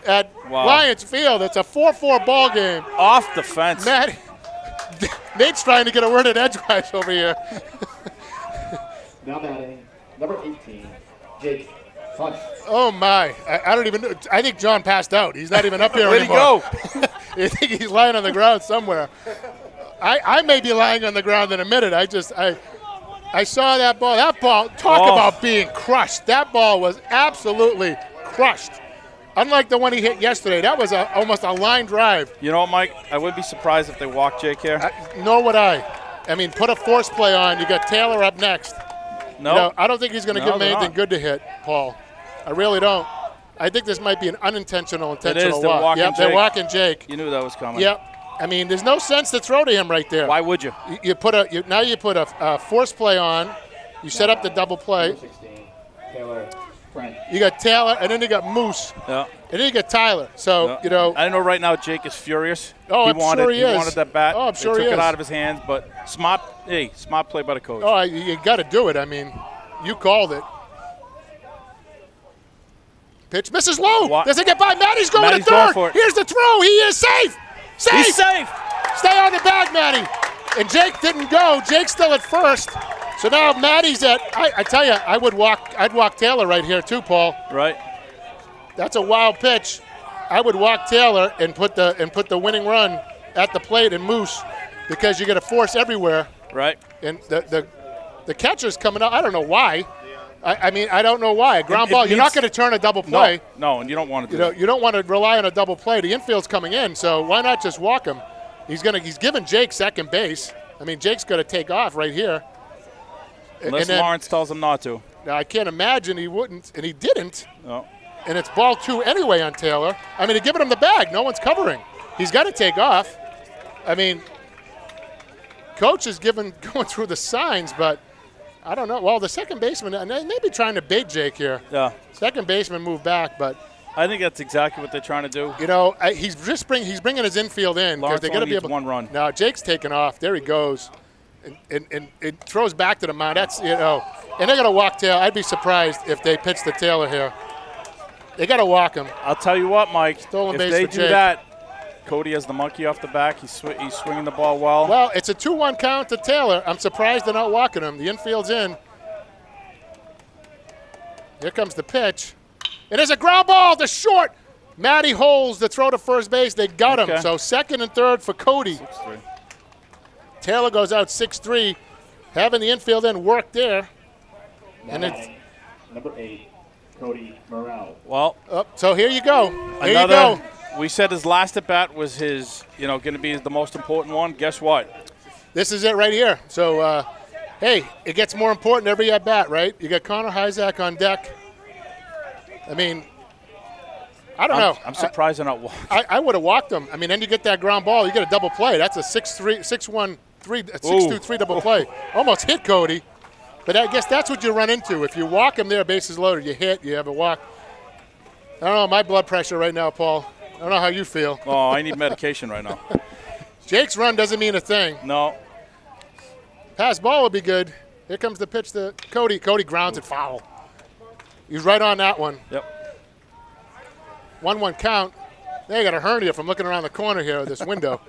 at Lions Field. It's a 4-4 ball game. Off the fence. Nate's trying to get a word in edgewise over here. Now batting, number 18, Jake Hunt. Oh, my. I don't even know. I think John passed out. He's not even up here Where'd anymore. he go? I think he's lying on the ground somewhere. I may be lying on the ground in a minute. I saw that ball. That ball, talk about being crushed. That ball was absolutely crushed. Unlike the one he hit yesterday, that was almost a line drive. You know what, Mike? I wouldn't be surprised if they walked Jake here. Nor would I. I mean, put a force play on. You got Taylor up next. No. I don't think he's going to give him anything good to hit, Paul. I really don't. I think this might be an unintentional walk. They're walking Jake. You knew that was coming. Yep. I mean, there's no sense to throw to him right there. Why would you? You put a force play on. You set up the double play. 16, Taylor. Brent. You got Taylor, and then you got Moose. Yeah. And then you got Tyler. So, I know right now Jake is furious. Oh, I'm sure he is. He wanted that bat. Oh, I'm sure they he took is. it out of his hands, but smart play by the coach. Oh, you got to do it. I mean, you called it. Pitch misses low. Doesn't get by. Matty's going to third. Here's the throw. He is safe. He's safe. Stay on the bag, Matty. And Jake didn't go. Jake's still at first. So now Maddie's at. I tell you, I'd walk Taylor right here too, Paul. Right. That's a wild pitch. I would walk Taylor and put the winning run at the plate and Moose, because you get a force everywhere. Right. And the catcher's coming out. I don't know why. I mean, I don't know why. Ground ball. You're not going to turn a double play. No, and you don't want to do that. You don't want to rely on a double play. The infield's coming in, so why not just walk him? He's giving Jake second base. I mean, Jake's going to take off right here. Unless Lawrence tells him not to. Now, I can't imagine he wouldn't, and he didn't. No. And it's ball 2 anyway on Taylor. I mean, they're giving him the bag. No one's covering. He's got to take off. I mean, coach is going through the signs, but I don't know. Well, the second baseman, and they may be trying to bait Jake here. Yeah. Second baseman moved back, but I think that's exactly what they're trying to do. you know, he's bringing his infield in because Lawrence they got to only be needs able. one run. Now Jake's taking off. There he goes, and it throws back to the mound. That's and they're gonna walk Taylor. I'd be surprised if they pitch the Taylor here. They got to walk him. I'll tell you what, Mike. Stolen if base they for do Jake. that, Cody has the monkey off the back. He's swinging the ball well. Well, it's a 2-1 count to Taylor. I'm surprised they're not walking him. The infield's in. Here comes the pitch. And there's a ground ball to short. Matty holds the throw to first base. They got him. Okay. So second and third for Cody. 6-3. Taylor goes out 6-3. Having the infield in work there. Now And it's batting, number 8, Cody Morrell. Well, so here you go. Here you go. we said his last at bat was his, going to be the most important one. Guess what? This is it right here. So, hey, it gets more important every at bat, right? You got Connor Hyzak on deck. I mean, I don't know. I'm surprised they're not walking. I would have walked him. I mean, then you get that ground ball, you get a double play. That's a 6-2-3 double play. Almost hit Cody. But I guess that's what you run into. If you walk him there, bases loaded, you hit, you have a walk. I don't know, my blood pressure right now, Paul. I don't know how you feel. Oh, I need medication right now. Jake's run doesn't mean a thing. No. Pass ball would be good. Here comes the pitch to Cody. Cody grounds it foul. He's right on that one. Yep. 1-1 count. They got a hernia from looking around the corner here of this window.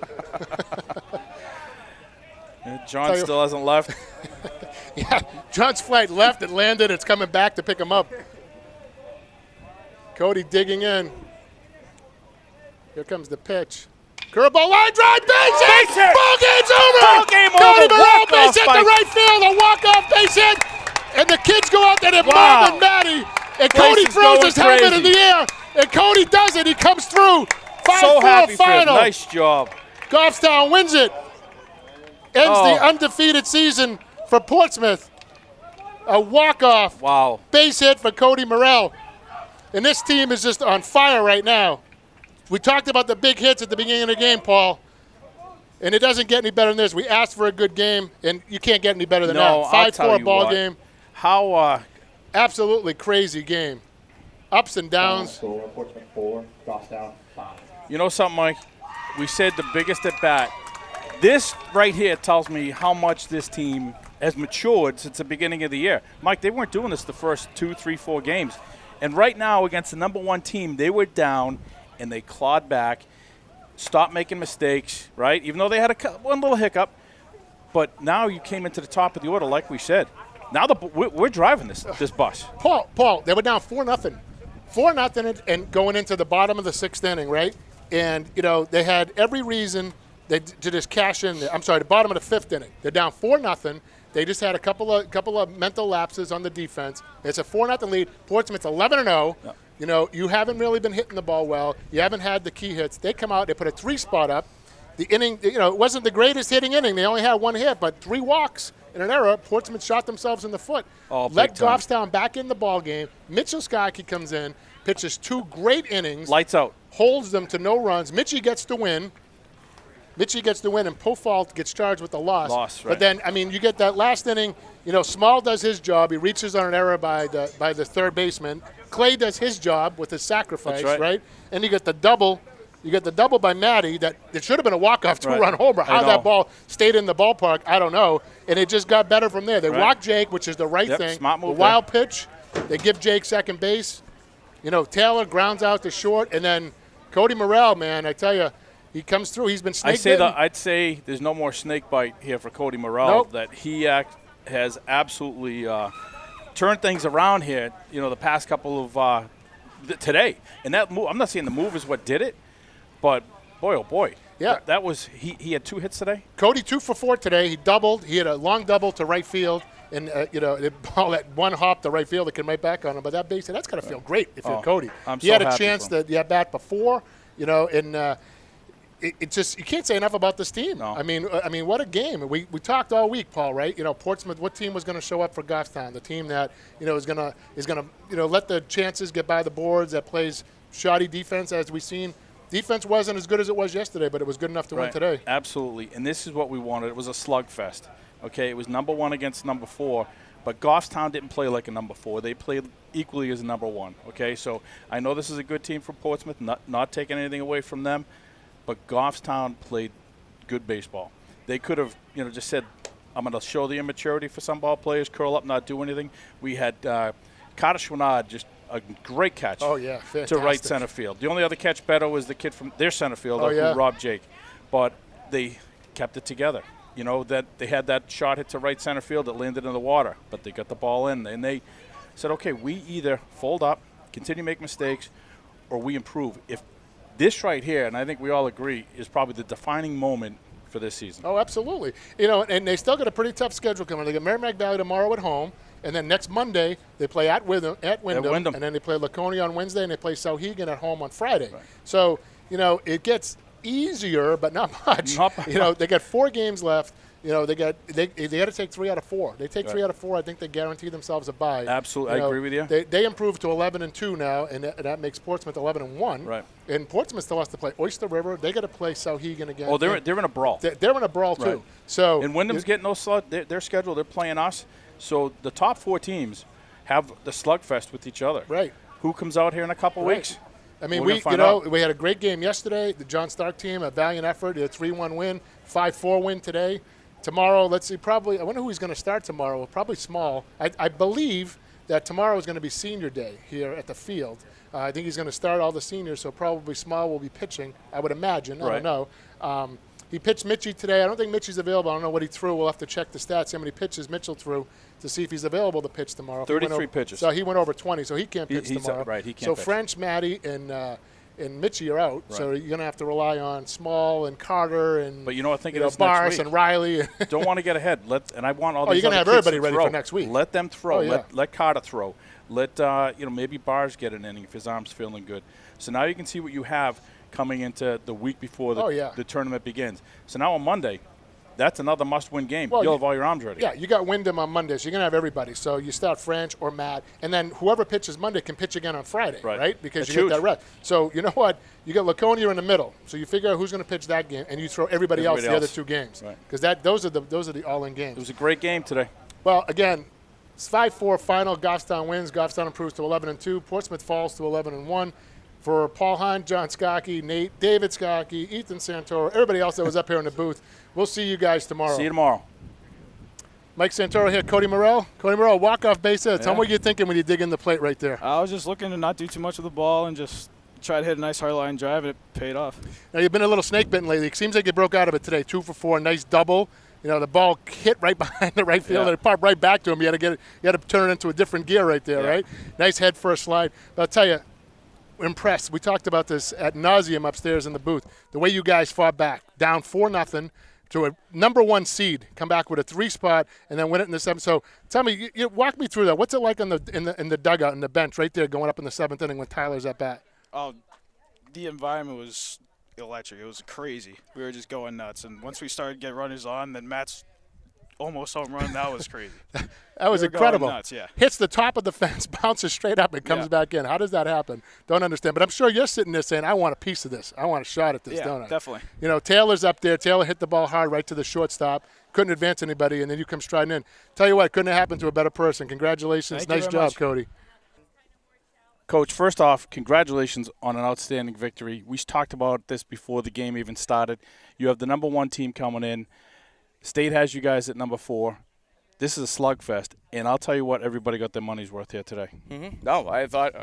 John still hasn't left. Yeah, John's flight left. It landed. It's coming back to pick him up. Cody digging in. Here comes the pitch. Curveball, line drive, base hit! Ball game's over! Ball game Cody over. Morrell, base Walk-off hit by- to right field, a walk-off base hit, and the kids go out there and Wow. Marvin Matty, and Place Cody is throws going his helmet in crazy. the air, and Cody does it. He comes through. 5-4 So happy for him. final. Nice job. Goffstown wins it. Ends Oh. the undefeated season for Portsmouth. A walk-off Wow. base hit for Cody Morrell. And this team is just on fire right now. We talked about the big hits at the beginning of the game, Paul. And it doesn't get any better than this. We asked for a good game, and you can't get any better than No, that. I'll tell 5-4 you ball what. game. How Absolutely crazy game. Ups and Final downs. score, Portsmouth 4, Goffstown 5. you know something, Mike? We said the biggest at bat. This right here tells me how much this team has matured since the beginning of the year. Mike, they weren't doing this the first 2, 3, 4 games. And right now, against the number 1 team, they were down, and they clawed back, stopped making mistakes, right? Even though they had one little hiccup. But now you came into the top of the order, like we said. Now we're driving this bus. Paul, they were down 4-0. 4-0 and going into the bottom of the 6th inning, right? And, they had every reason to just cash in there. I'm sorry, the bottom of the 5th inning. They're down 4-0. They just had a couple of mental lapses on the defense. It's a 4-0 lead. Portsmouth's 11-0. Yeah. You haven't really been hitting the ball well. You haven't had the key hits. They come out, they put a 3-spot up. The inning, it wasn't the greatest hitting inning. They only had 1 hit, but 3 walks in an error. Portsmouth shot themselves in the foot. Oh, Let big time. Goffstown back in the ball game. Mitchell Skokie comes in, pitches 2 great innings. Lights out. Holds them to no runs. Mitchie gets the win. and Pofalt gets charged with the loss. Loss, right. But then, you get that last inning. Small does his job. He reaches on an error by the third baseman. Clay does his job with his sacrifice, That's right. And you get the double. You get the double by Matty. That it should have been a walk-off 2-run homer. I How know. that ball stayed in the ballpark, I don't know. And it just got better from there. They Right. walk Jake, which is the right Yep, thing. smart move The wild pitch. They give Jake second base. Taylor grounds out to short, and then Cody Morrell, man, I tell you, he comes through. He's been snake bitten. I'd say there's no more snake bite here for Cody Morrell. Nope. That he has absolutely turned things around here, the past couple of today. And that move, I'm not saying the move is what did it, but boy, oh boy. Yeah. That was, he had 2 hits today? Cody 2 for 4 today. He doubled. He had a long double to right field. And, the ball that one hop to right field that came right back on him. But that base hit, that's got to feel great if you're Cody. I'm he so had a happy chance for him. to bat before, and it just, you can't say enough about this team. No. I mean, what a game. We talked all week, Paul, right? Portsmouth, what team was going to show up for Goffstown? The team that, is going to let the chances get by the boards, that plays shoddy defense, as we've seen. Defense wasn't as good as it was yesterday, but it was good enough to win today. Absolutely. And this is what we wanted. It was a slugfest. Okay, it was number 1 against number 4. But Goffstown didn't play like a number 4. They played equally as a number 1. Okay, so I know this is a good team from Portsmouth, not taking anything away from them, but Goffstown played good baseball. They could have, just said, I'm going to show the immaturity for some ball players, curl up, not do anything. We had Carter Schwannard, just a great catch. Oh, yeah, fantastic. To right center field. The only other catch better was the kid from their center fielder who robbed Jake. But they kept it together. That they had that shot hit to right center field that landed in the water, but they got the ball in, and they said, okay, we either fold up, continue to make mistakes, or we improve. If this right here, and I think we all agree, is probably the defining moment for this season. Oh, absolutely. And they still got a pretty tough schedule coming. They got Merrimack Valley tomorrow at home, and then next Monday they play at Wyndham, and then they play Laconia on Wednesday, and they play Sauhegan at home on Friday. Right. So, it gets easier, but not much. They got 4 games left. They got to take 3 out of 4. They take 3 out of 4. I think they guarantee themselves a bye. Absolutely, I agree with you. They improved to 11-2 now, and that makes Portsmouth 11-1. Right. And Portsmouth still has to play Oyster River. They got to play Sauhegan again. Oh, they're in a brawl. They're in a brawl too. Right. So and Wyndham's getting those their schedule. They're playing us. So the top 4 teams have the slugfest with each other. Right. Who comes out here in a couple weeks? I mean, we had a great game yesterday. The John Stark team, a valiant effort, a 3-1 win, 5-4 win today. Tomorrow, let's see, probably, I wonder who he's going to start tomorrow. Probably Small. I believe that tomorrow is going to be senior day here at the field. I think he's going to start all the seniors, so probably Small will be pitching, I would imagine. I don't know. He pitched Mitchie today. I don't think Mitchie's available. I don't know what he threw. We'll have to check the stats, how many pitches Mitchell threw, to see if he's available to pitch tomorrow. 33 pitches. So he went over 20, so he can't pitch tomorrow. Right, he can't so pitch. French, Matty, and Mitchie are out. Right. So you're going to have to rely on Small and Carter and but I think Bars and Riley. Don't want to get ahead. And I want all these you're going to have everybody ready for next week. Let them throw. Oh, yeah. Let Carter throw. Let maybe Bars get an inning if his arm's feeling good. So now you can see what you have coming into the week before the tournament begins. So now on Monday, that's another must-win game. You'll have all your arms ready. Yeah, you got Wyndham on Monday, so you're going to have everybody. So you start French or Matt, and then whoever pitches Monday can pitch again on Friday, right? Because that's you huge. get that rest. So you know what? You got Laconia in the middle, so you figure out who's going to pitch that game, and you throw everybody else the other 2 games, because those are the all-in games. It was a great game today. Well, again, it's 5-4 final. Goffstown wins. Goffstown improves to 11-2. Portsmouth falls to 11-1. For Paul Hunt, John Skokie, Nate, David Skokie, Ethan Santoro, everybody else that was up here in the booth, we'll see you guys tomorrow. See you tomorrow. Mike Santoro here, Cody Morrell. Cody Morrell, walk-off base hit. Tell me what you're thinking when you dig in the plate right there. I was just looking to not do too much with the ball and just try to hit a nice hard line drive, and it paid off. Now, you've been a little snake bitten lately. It seems like you broke out of it today, 2 for 4, nice double. The ball hit right behind the right field, and it popped right back to him. You had to turn it into a different gear right there, right? Nice head first slide. But I'll tell you, impressed. We talked about this ad nauseum upstairs in the booth. The way you guys fought back, down 4-0 to a number 1 seed, come back with a 3 spot, and then win it in the 7th. So tell me, you walk me through that. What's it like in the dugout, in the bench, right there, going up in the 7th inning when Tyler's at bat? Oh, the environment was electric. It was crazy. We were just going nuts. And once we started getting runners on, then Matt's almost home run. That was crazy. That was incredible. Nuts, yeah. Hits the top of the fence, bounces straight up, and comes back in. How does that happen? Don't understand. But I'm sure you're sitting there saying, I want a piece of this. I want a shot at this, don't I? Yeah, definitely. Taylor's up there. Taylor hit the ball hard right to the shortstop. Couldn't advance anybody, and then you come striding in. Tell you what, couldn't have happened to a better person. Congratulations. Nice job, much. Cody. Coach, first off, congratulations on an outstanding victory. We talked about this before the game even started. You have the number 1 team coming in. State has you guys at number 4. This is a slugfest, and I'll tell you what, everybody got their money's worth here today. Mm-hmm. No, I thought,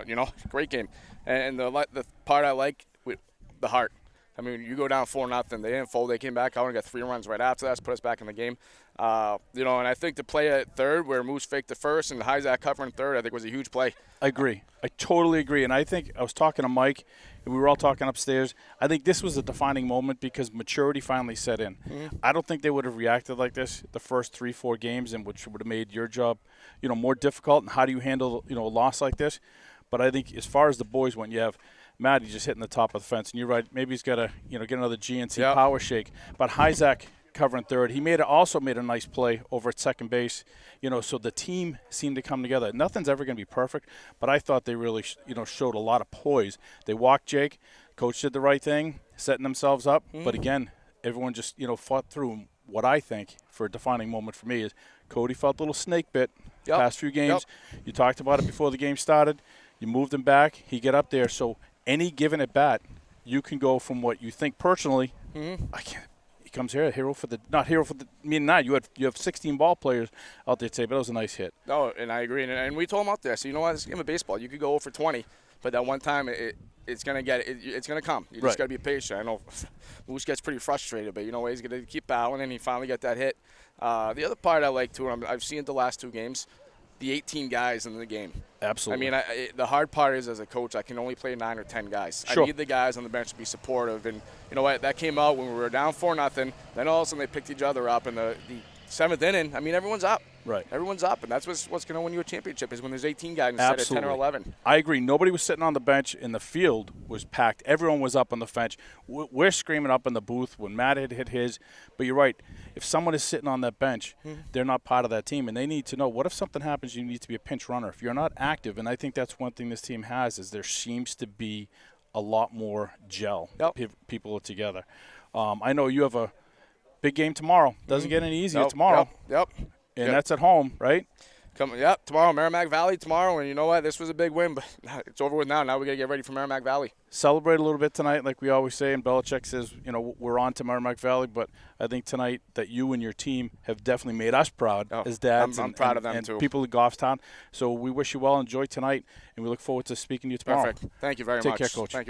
great game. And the part I like, with the heart. I mean, you go down 4-0. They didn't fold. They came back out and got 3 runs right after that to put us back in the game. You know, and I think the play at third where Moose faked the first and Hyzak covering third, I think was a huge play. I agree. I totally agree. And I think I was talking to Mike, and we were all talking upstairs. I think this was a defining moment because maturity finally set in. I don't think they would have reacted like this the first 3-4 games, and which would have made your job, you know, more difficult. And how do you handle, you know, a loss like this? But I think as far as the boys went, you have Matty just hitting the top of the fence, and you're right. Maybe he's got to, you know, get another GNC power shake. But Hyzak covering third, he also made a nice play over at second base. You know, so the team seemed to come together. Nothing's ever going to be perfect, but I thought they really, you know, showed a lot of poise. They walked Jake. Coach did the right thing, setting themselves up. But again, everyone just, you know, fought through. What I think for a defining moment for me is Cody felt a little snake bit past few games. You talked about it before the game started. You moved him back. He get up there. So any given at bat, you can go from what you think personally. I can't. He comes here, not hero for the. I mean, not you have 16 ball players out there today, but that was a nice hit. No, and I agree. And we told him out there. So you know what? This game of baseball, you could go 0 for 20, but that one time it's gonna it's gonna come. You just gotta be patient. I know Moose gets pretty frustrated, but you know he's gonna keep battling, and he finally got that hit. The other part I like too, I've seen it the last 2 games. The 18 guys in the game. Absolutely. I mean, the hard part is as a coach, I can only play 9 or 10 guys. Sure. I need the guys on the bench to be supportive. And you know what? That came out when we were down 4-0. Then all of a sudden they picked each other up in the 7th inning. I mean, everyone's up. Right. Everyone's up, and that's what's going to win you a championship is when there's 18 guys instead of 10 or 11. I agree. Nobody was sitting on the bench, and the field was packed. Everyone was up on the bench. We're screaming up in the booth when Matt had hit his. But you're right. If someone is sitting on that bench, they're not part of that team, and they need to know, what if something happens, you need to be a pinch runner. If you're not active, and I think that's one thing this team has, is there seems to be a lot more gel. People are together. I know you have a big game tomorrow. Doesn't get any easier tomorrow. And that's at home, right? Tomorrow, Merrimack Valley tomorrow. And you know what? This was a big win, but it's over with now. Now we got to get ready for Merrimack Valley. Celebrate a little bit tonight, like we always say. And Belichick says, you know, we're on to Merrimack Valley. But I think tonight that you and your team have definitely made us proud as dads. I'm proud of them, too. People in Goffstown. So we wish you well. Enjoy tonight. And we look forward to speaking to you tomorrow. Perfect. Thank you very much. Take care, Coach. Thank you.